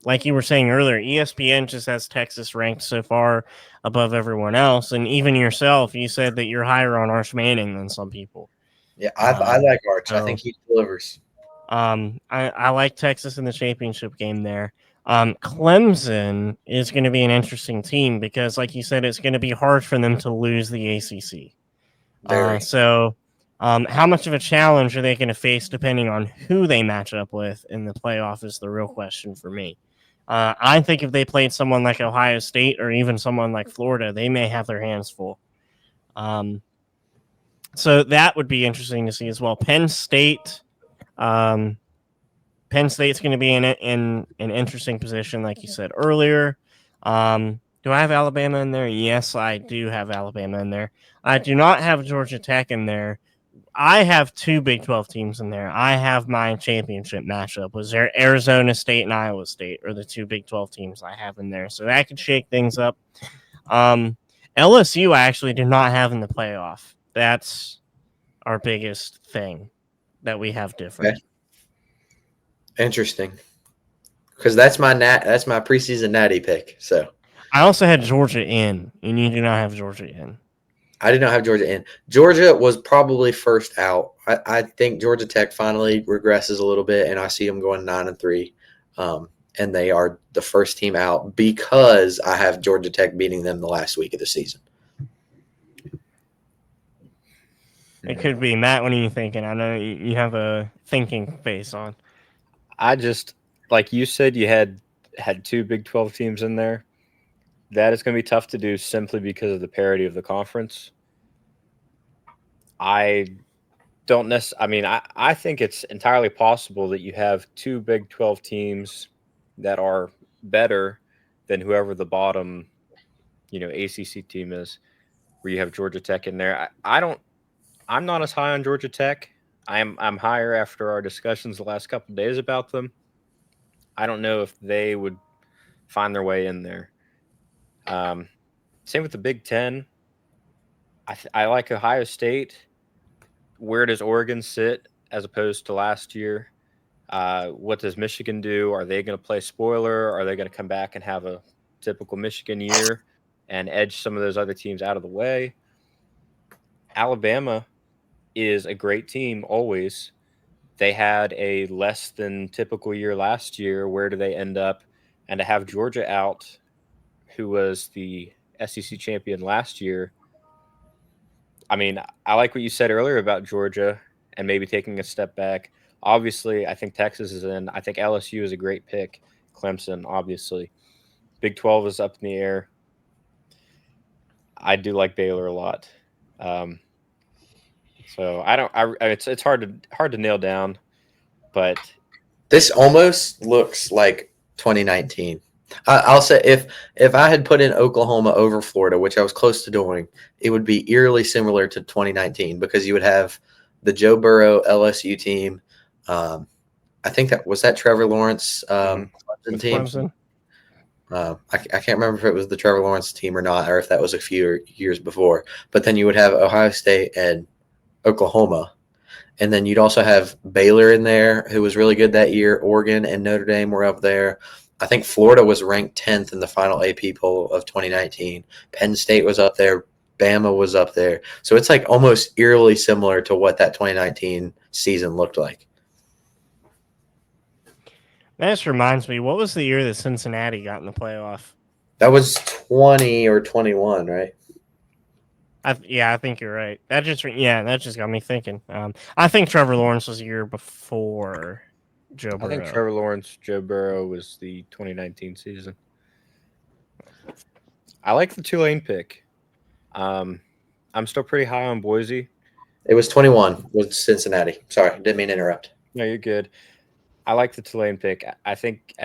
like you were saying earlier, ESPN just has Texas ranked so far above everyone else, and even yourself, you said that you're higher on Arch Manning than some people. Yeah, I like Arch. So, I think he delivers. I like Texas in the championship game there. Clemson is going to be an interesting team because, like you said, it's going to be hard for them to lose the ACC. So, how much of a challenge are they going to face depending on who they match up with in the playoff is the real question for me. I think if they played someone like Ohio State or even someone like Florida, they may have their hands full. So that would be interesting to see as well. Penn State's going to be in an interesting position, like you said earlier. Do I have Alabama in there? Yes, I do have Alabama in there. I do not have Georgia Tech in there. I have two Big 12 teams in there. I have my championship matchup. Was there Arizona State and Iowa State are the two Big 12 teams I have in there. So that could shake things up. LSU I actually do not have in the playoff. That's our biggest thing that we have different. Okay. Interesting. Because that's my preseason natty pick. So I also had Georgia in, and you do not have Georgia in. I did not have Georgia in. Georgia was probably first out. I think Georgia Tech finally regresses a little bit, and I see them going 9-3. And they are the first team out because I have Georgia Tech beating them the last week of the season. It could be. Matt, what are you thinking? I know you have a thinking face on. I just, like you said, you had two Big 12 teams in there. That is going to be tough to do simply because of the parity of the conference. I think it's entirely possible that you have two Big 12 teams that are better than whoever the bottom, ACC team is, where you have Georgia Tech in there. I'm not as high on Georgia Tech. I'm higher after our discussions the last couple of days about them. I don't know if they would find their way in there. Same with the Big Ten. I like Ohio State. Where does Oregon sit as opposed to last year? What does Michigan do? Are they going to play spoiler? Are they going to come back and have a typical Michigan year and edge some of those other teams out of the way? Alabama is a great team always. They had a less than typical year last year. Where do they end up? And to have Georgia out, who was the SEC champion last year, I mean, I like what you said earlier about Georgia and maybe taking a step back. Obviously, I think Texas is in. I think LSU is a great pick. Clemson, obviously. Big 12 is up in the air. I do like Baylor a lot. So it's hard to nail down, but this almost looks like 2019. I'll say if I had put in Oklahoma over Florida, which I was close to doing, it would be eerily similar to 2019 because you would have the Joe Burrow LSU team. I think that Trevor Lawrence Clemson team. Clemson. I can't remember if it was the Trevor Lawrence team or not, or if that was a few years before. But then you would have Ohio State and Oklahoma. And then you'd also have Baylor in there, who was really good that year. Oregon and Notre Dame were up there. I think Florida was ranked 10th in the final AP poll of 2019. Penn State was up there. Bama was up there. So it's like almost eerily similar to what that 2019 season looked like. That just reminds me, what was the year that Cincinnati got in the playoff? That was 20 or 21, right? I think you're right. That just got me thinking. I think Trevor Lawrence was a year before Joe Burrow. I think Trevor Lawrence, Joe Burrow was the 2019 season. I like the Tulane pick. I'm still pretty high on Boise. It was 21 with Cincinnati. Sorry, didn't mean to interrupt. No, you're good. I like the Tulane pick. I think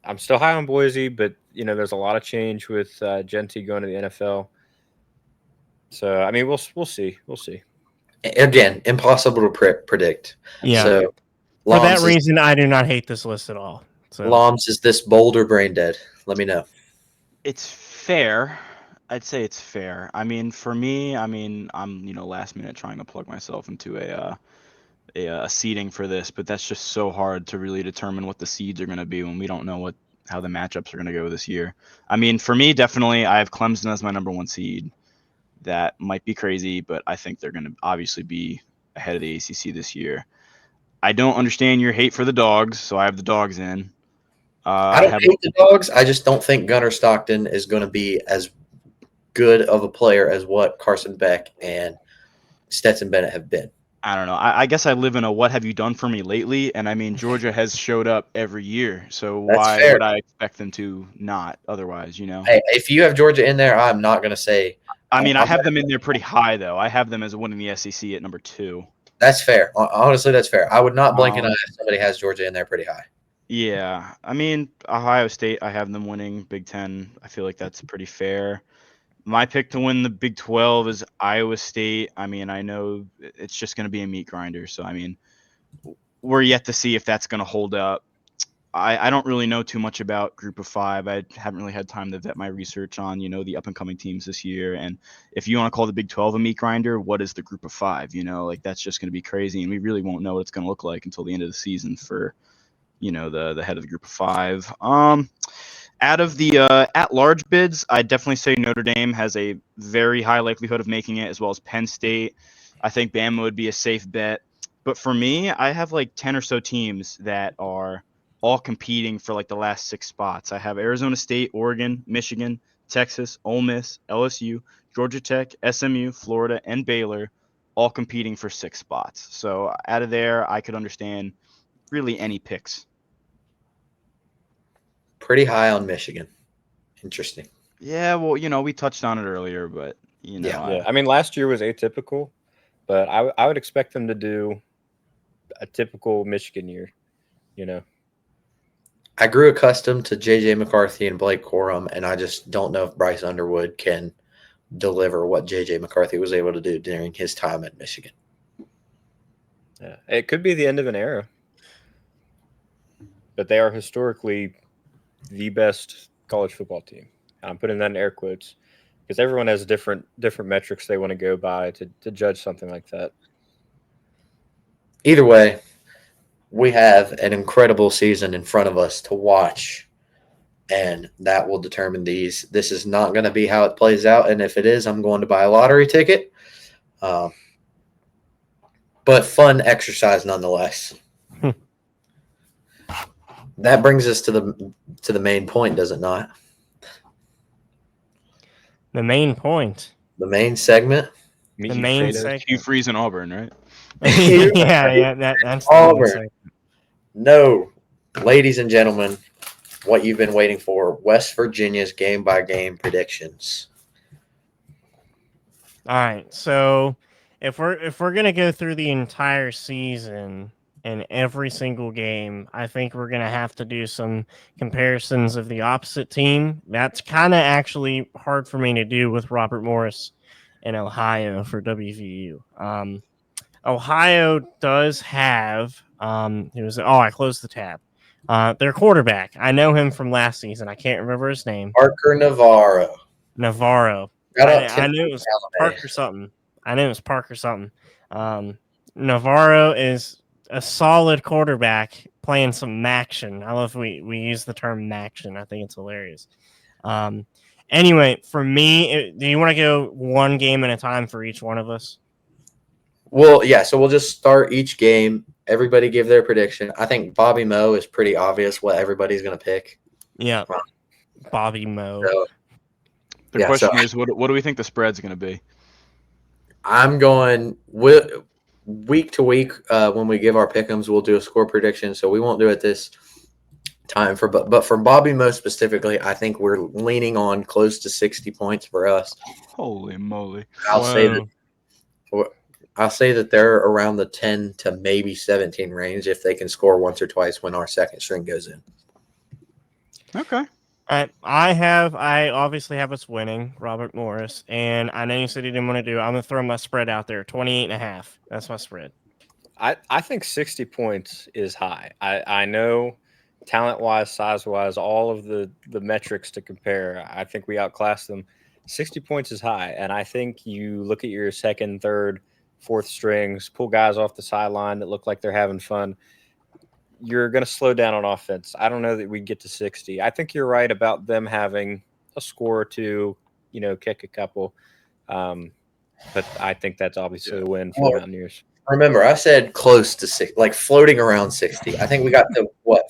I'm still high on Boise, but there's a lot of change with Genty going to the NFL. So I mean, we'll see. We'll see. Again, impossible to predict. Yeah. So for that reason, I do not hate this list at all. So Lombs, is this bold or brain dead? Let me know. It's fair. I'd say it's fair. I mean, for me, I'm last minute trying to plug myself into a seeding for this, but that's just so hard to really determine what the seeds are going to be when we don't know how the matchups are going to go this year. I mean, for me, definitely, I have Clemson as my number 1 seed. That might be crazy, but I think they're going to obviously be ahead of the ACC this year. I don't understand your hate for the Dogs, so I have the Dogs in. I don't hate the Dogs. I just don't think Gunnar Stockton is going to be as good of a player as what Carson Beck and Stetson Bennett have been. I don't know. I guess I live in a what have you done for me lately? And I mean, Georgia has showed up every year. So That's why fair. would I expect them to not otherwise, Hey, if you have Georgia in there, I'm not going to say. I mean, I have them in there pretty high, though. I have them as winning the SEC at number 2. That's fair. Honestly, that's fair. I would not blink an eye if somebody has Georgia in there pretty high. Yeah. I mean, Ohio State, I have them winning Big Ten. I feel like that's pretty fair. My pick to win the Big 12 is Iowa State. I mean, I know it's just going to be a meat grinder. So, I mean, we're yet to see if that's going to hold up. I don't really know too much about Group of 5. I haven't really had time to vet my research on, the up-and-coming teams this year. And if you want to call the Big 12 a meat grinder, what is the Group of 5? Like that's just going to be crazy. And we really won't know what it's going to look like until the end of the season for, the head of the Group of 5. Out of the at-large bids, I'd definitely say Notre Dame has a very high likelihood of making it, as well as Penn State. I think Bama would be a safe bet. But for me, I have like 10 or so teams that are all competing for like the last 6 spots. I have Arizona State, Oregon, Michigan, Texas, Ole Miss, LSU, Georgia Tech, SMU, Florida, and Baylor all competing for 6 spots. So out of there, I could understand really any picks. Pretty high on Michigan. Interesting. Yeah, well, we touched on it earlier, but Yeah. I mean, last year was atypical, but I would expect them to do a typical Michigan year. I grew accustomed to J.J. McCarthy and Blake Corum, and I just don't know if Bryce Underwood can deliver what J.J. McCarthy was able to do during his time at Michigan. Yeah, it could be the end of an era, but they are historically the best college football team. I'm putting that in air quotes because everyone has different metrics they want to go by to judge something like that. Either way, we have an incredible season in front of us to watch, and that will determine these. This is not going to be how it plays out, and if it is, I'm going to buy a lottery ticket. But fun exercise nonetheless. That brings us to the main point, does it not? The main point. The main segment. The main segment. Hugh Freeze in Auburn, right? yeah, that's Auburn. No, ladies and gentlemen, what you've been waiting for: West Virginia's game-by-game predictions. All right, so if we're gonna go through the entire season and every single game, I think we're gonna have to do some comparisons of the opposite team. That's kind of actually hard for me to do with Robert Morris in Ohio for WVU. Ohio does have I closed the tab. Their quarterback. I know him from last season. I can't remember his name. Parker Navarro. I knew it was Parker something. Navarro is a solid quarterback playing some Maction. I love we use the term Maction. I think it's hilarious. Anyway, for me, do you want to go one game at a time for each one of us? Well, yeah, so we'll just start each game. Everybody give their prediction. I think Bobby Moe is pretty obvious what everybody's going to pick. Yeah, Bobby Moe. So, the question is, what do we think the spread's going to be? I'm going week to week when we give our pick'ems, we'll do a score prediction. So we won't do it this time but for Bobby Moe specifically, I think we're leaning on close to 60 points for us. Holy moly! I'll say that they're around the 10 to maybe 17 range if they can score once or twice when our second string goes in. Okay. I obviously have us winning, Robert Morris, and I know you said you didn't want to do it. I'm going to throw my spread out there, 28.5. That's my spread. I think 60 points is high. I know talent-wise, size-wise, all of the metrics to compare, I think we outclassed them. 60 points is high, and I think you look at your second, third, fourth strings, pull guys off the sideline that look like they're having fun. You're going to slow down on offense. I don't know that we get to 60. I think you're right about them having a score or two, kick a couple. But I think that's obviously a win for the Mountaineers. Remember, I said close to 60, like floating around 60. I think we got to what?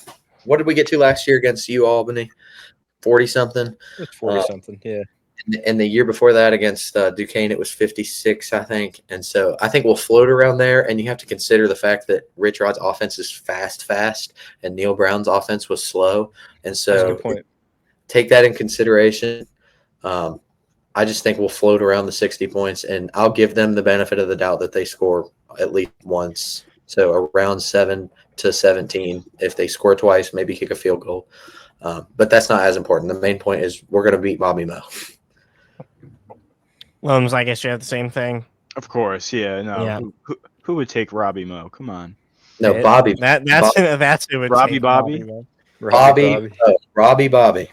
What did we get to last year against U Albany? 40-something. It's 40-something, yeah. And the year before that against Duquesne, it was 56, I think. And so I think we'll float around there. And you have to consider the fact that Rich Rod's offense is fast, and Neil Brown's offense was slow. And so that's a good point. Take that in consideration. I just think we'll float around the 60 points, and I'll give them the benefit of the doubt that they score at least once. So around 7 to 17. If they score twice, maybe kick a field goal. But that's not as important. The main point is we're going to beat Bobby Moe. Lombs, I guess you have the same thing. Of course, yeah. No, Yeah. Who would take Robbie Moe? Come on. No, Bobby. That's who would Robbie take Bobby? Moe. Robbie Bobby.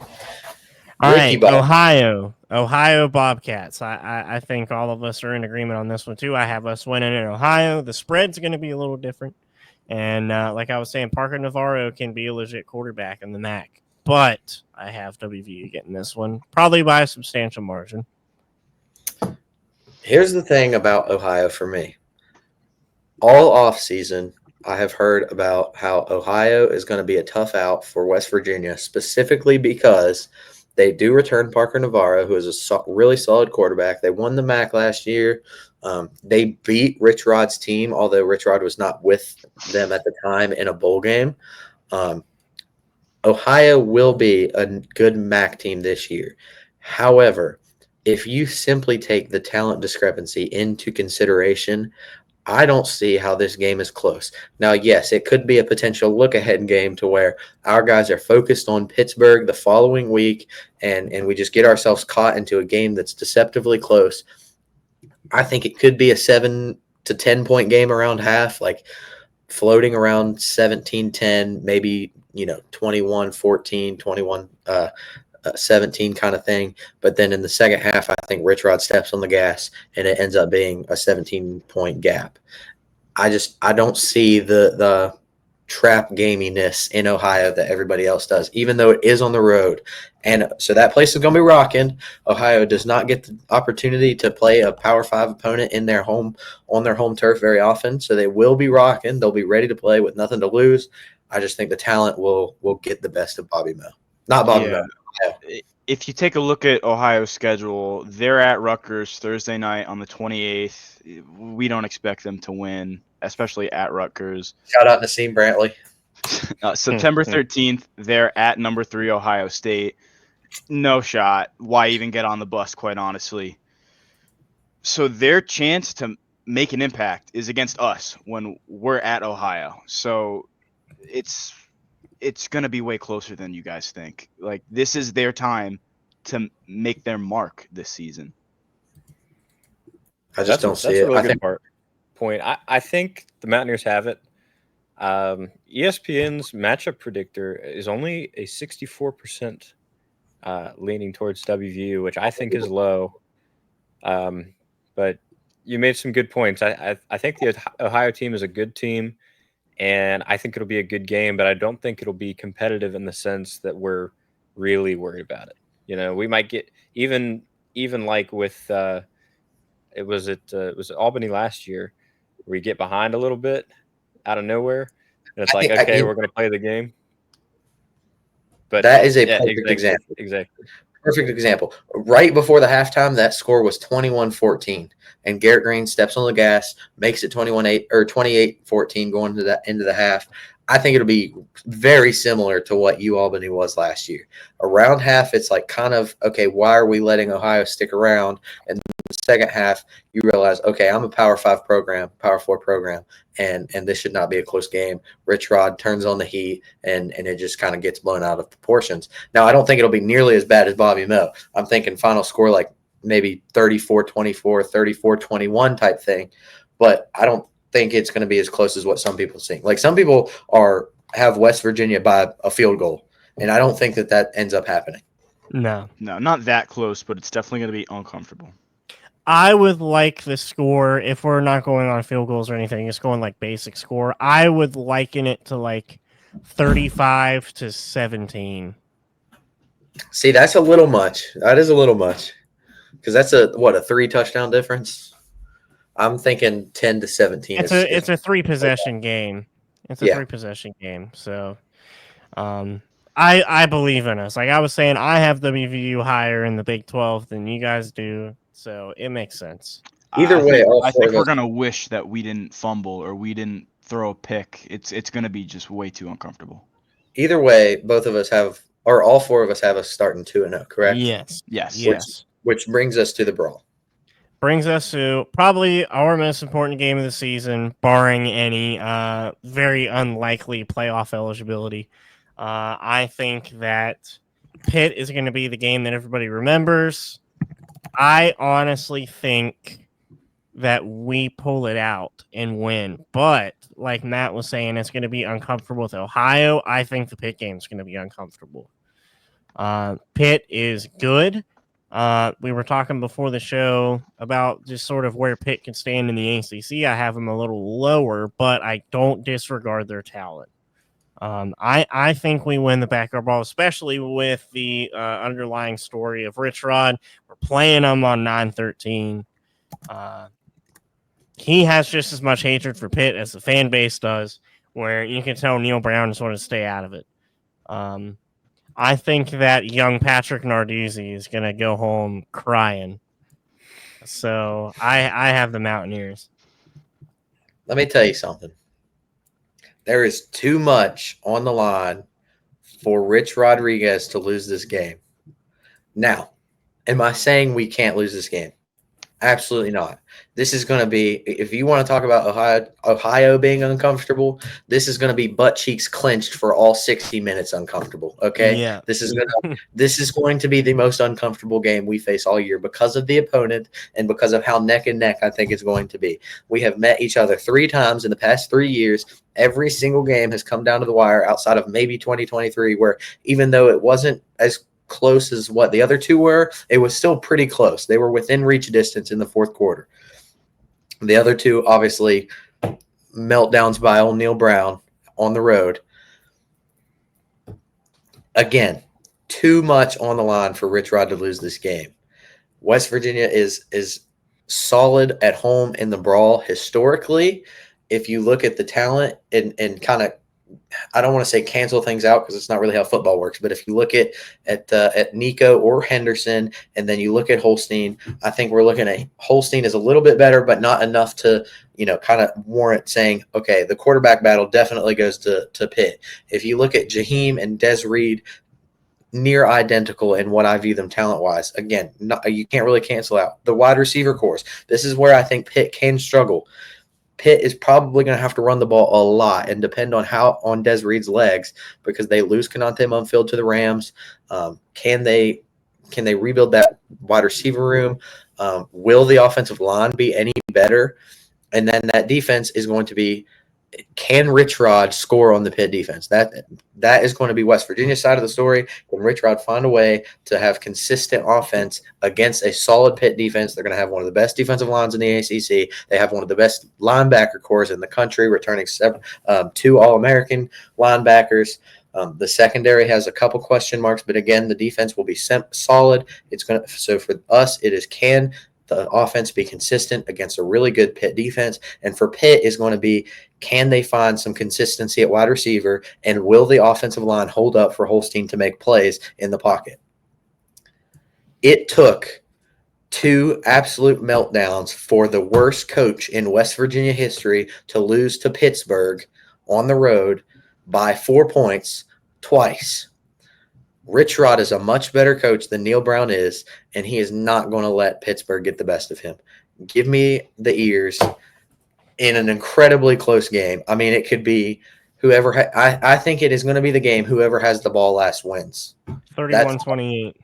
All Ricky right, Bobby. Ohio Bobcats. I think all of us are in agreement on this one too. I have us winning in Ohio. The spread's going to be a little different, and like I was saying, Parker Navarro can be a legit quarterback in the MAC. But I have WVU getting this one, probably by a substantial margin. Here's the thing about Ohio for me. All offseason, I have heard about how Ohio is going to be a tough out for West Virginia, specifically because they do return Parker Navarro, who is a really solid quarterback. They won the MAC last year. They beat Rich Rod's team, although Rich Rod was not with them at the time in a bowl game. Ohio will be a good MAC team this year. However, if you simply take the talent discrepancy into consideration, I don't see how this game is close. Now, yes, it could be a potential look-ahead game to where our guys are focused on Pittsburgh the following week, and we just get ourselves caught into a game that's deceptively close. I think it could be a 7 to 10-point game around half, like floating around 17-10, maybe 21-14, 21-17 kind of thing. But then in the second half, I think Rich Rod steps on the gas and it ends up being a 17-point gap. I don't see the trap gaminess in Ohio that everybody else does, even though it is on the road. And so that place is going to be rocking. Ohio does not get the opportunity to play a Power 5 opponent on their home turf very often. So they will be rocking. They'll be ready to play with nothing to lose. I just think the talent will get the best of Bobby Moe. Not Bobby Moe. Ohio. If you take a look at Ohio's schedule, they're at Rutgers Thursday night on the 28th. We don't expect them to win, especially at Rutgers. Shout out Nassim Brantley. September 13th, they're at number 3 Ohio State. No shot. Why even get on the bus, quite honestly? So their chance to make an impact is against us when we're at Ohio. So it's going to be way closer than you guys think. Like, this is their time to make their mark this season. I just don't see it. That's a really good point. I think the Mountaineers have it. ESPN's matchup predictor is only a 64% leaning towards WVU, which I think is low. But you made some good points. I think the Ohio team is a good team, and I think it'll be a good game, but I don't think it'll be competitive in the sense that we're really worried about it. We might get even like with it was Albany last year, where we get behind a little bit out of nowhere, and it's we're going to play the game. But that is a perfect example. Exactly. Perfect example. Right before the halftime, that score was 21-14, and Garrett Green steps on the gas, makes it 28-14 going into the half. I think it'll be very similar to what Albany was last year. Around half, it's like kind of, okay, why are we letting Ohio stick around? And the second half, you realize, okay, I'm a Power 5 program, Power 4 program, and this should not be a close game. Rich Rod turns on the heat, and it just kind of gets blown out of proportions. Now, I don't think it'll be nearly as bad as Bobby Moe. I'm thinking final score like maybe 34-24, 34-21 type thing, but I don't think it's going to be as close as what some people think. Like, some people are have West Virginia by a field goal, and I don't think that ends up happening. No. No, not that close, but it's definitely going to be uncomfortable. I would like the score, if we're not going on field goals or anything, just going like basic score. I would liken it to like 35-17. See, that's a little much. That is a little much because that's a 3-touchdown difference. I'm thinking 10-17. It's a 3-possession game. It's a Yeah. 3-possession game. So, I believe in us. Like I was saying, I have WVU higher in the Big 12 than you guys do, so it makes sense. Either way, I think we're going to wish that we didn't fumble or we didn't throw a pick. It's going to be just way too uncomfortable. Either way, both of us have, or all four of us have us starting 2-0, correct? Yes. Which brings us to the brawl. Brings us to probably our most important game of the season, barring any very unlikely playoff eligibility. I think that Pitt is going to be the game that everybody remembers. I honestly think that we pull it out and win. But like Matt was saying, it's going to be uncomfortable with Ohio. I think the Pitt game is going to be uncomfortable. Pitt is good. We were talking before the show about just sort of where Pitt can stand in the ACC. I have them a little lower, but I don't disregard their talent. I think we win the backyard brawl, especially with the underlying story of Rich Rod. We're playing him on 9-13. He has just as much hatred for Pitt as the fan base does, where you can tell Neil Brown just want to stay out of it. I think that young Patrick Narduzzi is going to go home crying. So I have the Mountaineers. Let me tell you something. There is too much on the line for Rich Rodriguez to lose this game. Now, am I saying we can't lose this game? Absolutely not. This is going to be, if you want to talk about Ohio being uncomfortable, this is going to be butt cheeks clenched for all 60 minutes uncomfortable. Okay. Yeah. This is going to be the most uncomfortable game we face all year because of the opponent and because of how neck and neck I think it's going to be. We have met each other 3 times in the past 3 years. Every single game has come down to the wire outside of maybe 2023, where even though it wasn't as close as what the other 2 were, it was still pretty close. They were within reach distance in the fourth quarter. The other 2, obviously, meltdowns by old Neil Brown on the road. Again, too much on the line for Rich Rod to lose this game. West Virginia is solid at home in the brawl historically. If you look at the talent and kind of, I don't want to say cancel things out because it's not really how football works, but if you look at Nico or Henderson and then you look at Holstein, I think we're looking at Holstein is a little bit better, but not enough to, kind of warrant saying, okay, the quarterback battle definitely goes to Pitt. If you look at Jaheim and Des Reed, near identical in what I view them talent-wise. Again, you can't really cancel out the wide receiver course. This is where I think Pitt can struggle. Pitt is probably going to have to run the ball a lot and depend on Des Reed's legs because they lose Konate Mumfield to the Rams. Can they rebuild that wide receiver room? Will the offensive line be any better? And then that defense is going to be, can Rich Rod score on the Pitt defense? That is going to be West Virginia's side of the story. Can Rich Rod find a way to have consistent offense against a solid Pitt defense? They're going to have one of the best defensive lines in the ACC. They have one of the best linebacker corps in the country, returning 2 All-American linebackers. The secondary has a couple question marks, but again, the defense will be solid. So for us, it is can the offense be consistent against a really good Pitt defense? And for Pitt is going to be, can they find some consistency at wide receiver? And will the offensive line hold up for Holstein to make plays in the pocket? It took 2 absolute meltdowns for the worst coach in West Virginia history to lose to Pittsburgh on the road by 4 points twice. Rich Rod is a much better coach than Neil Brown is, and he is not going to let Pittsburgh get the best of him. Give me the ears in an incredibly close game. I mean, it could be whoever I think it is going to be the game whoever has the ball last wins. 31-28.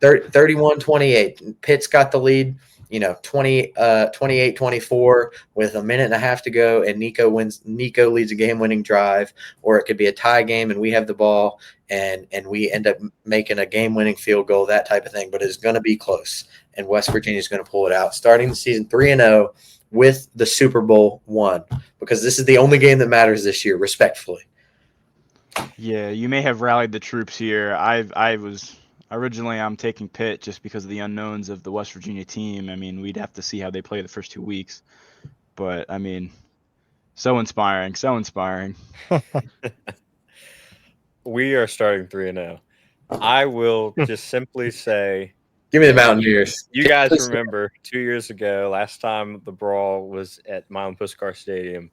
31-28. Pitt's got the lead 28-24 with a minute and a half to go, and Nico leads a game-winning drive, or it could be a tie game and we have the ball and we end up making a game-winning field goal, that type of thing. But it's going to be close, and West Virginia is going to pull it out, starting the season 3-0 with the Super Bowl won, because this is the only game that matters this year, respectfully. Yeah, you may have rallied the troops here. Originally, I'm taking Pitt just because of the unknowns of the West Virginia team. I mean, we'd have to see how they play the first 2 weeks. But, I mean, so inspiring, so inspiring. We are starting 3-0. I will just simply say, give me the Mountaineers. You guys remember 2 years ago, last time the brawl was at Milan Puskar Stadium,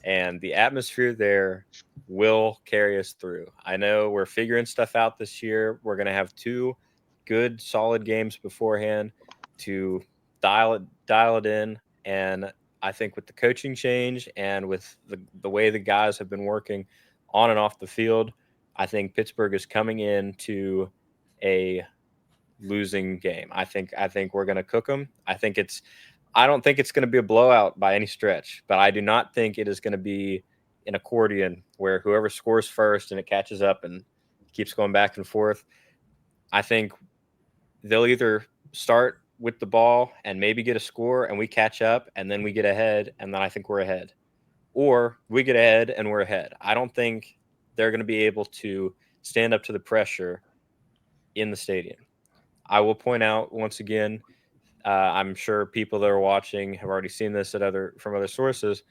and the atmosphere there will carry us through. I know we're figuring stuff out this year. We're going to have 2 good, solid games beforehand to dial it in. And I think with the coaching change and with the way the guys have been working on and off the field, I think Pittsburgh is coming into a losing game. I think we're going to cook them. I don't think it's going to be a blowout by any stretch, but I do not think it is going to be an accordion where whoever scores first and it catches up and keeps going back and forth. I think they'll either start with the ball and maybe get a score and we catch up and then we get ahead and then I think we're ahead. Or we get ahead and we're ahead. I don't think they're going to be able to stand up to the pressure in the stadium. I will point out once again, I'm sure people that are watching have already seen this from other sources,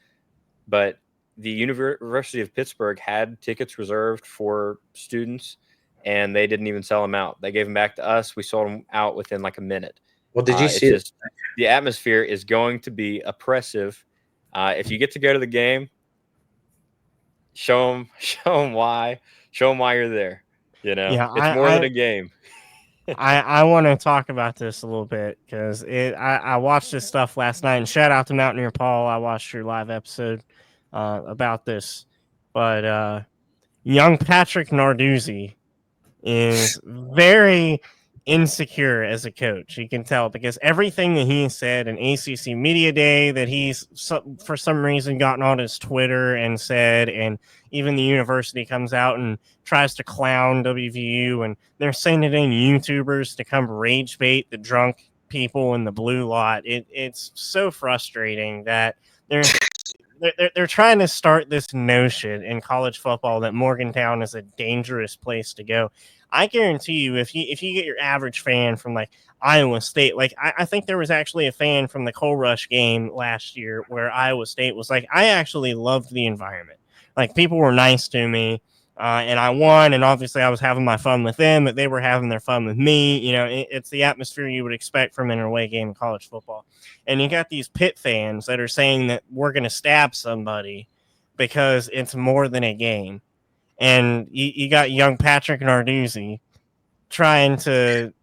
but the University of Pittsburgh had tickets reserved for students, and they didn't even sell them out. They gave them back to us. We sold them out within like a minute. Well, did you see it? The atmosphere is going to be oppressive. If you get to go to the game, show them why you're there. It's more than a game. I want to talk about this a little bit because I watched this stuff last night, and shout out to Mountaineer Paul. I watched your live episode about this, but young Patrick Narduzzi is very insecure as a coach. You can tell because everything that he said in ACC Media Day that he's for some reason gotten on his Twitter and said, and even the university comes out and tries to clown WVU, and they're sending in YouTubers to come rage bait the drunk people in the blue lot. It's so frustrating that they're trying to start this notion in college football that Morgantown is a dangerous place to go. I guarantee you, if you get your average fan from like Iowa State, like I think there was actually a fan from the Coal Rush game last year where Iowa State was like, I actually loved the environment. Like people were nice to me, and I won, and obviously I was having my fun with them, but they were having their fun with me. It's the atmosphere you would expect from an away game in college football. And you got these Pitt fans that are saying that we're going to stab somebody because it's more than a game. And you got young Patrick Narduzzi trying to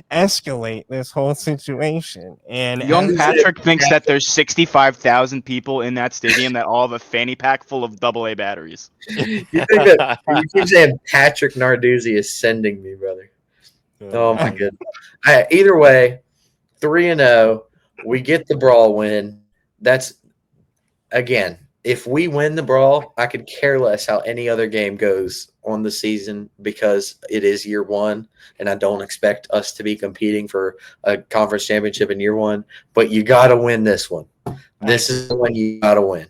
escalate this whole situation. And Young Patrick thinks that there's 65,000 people in that stadium that all have a fanny pack full of AA batteries. You think that you keep saying Patrick Narduzzi is sending me, brother. Oh my goodness. Either way, 3-0. We get the brawl win. That's again. If we win the brawl, I could care less how any other game goes on the season because it is year one, and I don't expect us to be competing for a conference championship in year one. But you got to win this one. This is the one you got to win.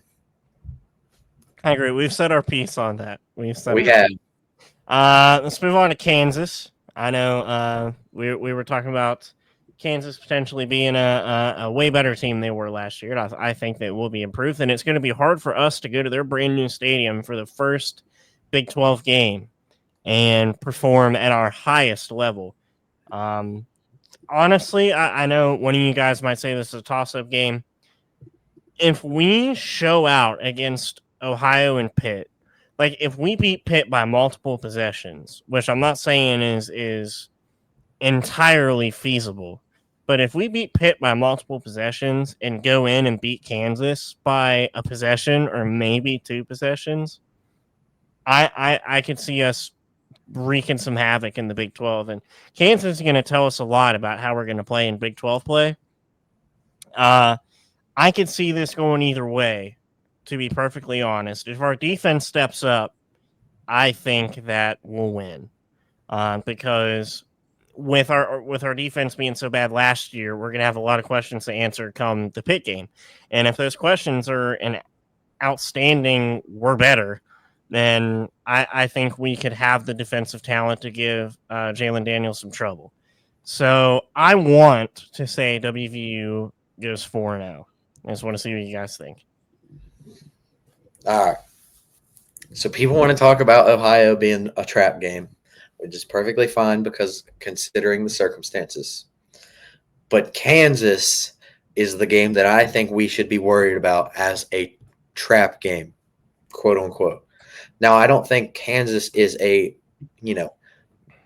I agree. We've said our piece on that. We have. Let's move on to Kansas. I know we were talking about Kansas potentially being a way better team they were last year. And I think they will be improved, and it's going to be hard for us to go to their brand new stadium for the first Big 12 game and perform at our highest level. Honestly, I know one of you guys might say this is a toss-up game. If we show out against Ohio and Pitt, like if we beat Pitt by multiple possessions, which I'm not saying is entirely feasible, but if we beat Pitt by multiple possessions and go in and beat Kansas by a possession or maybe 2 possessions, I could see us wreaking some havoc in the Big 12. And Kansas is going to tell us a lot about how we're going to play in Big 12 play. I could see this going either way, to be perfectly honest. If our defense steps up, I think that we'll win. Because with our defense being so bad last year, we're going to have a lot of questions to answer come the Pitt game. And if those questions are an outstanding, we're better, then I think we could have the defensive talent to give Jalen Daniels some trouble. So I want to say WVU goes 4-0. I just want to see what you guys think. All right. So people want to talk about Ohio being a trap game, which is perfectly fine because considering the circumstances. But Kansas is the game that I think we should be worried about as a trap game, quote unquote. Now, I don't think Kansas is a,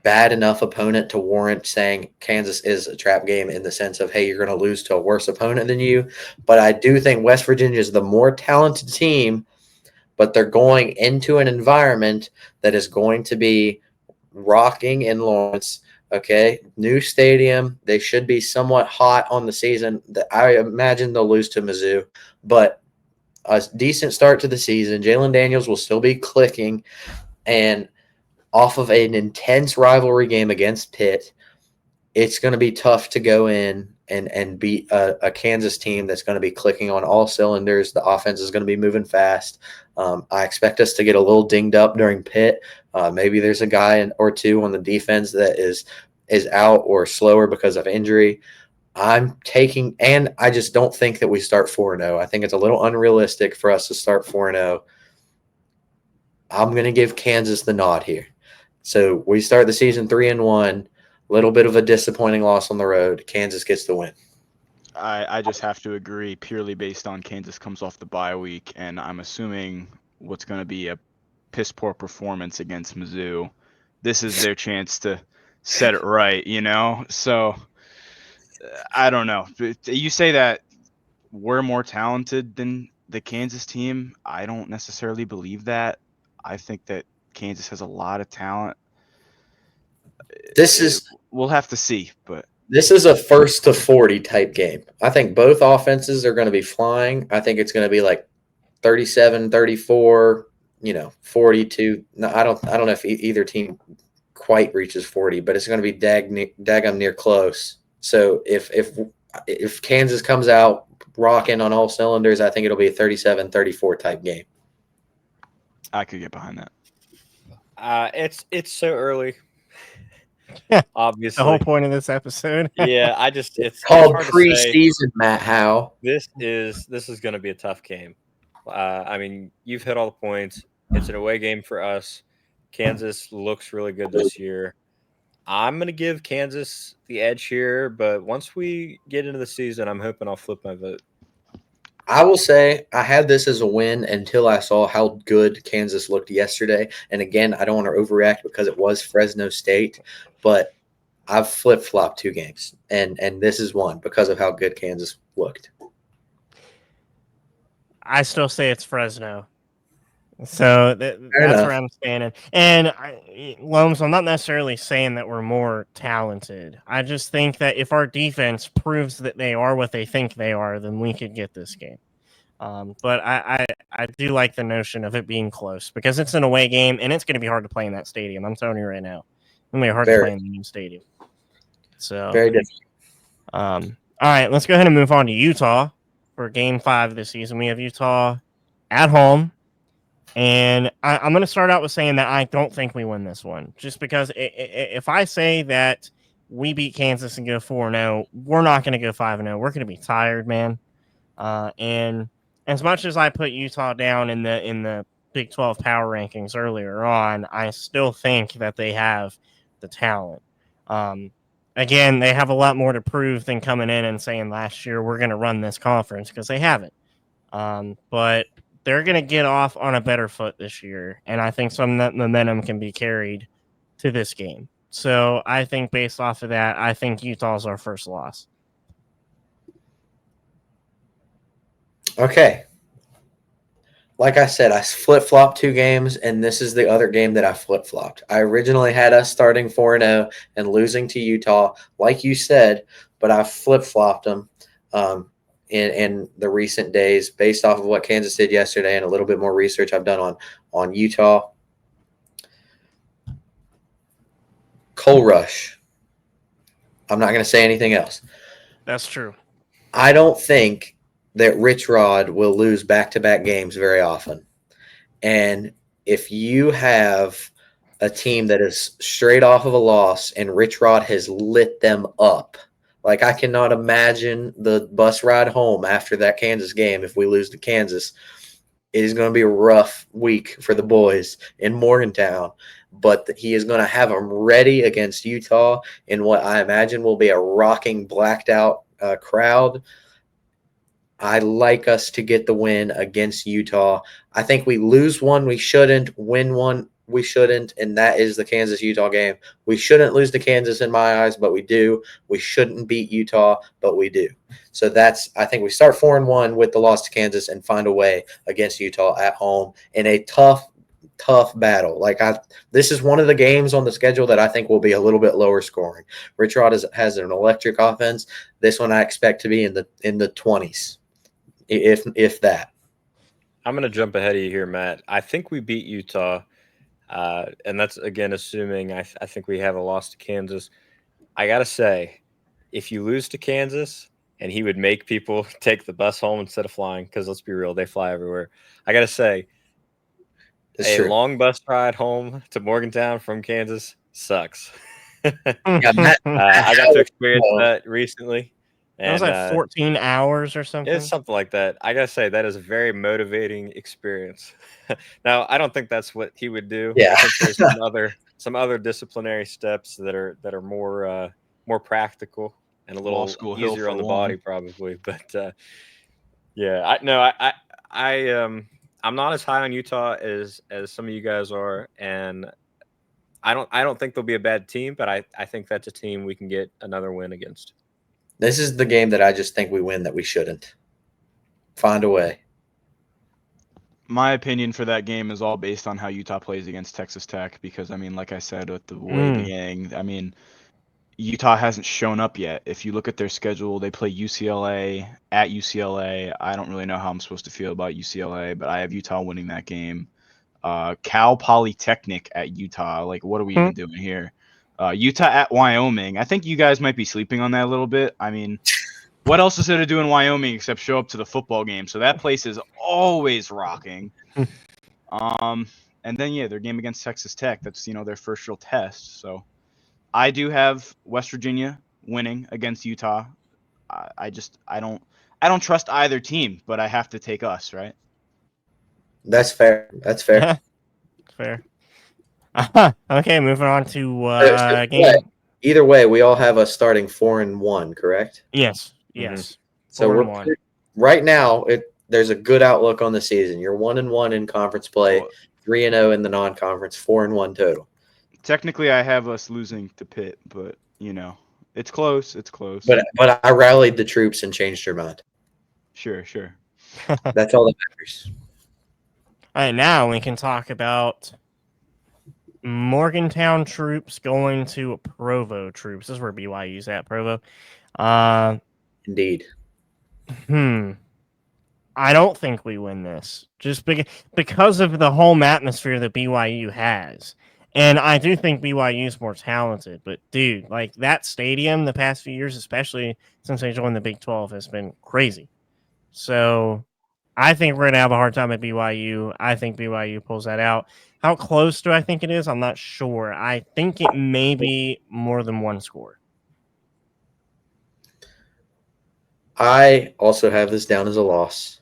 bad enough opponent to warrant saying Kansas is a trap game in the sense of, hey, you're going to lose to a worse opponent than you. But I do think West Virginia is the more talented team, but they're going into an environment that is going to be rocking in Lawrence. Okay, new stadium. They should be somewhat hot on the season. I imagine they'll lose to Mizzou, but a decent start to the season. Jalen Daniels will still be clicking, and off of an intense rivalry game against Pitt, it's going to be tough to go in and beat a Kansas team that's going to be clicking on all cylinders. The offense is going to be moving fast. I expect us to get a little dinged up during Pitt. Maybe there's a guy or two on the defense that is out or slower because of injury. And I just don't think that we start 4-0. I think it's a little unrealistic for us to start 4-0. I'm going to give Kansas the nod here. So we start the season 3-1, little bit of a disappointing loss on the road. Kansas gets the win. I just have to agree purely based on Kansas comes off the bye week, and I'm assuming what's going to be a piss poor performance against Mizzou. This is their chance to set it right, So I don't know. You say that we're more talented than the Kansas team. I don't necessarily believe that. I think that Kansas has a lot of talent. We'll have to see, but this is a first to 40 type game. I think both offenses are going to be flying. I think it's going to be like 37, 34, 42. No, I don't know if either team quite reaches 40, but it's going to be daggum near close. So if Kansas comes out rocking on all cylinders, I think it'll be a 37-34 type game. I could get behind that. It's so early. Obviously, the whole point of this episode. Yeah, it's called preseason, Matt Howe. This is going to be a tough game. I mean, you've hit all the points. It's an away game for us. Kansas looks really good this year. I'm going to give Kansas the edge here, but once we get into the season, I'm hoping I'll flip my vote. I will say I had this as a win until I saw how good Kansas looked yesterday. And again, I don't want to overreact because it was Fresno State, but I've flip-flopped 2 games, and this is one because of how good Kansas looked. I still say it's Fresno. So that's where I'm standing. And Lombs, I'm not necessarily saying that we're more talented. I just think that if our defense proves that they are what they think they are, then we could get this game. But I do like the notion of it being close because it's an away game and it's going to be hard to play in that stadium. I'm telling you right now, it's going to be hard to play in the new stadium. So very different. All right, let's go ahead and move on to Utah for Game 5 this season. We have Utah at home. And I'm going to start out with saying that I don't think we win this one. Just because if I say that we beat Kansas and go 4-0, we're not going to go 5-0. We're going to be tired, man. And as much as I put Utah down in the Big 12 power rankings earlier on, I still think that they have the talent. Again, they have a lot more to prove than coming in and saying last year we're going to run this conference because they haven't. But they're going to get off on a better foot this year, and I think some of that momentum can be carried to this game. So I think based off of that, I think Utah's our first loss. Okay. like I said, I flip-flopped 2 games, and this is the other game that I flip-flopped. I originally had us starting 4-0 and losing to Utah, like you said, but I flip-flopped them in the recent days based off of what Kansas did yesterday and a little bit more research I've done on Utah. Cole Rush. I'm not going to say anything else. That's true. I don't think that Rich Rod will lose back-to-back games very often. And if you have a team that is straight off of a loss and Rich Rod has lit them up, like I cannot imagine the bus ride home after that Kansas game if we lose to Kansas. It is going to be a rough week for the boys in Morgantown, but he is going to have them ready against Utah in what I imagine will be a rocking, blacked out crowd. I like us to get the win against Utah. I think we lose one, we shouldn't. Win one, we shouldn't, and that is the Kansas-Utah game. We shouldn't lose to Kansas in my eyes, but we do. We shouldn't beat Utah, but we do. So I think we start 4-1 with the loss to Kansas and find a way against Utah at home in a tough battle. This is one of the games on the schedule that I think will be a little bit lower scoring. Rich Rod has an electric offense. This one I expect to be in the 20s. If that. I'm going to jump ahead of you here, Matt. I think we beat Utah, and that's, again, assuming I think we have a loss to Kansas. I got to say, if you lose to Kansas and he would make people take the bus home instead of flying, because let's be real, they fly everywhere. I got to say, long bus ride home to Morgantown from Kansas sucks. Yeah, Matt, I got to experience that recently. That was like 14 hours or something. It's something like that. I gotta say that is a very motivating experience. Now, I don't think that's what he would do. Yeah. I think there's some other disciplinary steps that are more practical and a little easier on the body, probably. But I'm not as high on Utah as some of you guys are, and I don't think they'll be a bad team, but I think that's a team we can get another win against. This is the game that I just think we win that we shouldn't. Find a way. My opinion for that game is all based on how Utah plays against Texas Tech because, I mean, like I said at the way beginning, I mean, Utah hasn't shown up yet. If you look at their schedule, they play UCLA at UCLA. I don't really know how I'm supposed to feel about UCLA, but I have Utah winning that game. Cal Polytechnic at Utah. Like, what are we even doing here? Utah at Wyoming. I think you guys might be sleeping on that a little bit. I mean, what else is there to do in Wyoming except show up to the football game? So that place is always rocking. And then, their game against Texas Tech. That's, their first real test. So I do have West Virginia winning against Utah. I don't trust either team, but I have to take us, right? That's fair. That's fair. Yeah, fair. Okay, moving on to game. Either way, we all have us starting 4-1, correct? Yes. Mm-hmm. So right now, there's a good outlook on the season. You're 1-1 in conference play, 3-0 in the non-conference, 4-1 total. Technically, I have us losing to Pitt, but it's close. It's close. But I rallied the troops and changed your mind. Sure. That's all that matters. All right, now we can talk about Morgantown troops going to Provo troops. This is where BYU's at, Provo. Indeed. I don't think we win this just because of the home atmosphere that BYU has. And I do think BYU is more talented. But, dude, like that stadium the past few years, especially since they joined the Big 12, has been crazy. So I think we're going to have a hard time at BYU. I think BYU pulls that out. How close do I think it is? I'm not sure. I think it may be more than one score. I also have this down as a loss.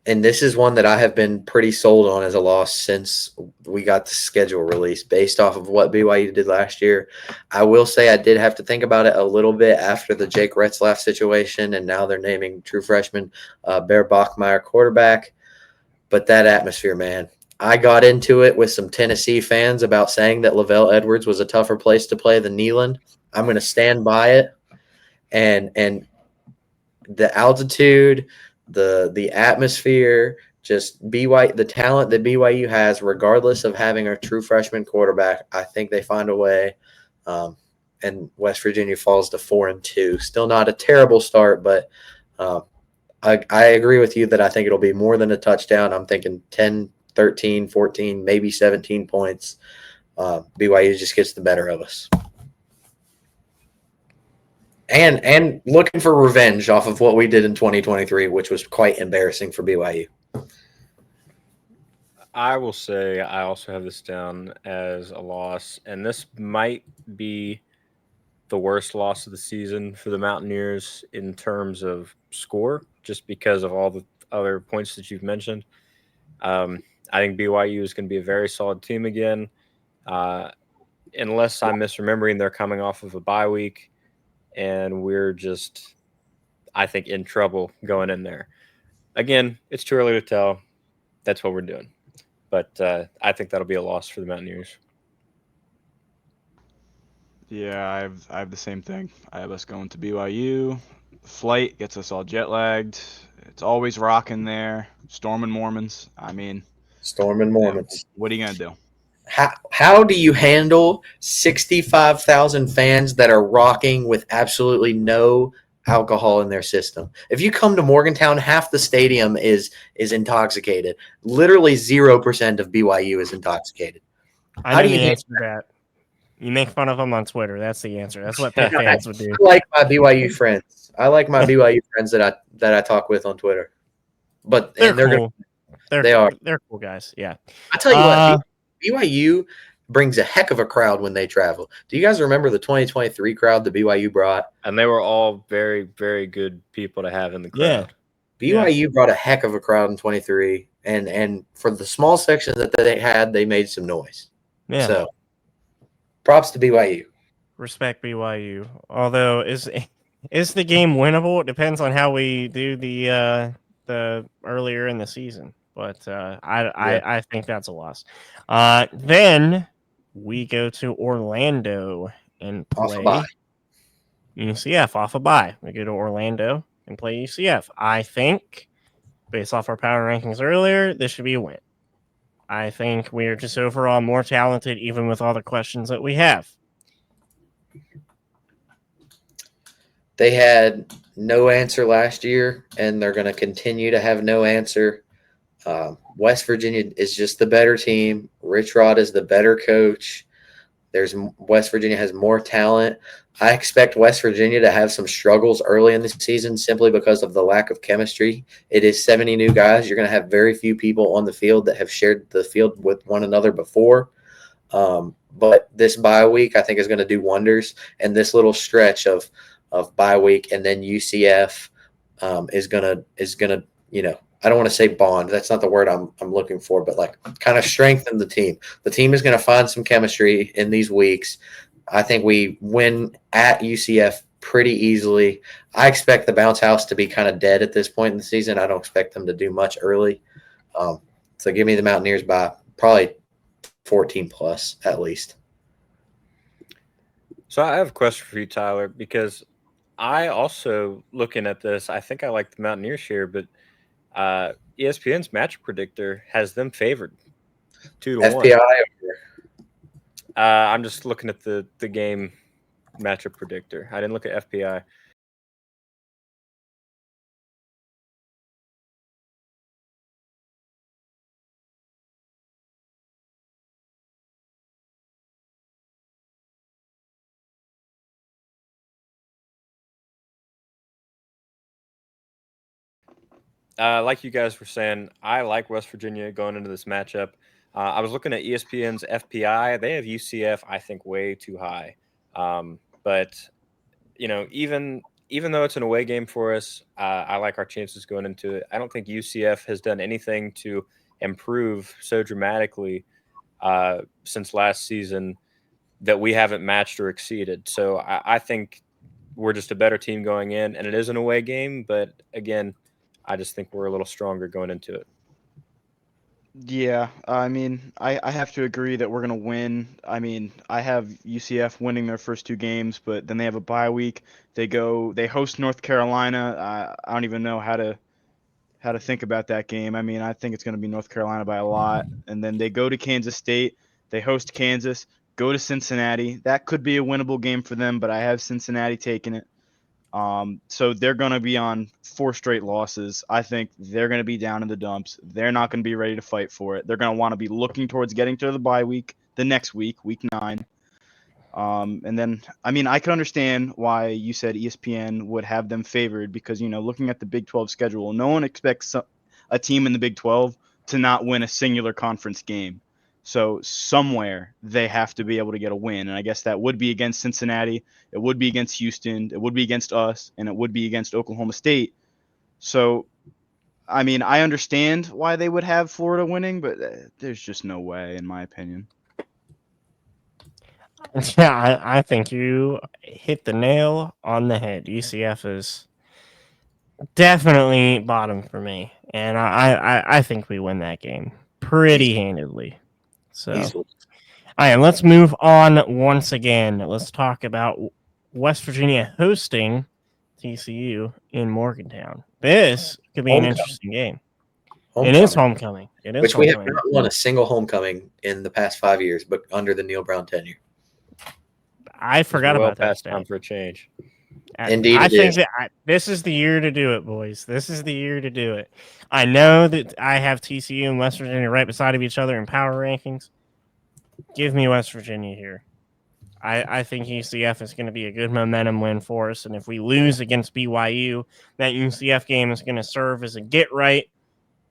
And this is one that I have been pretty sold on as a loss since we got the schedule released based off of what BYU did last year. I will say I did have to think about it a little bit after the Jake Retzlaff situation, and now they're naming true freshman Bear Bachmeier quarterback. But that atmosphere, man. I got into it with some Tennessee fans about saying that Lavelle Edwards was a tougher place to play than Neyland. I'm going to stand by it. And the altitude, the atmosphere, just the talent that BYU has, regardless of having a true freshman quarterback. I think they find a way. And West Virginia falls to 4-2. Still not a terrible start, but I agree with you that I think it'll be more than a touchdown. I'm thinking 10, 13, 14, maybe 17 points. BYU just gets the better of us. And looking for revenge off of what we did in 2023, which was quite embarrassing for BYU. I will say I also have this down as a loss, and this might be the worst loss of the season for the Mountaineers in terms of score, just because of all the other points that you've mentioned. I think BYU is going to be a very solid team again. Unless I'm misremembering, they're coming off of a bye week, and we're just, I think, in trouble going in there. Again, it's too early to tell. That's what we're doing. But I think that'll be a loss for the Mountaineers. Yeah, I have the same thing. I have us going to BYU. Flight gets us all jet lagged. It's always rocking there. Storming Mormons. I mean, Storming Mormons. what are you gonna do? How do you handle 65,000 fans that are rocking with absolutely no alcohol in their system? If you come to Morgantown, half the stadium is intoxicated. Literally 0% of BYU is intoxicated. I know the answer to that. You make fun of them on Twitter. That's the answer. That's what Pitt fans would do. I like my BYU friends. I like my BYU friends that I talk with on Twitter. But They're cool. They're cool guys. Yeah. I tell you what, BYU brings a heck of a crowd when they travel. Do you guys remember the 2023 crowd that BYU brought? And they were all very, very good people to have in the crowd. Yeah. BYU brought a heck of a crowd in 23, and for the small section that they had, they made some noise. Yeah. So, props to BYU. Respect BYU. Although is the game winnable? It depends on how we do the earlier in the season. But I think that's a loss. Then we go to Orlando and play UCF off a bye. We go to Orlando and play UCF. I think, based off our power rankings earlier, this should be a win. I think we are just overall more talented, even with all the questions that we have. They had no answer last year, and they're going to continue to have no answer. West Virginia is just the better team. Rich Rod is the better coach. West Virginia has more talent. I expect West Virginia to have some struggles early in the season simply because of the lack of chemistry. It is 70 new guys. You're going to have very few people on the field that have shared the field with one another before. But this bye week, I think, is going to do wonders. And this little stretch of bye week and then UCF is gonna I don't want to say bond. That's not the word I'm looking for, but like kind of strengthen the team. The team is going to find some chemistry in these weeks. I think we win at UCF pretty easily. I expect the bounce house to be kind of dead at this point in the season. I don't expect them to do much early. So give me the Mountaineers by probably 14 plus at least. So I have a question for you, Tyler, because I also, looking at this, I think I like the Mountaineers here, but ESPN's match predictor has them favored 2-1. FPI. I'm just looking at the game matchup predictor. I didn't look at FPI. Like you guys were saying, I like West Virginia going into this matchup. I was looking at ESPN's FPI. They have UCF, I think, way too high. But even though it's an away game for us, I like our chances going into it. I don't think UCF has done anything to improve so dramatically since last season that we haven't matched or exceeded. So I think we're just a better team going in, and it is an away game. But again, I just think we're a little stronger going into it. Yeah, I mean, I have to agree that we're going to win. I mean, I have UCF winning their first two games, but then they have a bye week. They host North Carolina. I don't even know how to how to think about that game. I mean, I think it's going to be North Carolina by a lot. And then they go to Kansas State. They host Kansas, go to Cincinnati. That could be a winnable game for them, but I have Cincinnati taking it. So they're going to be on 4 straight losses. I think they're going to be down in the dumps. They're not going to be ready to fight for it. They're going to want to be looking towards getting to the bye week, the next week, week 9. And then, I mean, I can understand why you said ESPN would have them favored because, looking at the Big 12 schedule, no one expects a team in the Big 12 to not win a singular conference game. So somewhere they have to be able to get a win. And I guess that would be against Cincinnati. It would be against Houston. It would be against us. And it would be against Oklahoma State. So, I mean, I understand why they would have Florida winning, but there's just no way, in my opinion. Yeah, I think you hit the nail on the head. UCF is definitely bottom for me, and I think we win that game pretty handedly. So, Easily. all right, let's move on once again. Let's talk about West Virginia hosting TCU in Morgantown. This could be an interesting game. It is homecoming. It is Which homecoming. we have not won a single homecoming in the past 5 years, but under the Neil Brown tenure. I forgot about that. Past time for a change. Indeed, I think that this is the year to do it, boys. This is the year to do it. I know that I have TCU and West Virginia right beside of each other in power rankings. Give me West Virginia here. I think UCF is going to be a good momentum win for us, and if we lose against BYU, that UCF game is going to serve as a get right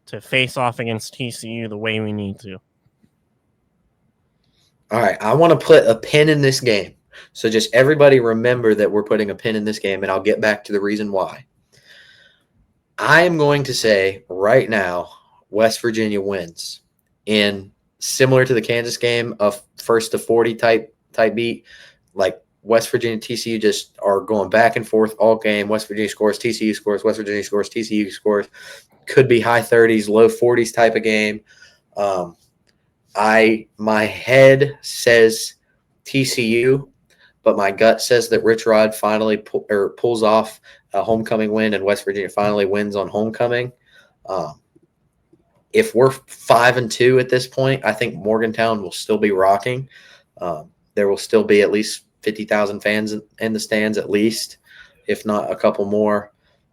to face off against TCU the way we need to. All right, I want to put a pin in this game. So just everybody remember that we're putting a pin in this game, and I'll get back to the reason why. I am going to say right now, West Virginia wins in similar to the Kansas game, a first to 40 type beat. Like West Virginia, TCU just are going back and forth all game. West Virginia scores, TCU scores, West Virginia scores, TCU scores. Could be high 30s, low 40s type of game. My head says TCU, but my gut says that Rich Rod finally pulls off a homecoming win, and West Virginia finally wins on homecoming. If we're 5-2 at this point, I think Morgantown will still be rocking. There will still be at least 50,000 fans in the stands, at least, if not a couple more.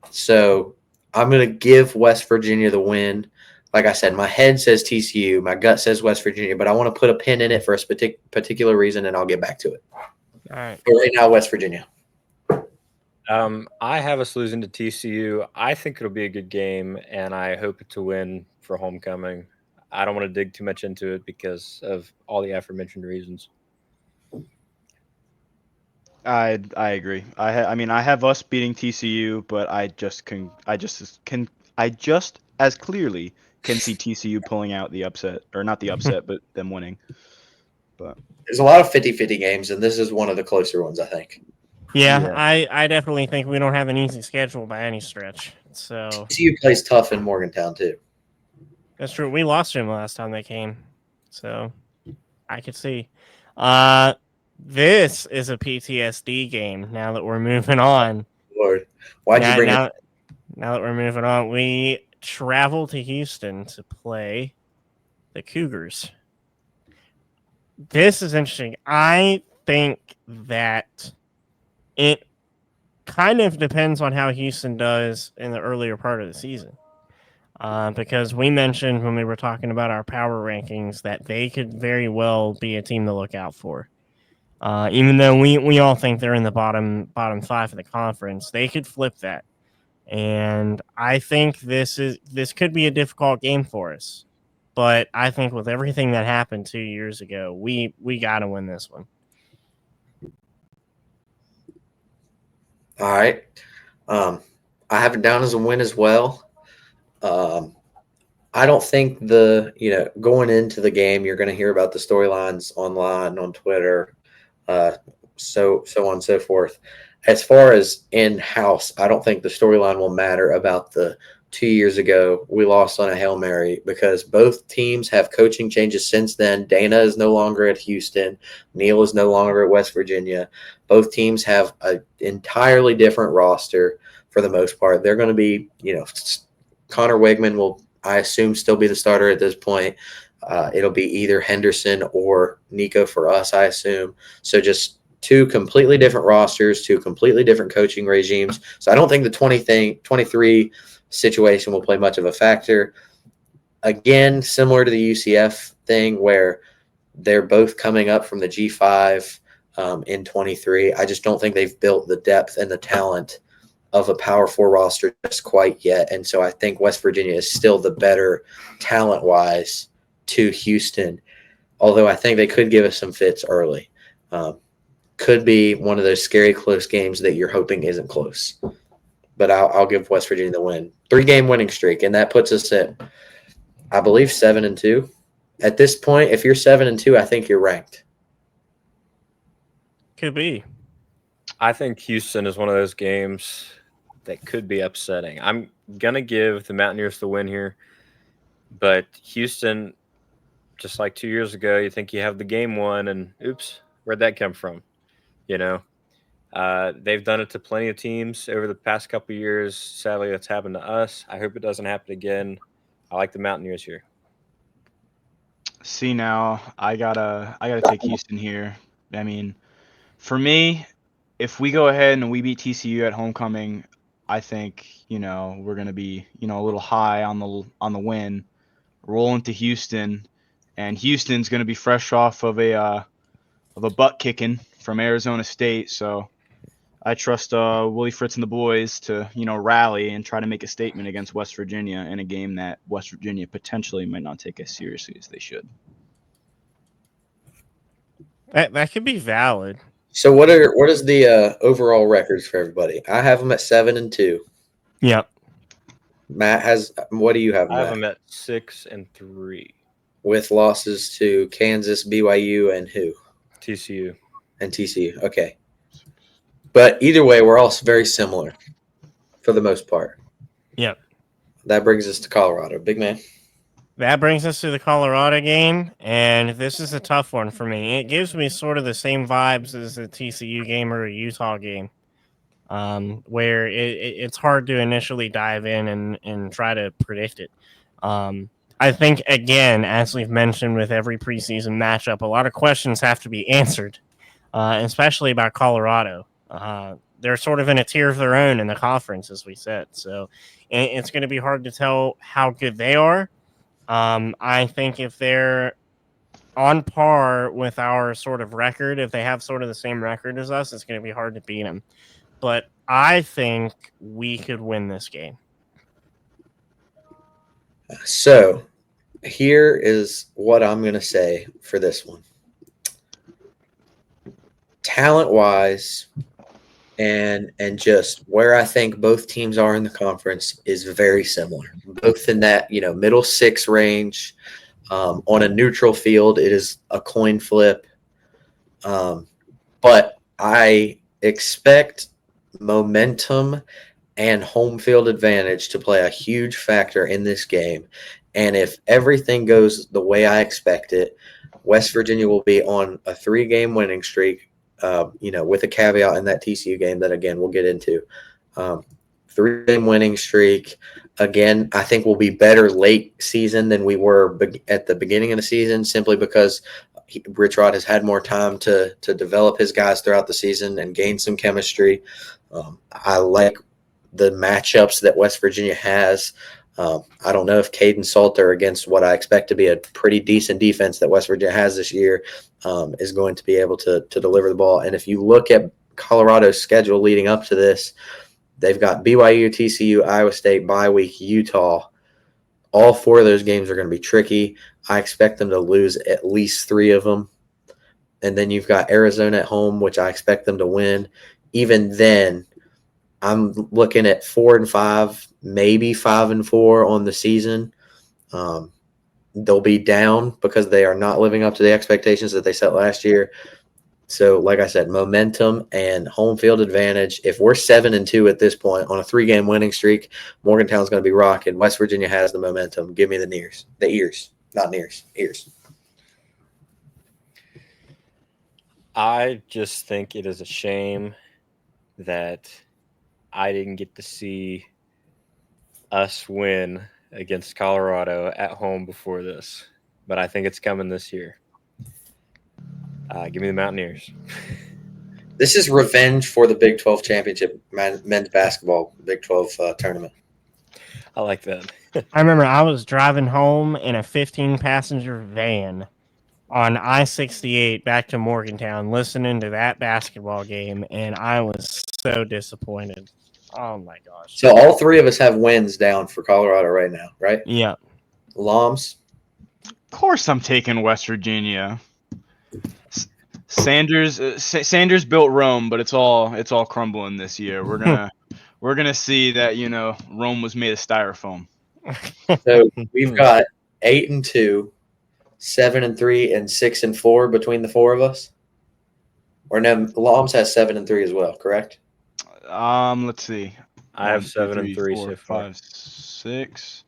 So I'm going to give West Virginia the win. Like I said, my head says TCU, my gut says West Virginia, but I want to put a pin in it for a particular reason, and I'll get back to it. All right. But right now, West Virginia. I have us losing to TCU. I think it'll be a good game, and I hope to win for homecoming. I don't want to dig too much into it because of all the aforementioned reasons. I agree. I mean, I have us beating TCU, but I just as clearly can see TCU pulling out the upset, or not the upset, but them winning. But there's a lot of 50-50 games, and this is one of the closer ones, I think. Yeah. I definitely think we don't have an easy schedule by any stretch. So TCU plays tough in Morgantown too. That's true. We lost him last time they came, so I could see. This is a PTSD game. Now that we're moving on, Lord, why'd you bring it? Now that we're moving on, we travel to Houston to play the Cougars. This is interesting. I think that it kind of depends on how Houston does in the earlier part of the season. Because we mentioned when we were talking about our power rankings that they could very well be a team to look out for. Even though we all think they're in the bottom 5 of the conference, they could flip that. And I think this could be a difficult game for us. But I think with everything that happened 2 years ago, we got to win this one. All right. I have it down as a win as well. I don't think going into the game, you're going to hear about the storylines online, on Twitter, so on and so forth. As far as in-house, I don't think the storyline will matter about the 2 years ago we lost on a Hail Mary, because both teams have coaching changes since then. Dana is no longer at Houston. Neil is no longer at West Virginia. Both teams have an entirely different roster for the most part. They're going to be, Connor Wegman will, I assume, still be the starter at this point. It'll be either Henderson or Nico for us, I assume. So just two completely different rosters, two completely different coaching regimes. So I don't think the 23 situation will play much of a factor. Again, similar to the UCF thing where they're both coming up from the G5 in 23. I just don't think they've built the depth and the talent of a Power 4 roster just quite yet. And so I think West Virginia is still the better talent-wise to Houston, although I think they could give us some fits early. Could be one of those scary close games that you're hoping isn't close. But I'll give West Virginia the win. 3-game winning streak, and that puts us at, I believe, 7-2. At this point, if you're 7-2, I think you're ranked. Could be. I think Houston is one of those games that could be upsetting. I'm going to give the Mountaineers the win here, but Houston, just like 2 years ago, you think you have the game won, and oops, where'd that come from? You know, they've done it to plenty of teams over the past couple of years. Sadly, that's happened to us. I hope it doesn't happen again. I like the Mountaineers here. See, now I gotta take Houston here. I mean, for me, if we go ahead and we beat TCU at homecoming, I think we're gonna be a little high on the win, roll into Houston, and Houston's gonna be fresh off of a butt kicking from Arizona State. So I trust Willie Fritz and the boys to rally and try to make a statement against West Virginia in a game that West Virginia potentially might not take as seriously as they should. That could be valid. So what is the overall records for everybody? I have them at 7-2. Yep. Matt has, what do you have? I have Matt? them at 6-3. With losses to Kansas, BYU, and who? TCU. And TCU. Okay. But either way, we're all very similar for the most part. Yep. That brings us to Colorado. Big man. That brings us to the Colorado game, and this is a tough one for me. It gives me sort of the same vibes as a TCU game or a Utah game, where it's hard to initially dive in and try to predict it. I think, again, as we've mentioned with every preseason matchup, a lot of questions have to be answered, especially about Colorado. They're sort of in a tier of their own in the conference, as we said. So it's going to be hard to tell how good they are. I think if they're on par with our sort of record, if they have sort of the same record as us, it's going to be hard to beat them. But I think we could win this game. So here is what I'm going to say for this one. Talent-wise and just where I think both teams are in the conference is very similar. Both in that, middle 6 range. On a neutral field, it is a coin flip. But I expect momentum and home field advantage to play a huge factor in this game. And if everything goes the way I expect it, West Virginia will be on a 3-game winning streak, with a caveat in that TCU game that, again, we'll get into. 3-game winning streak. Again, I think we'll be better late season than we were at the beginning of the season, simply because Rich Rod has had more time to develop his guys throughout the season and gain some chemistry. I like the matchups that West Virginia has. I don't know if Caden Salter, against what I expect to be a pretty decent defense that West Virginia has this year, is going to be able to deliver the ball. And if you look at Colorado's schedule leading up to this, they've got BYU, TCU, Iowa State, bye week, Utah. All 4 of those games are going to be tricky. I expect them to lose at least 3 of them. And then you've got Arizona at home, which I expect them to win. Even then, I'm looking at 4-5, maybe 5-4 on the season. They'll be down because they are not living up to the expectations that they set last year. So, like I said, momentum and home field advantage. If we're 7-2 at this point on a 3-game winning streak, Morgantown's going to be rocking. West Virginia has the momentum. Give me the ears, not nears, ears. I just think it is a shame that I didn't get to see us win against Colorado at home before this, but I think it's coming this year. Give me the Mountaineers. This is revenge for the Big 12 championship men's basketball Big 12 tournament. I like that. I remember I was driving home in a 15-passenger van on I-68 back to Morgantown listening to that basketball game, and I was so disappointed. Oh, my gosh. So all three of us have wins down for Colorado right now, right? Yeah. Lombs? Of course, I'm taking West Virginia. Sanders built Rome, but it's all crumbling this year. We're gonna see that Rome was made of styrofoam. So we've got 8-2, 7-3, and 6-4 between the four of us. Or no, Lombs has 7-3 as well, correct? Let's see. I have 7-3 so far. 5, 6.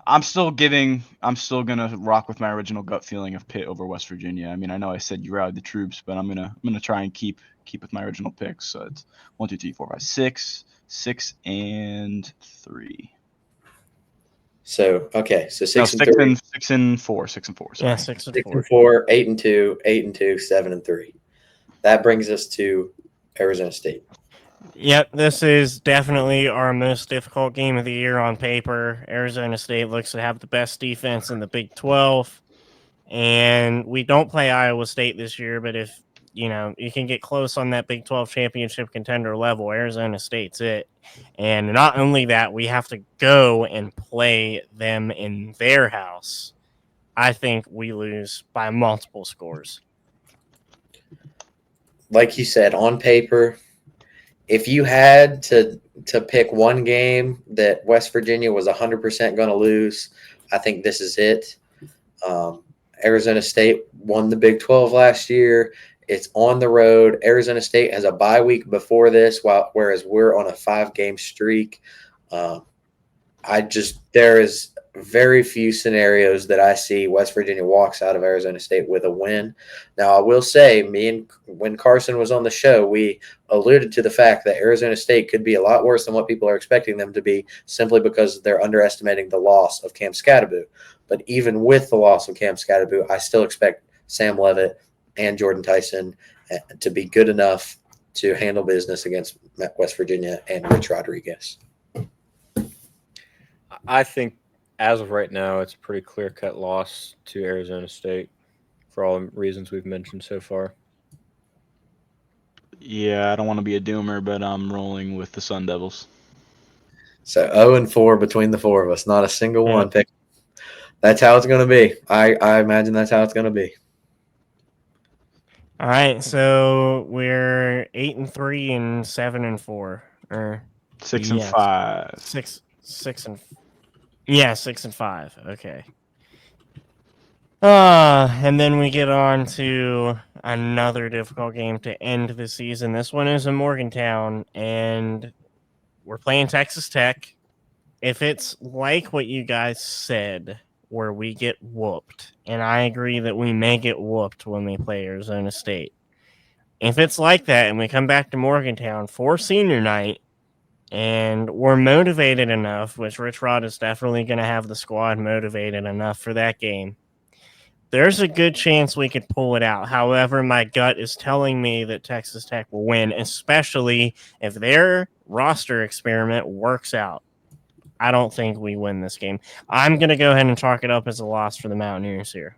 I'm still gonna rock with my original gut feeling of Pitt over West Virginia. I mean, I know I said you rallied the troops, but I'm gonna try and keep with my original picks. So it's 1, 2, 3, 4, 5, 6, 6 and 3. So okay, so 6-3, 6 and 4. Sorry. Yeah, 6-4. 6-4, 8-2, 8-2, 7-3. That brings us to Arizona State. Yep, this is definitely our most difficult game of the year on paper. Arizona State looks to have the best defense in the Big 12, and we don't play Iowa State this year, but if you can get close on that Big 12 championship contender level, Arizona State's it. And not only that, we have to go and play them in their house. I think we lose by multiple scores. Like you said, on paper, if you had to pick one game that West Virginia was 100% going to lose, I think this is it. Arizona State won the Big 12 last year. It's on the road. Arizona State has a bye week before this, whereas we're on a 5-game streak. There is very few scenarios that I see West Virginia walks out of Arizona State with a win. Now, I will say, when Carson was on the show, we alluded to the fact that Arizona State could be a lot worse than what people are expecting them to be, simply because they're underestimating the loss of Cam Scatterboot. But even with the loss of Cam Scatterboot, I still expect Sam Leavitt and Jordan Tyson to be good enough to handle business against West Virginia and Rich Rodriguez. I think as of right now, it's a pretty clear-cut loss to Arizona State for all the reasons we've mentioned so far. Yeah, I don't want to be a doomer, but I'm rolling with the Sun Devils. So 0-4 between the four of us, not a single one pick. That's how it's going to be. I imagine that's how it's going to be. All right, so we're 8-3 and 7-4, or 6 and 5. 6 and 5. Okay. And then we get on to another difficult game to end the season. This one is in Morgantown, and we're playing Texas Tech. If it's like what you guys said, where we get whooped, and I agree that we may get whooped when we play Arizona State. If it's like that and we come back to Morgantown for senior night and we're motivated enough, which Rich Rod is definitely going to have the squad motivated enough for that game, there's a good chance we could pull it out. However, my gut is telling me that Texas Tech will win, especially if their roster experiment works out. I don't think we win this game. I'm going to go ahead and chalk it up as a loss for the Mountaineers here.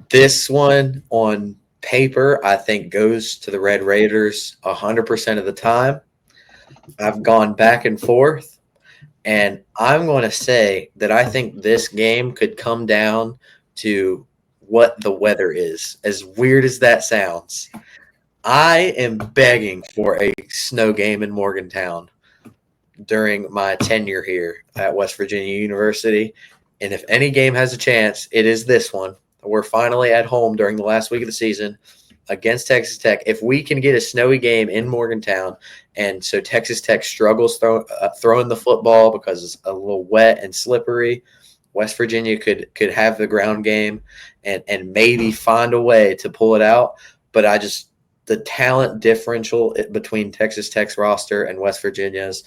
This one on paper, I think, goes to the Red Raiders 100% of the time. I've gone back and forth, and I'm going to say that I think this game could come down to what the weather is. As weird as that sounds, I am begging for a snow game in Morgantown during my tenure here at West Virginia University. And if any game has a chance, it is this one. We're finally at home during the last week of the season against Texas Tech. If we can get a snowy game in Morgantown, and so Texas Tech struggles throwing the football because it's a little wet and slippery, West Virginia could have the ground game and maybe find a way to pull it out. But the talent differential between Texas Tech's roster and West Virginia's,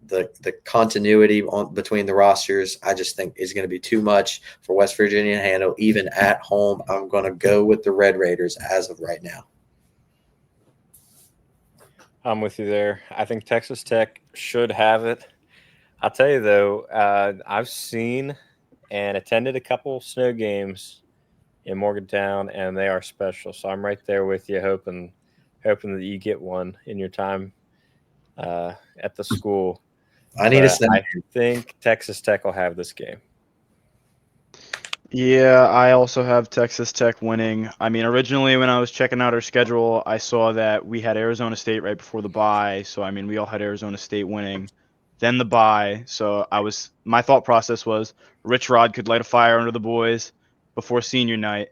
The continuity between the rosters, I just think is going to be too much for West Virginia to handle, even at home. I'm going to go with the Red Raiders as of right now. I'm with you there. I think Texas Tech should have it. I'll tell you though, I've seen and attended a couple snow games in Morgantown, and they are special. So I'm right there with you, hoping that you get one in your time at the school. I need a snow. I think Texas Tech will have this game. Yeah, I also have Texas Tech winning. I mean, originally when I was checking out our schedule, I saw that we had Arizona State right before the bye. So, I mean, we all had Arizona State winning, then the bye. So, my thought process was Rich Rod could light a fire under the boys before senior night.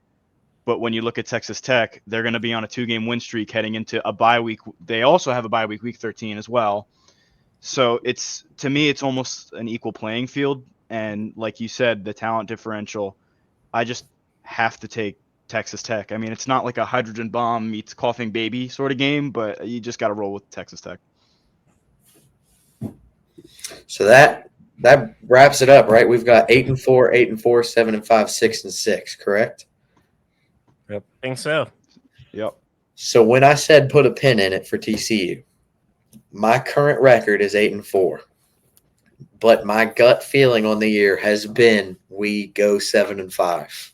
But when you look at Texas Tech, they're going to be on a 2-game win streak heading into a bye week. They also have a bye week, week 13 as well. So, to me, it's almost an equal playing field. And like you said, the talent differential, I just have to take Texas Tech. I mean, it's not like a hydrogen bomb meets coughing baby sort of game, but you just got to roll with Texas Tech. So that wraps it up, right? We've got 8-4, 8-4, 7-5, 6-6, correct? I think so. Yep. So when I said put a pin in it for TCU, my current record is 8-4. But my gut feeling on the year has been we go 7-5.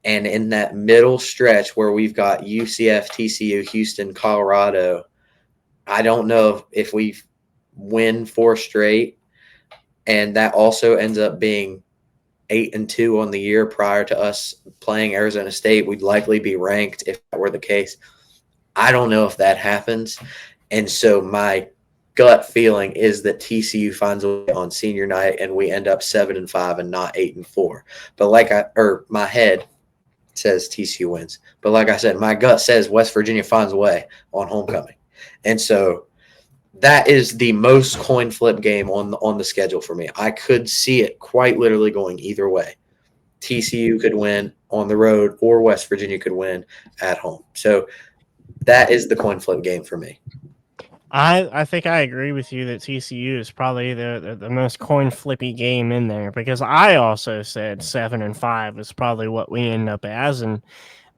And in that middle stretch where we've got UCF, TCU, Houston, Colorado, I don't know if we win 4 straight. And that also ends up being 8-2 on the year prior to us playing Arizona State. We'd likely be ranked if that were the case. I don't know if that happens. And so my gut feeling is that TCU finds a way on senior night and we end up 7-5 and not 8-4. But my head says TCU wins. But like I said, my gut says West Virginia finds a way on homecoming. And so that is the most coin flip game on the schedule for me. I could see it quite literally going either way. TCU could win on the road or West Virginia could win at home. So that is the coin flip game for me. I think I agree with you that TCU is probably the most coin flippy game in there, because I also said 7-5 is probably what we end up as. And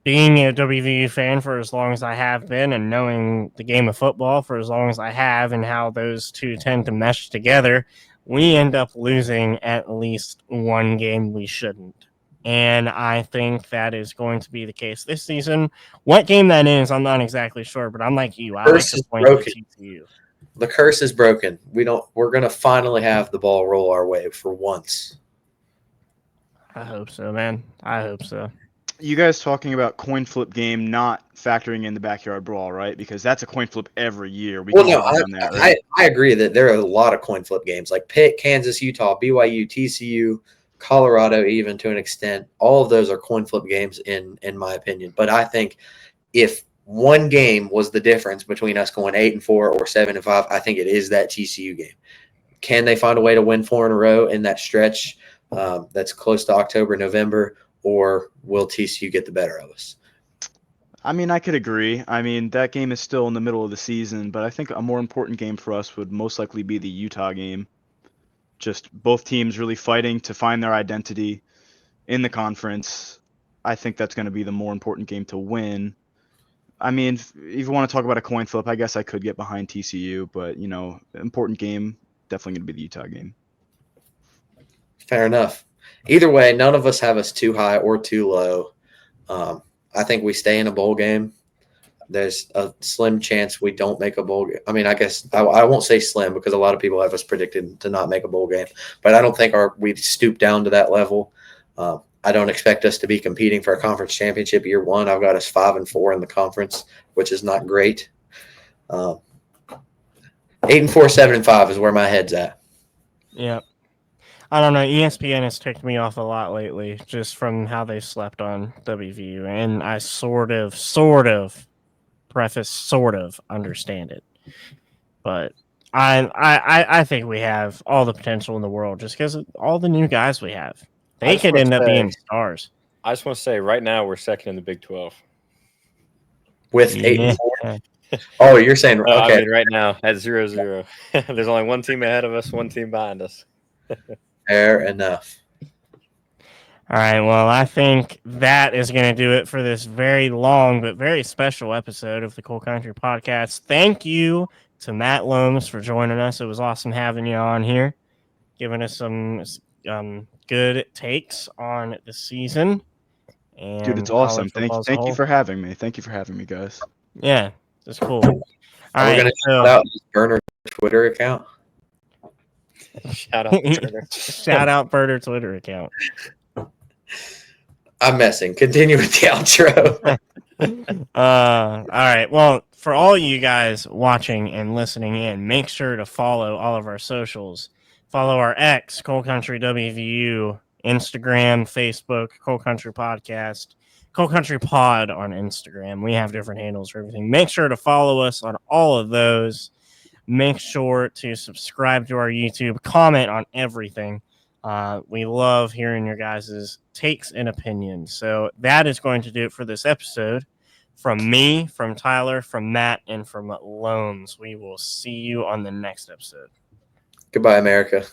being a WVU fan for as long as I have been and knowing the game of football for as long as I have and how those two tend to mesh together, we end up losing at least one game we shouldn't. And I think that is going to be the case this season. What game that is, I'm not exactly sure, but I'm like you. I like Curse the is point of broken. TCU. The curse is broken. We're gonna finally have the ball roll our way for once. I hope so, man. I hope so. You guys talking about coin flip game, not factoring in the backyard brawl, right? Because that's a coin flip every year. We Well, can no, all agree on that, right? I agree that there are a lot of coin flip games like Pitt, Kansas, Utah, BYU, TCU, Colorado, even to an extent. All of those are coin flip games in my opinion. But I think if one game was the difference between us going 8-4 or 7-5, I think it is that TCU game. Can they find a way to win 4 in a row in that stretch that's close to October, November, or will TCU get the better of us? I mean, I could agree. I mean, that game is still in the middle of the season, but I think a more important game for us would most likely be the Utah game. Just both teams really fighting to find their identity in the conference. I think that's going to be the more important game to win. I mean, if you want to talk about a coin flip, I guess I could get behind TCU, but, important game, definitely going to be the Utah game. Fair enough. Either way, none of us have us too high or too low. I think we stay in a bowl game. There's a slim chance we don't make a bowl game. I mean, I guess I won't say slim because a lot of people have us predicted to not make a bowl game, but I don't think we stoop down to that level. I don't expect us to be competing for a conference championship year one. I've got us 5-4 in the conference, which is not great. 8-4, 7-5 is where my head's at. Yeah. I don't know. ESPN has ticked me off a lot lately just from how they slept on WVU. And I sort of understand it. But I think we have all the potential in the world just because of all the new guys we have. They could end up being stars. I just want to say right now we're second in the Big 12. With 8-4? Oh, you're saying Oh, okay. I mean, right now at 0-0. There's only one team ahead of us, one team behind us. Fair enough. All right. Well, I think that is going to do it for this very long but very special episode of the Cool Country Podcast. Thank you to Matt Lombs for joining us. It was awesome having you on here, giving us some good takes on the season and Dude, it's college awesome. football as a Thank you whole. for having me. Thank you for having me, guys. Yeah, that's cool. All We're right. gonna shout out his burner Twitter account. Shout out to Turner. Shout out Birder Twitter account. I'm messing. Continue with the outro. All right. Well, for all you guys watching and listening in, make sure to follow all of our socials. Follow our X, Coal Country WVU, Instagram, Facebook, Coal Country Podcast, Coal Country Pod on Instagram. We have different handles for everything. Make sure to follow us on all of those. Make sure to subscribe to our YouTube, comment on everything. We love hearing your guys' takes and opinions. So that is going to do it for this episode. From me, from Tyler, from Matt, and from Lombs. We will see you on the next episode. Goodbye, America.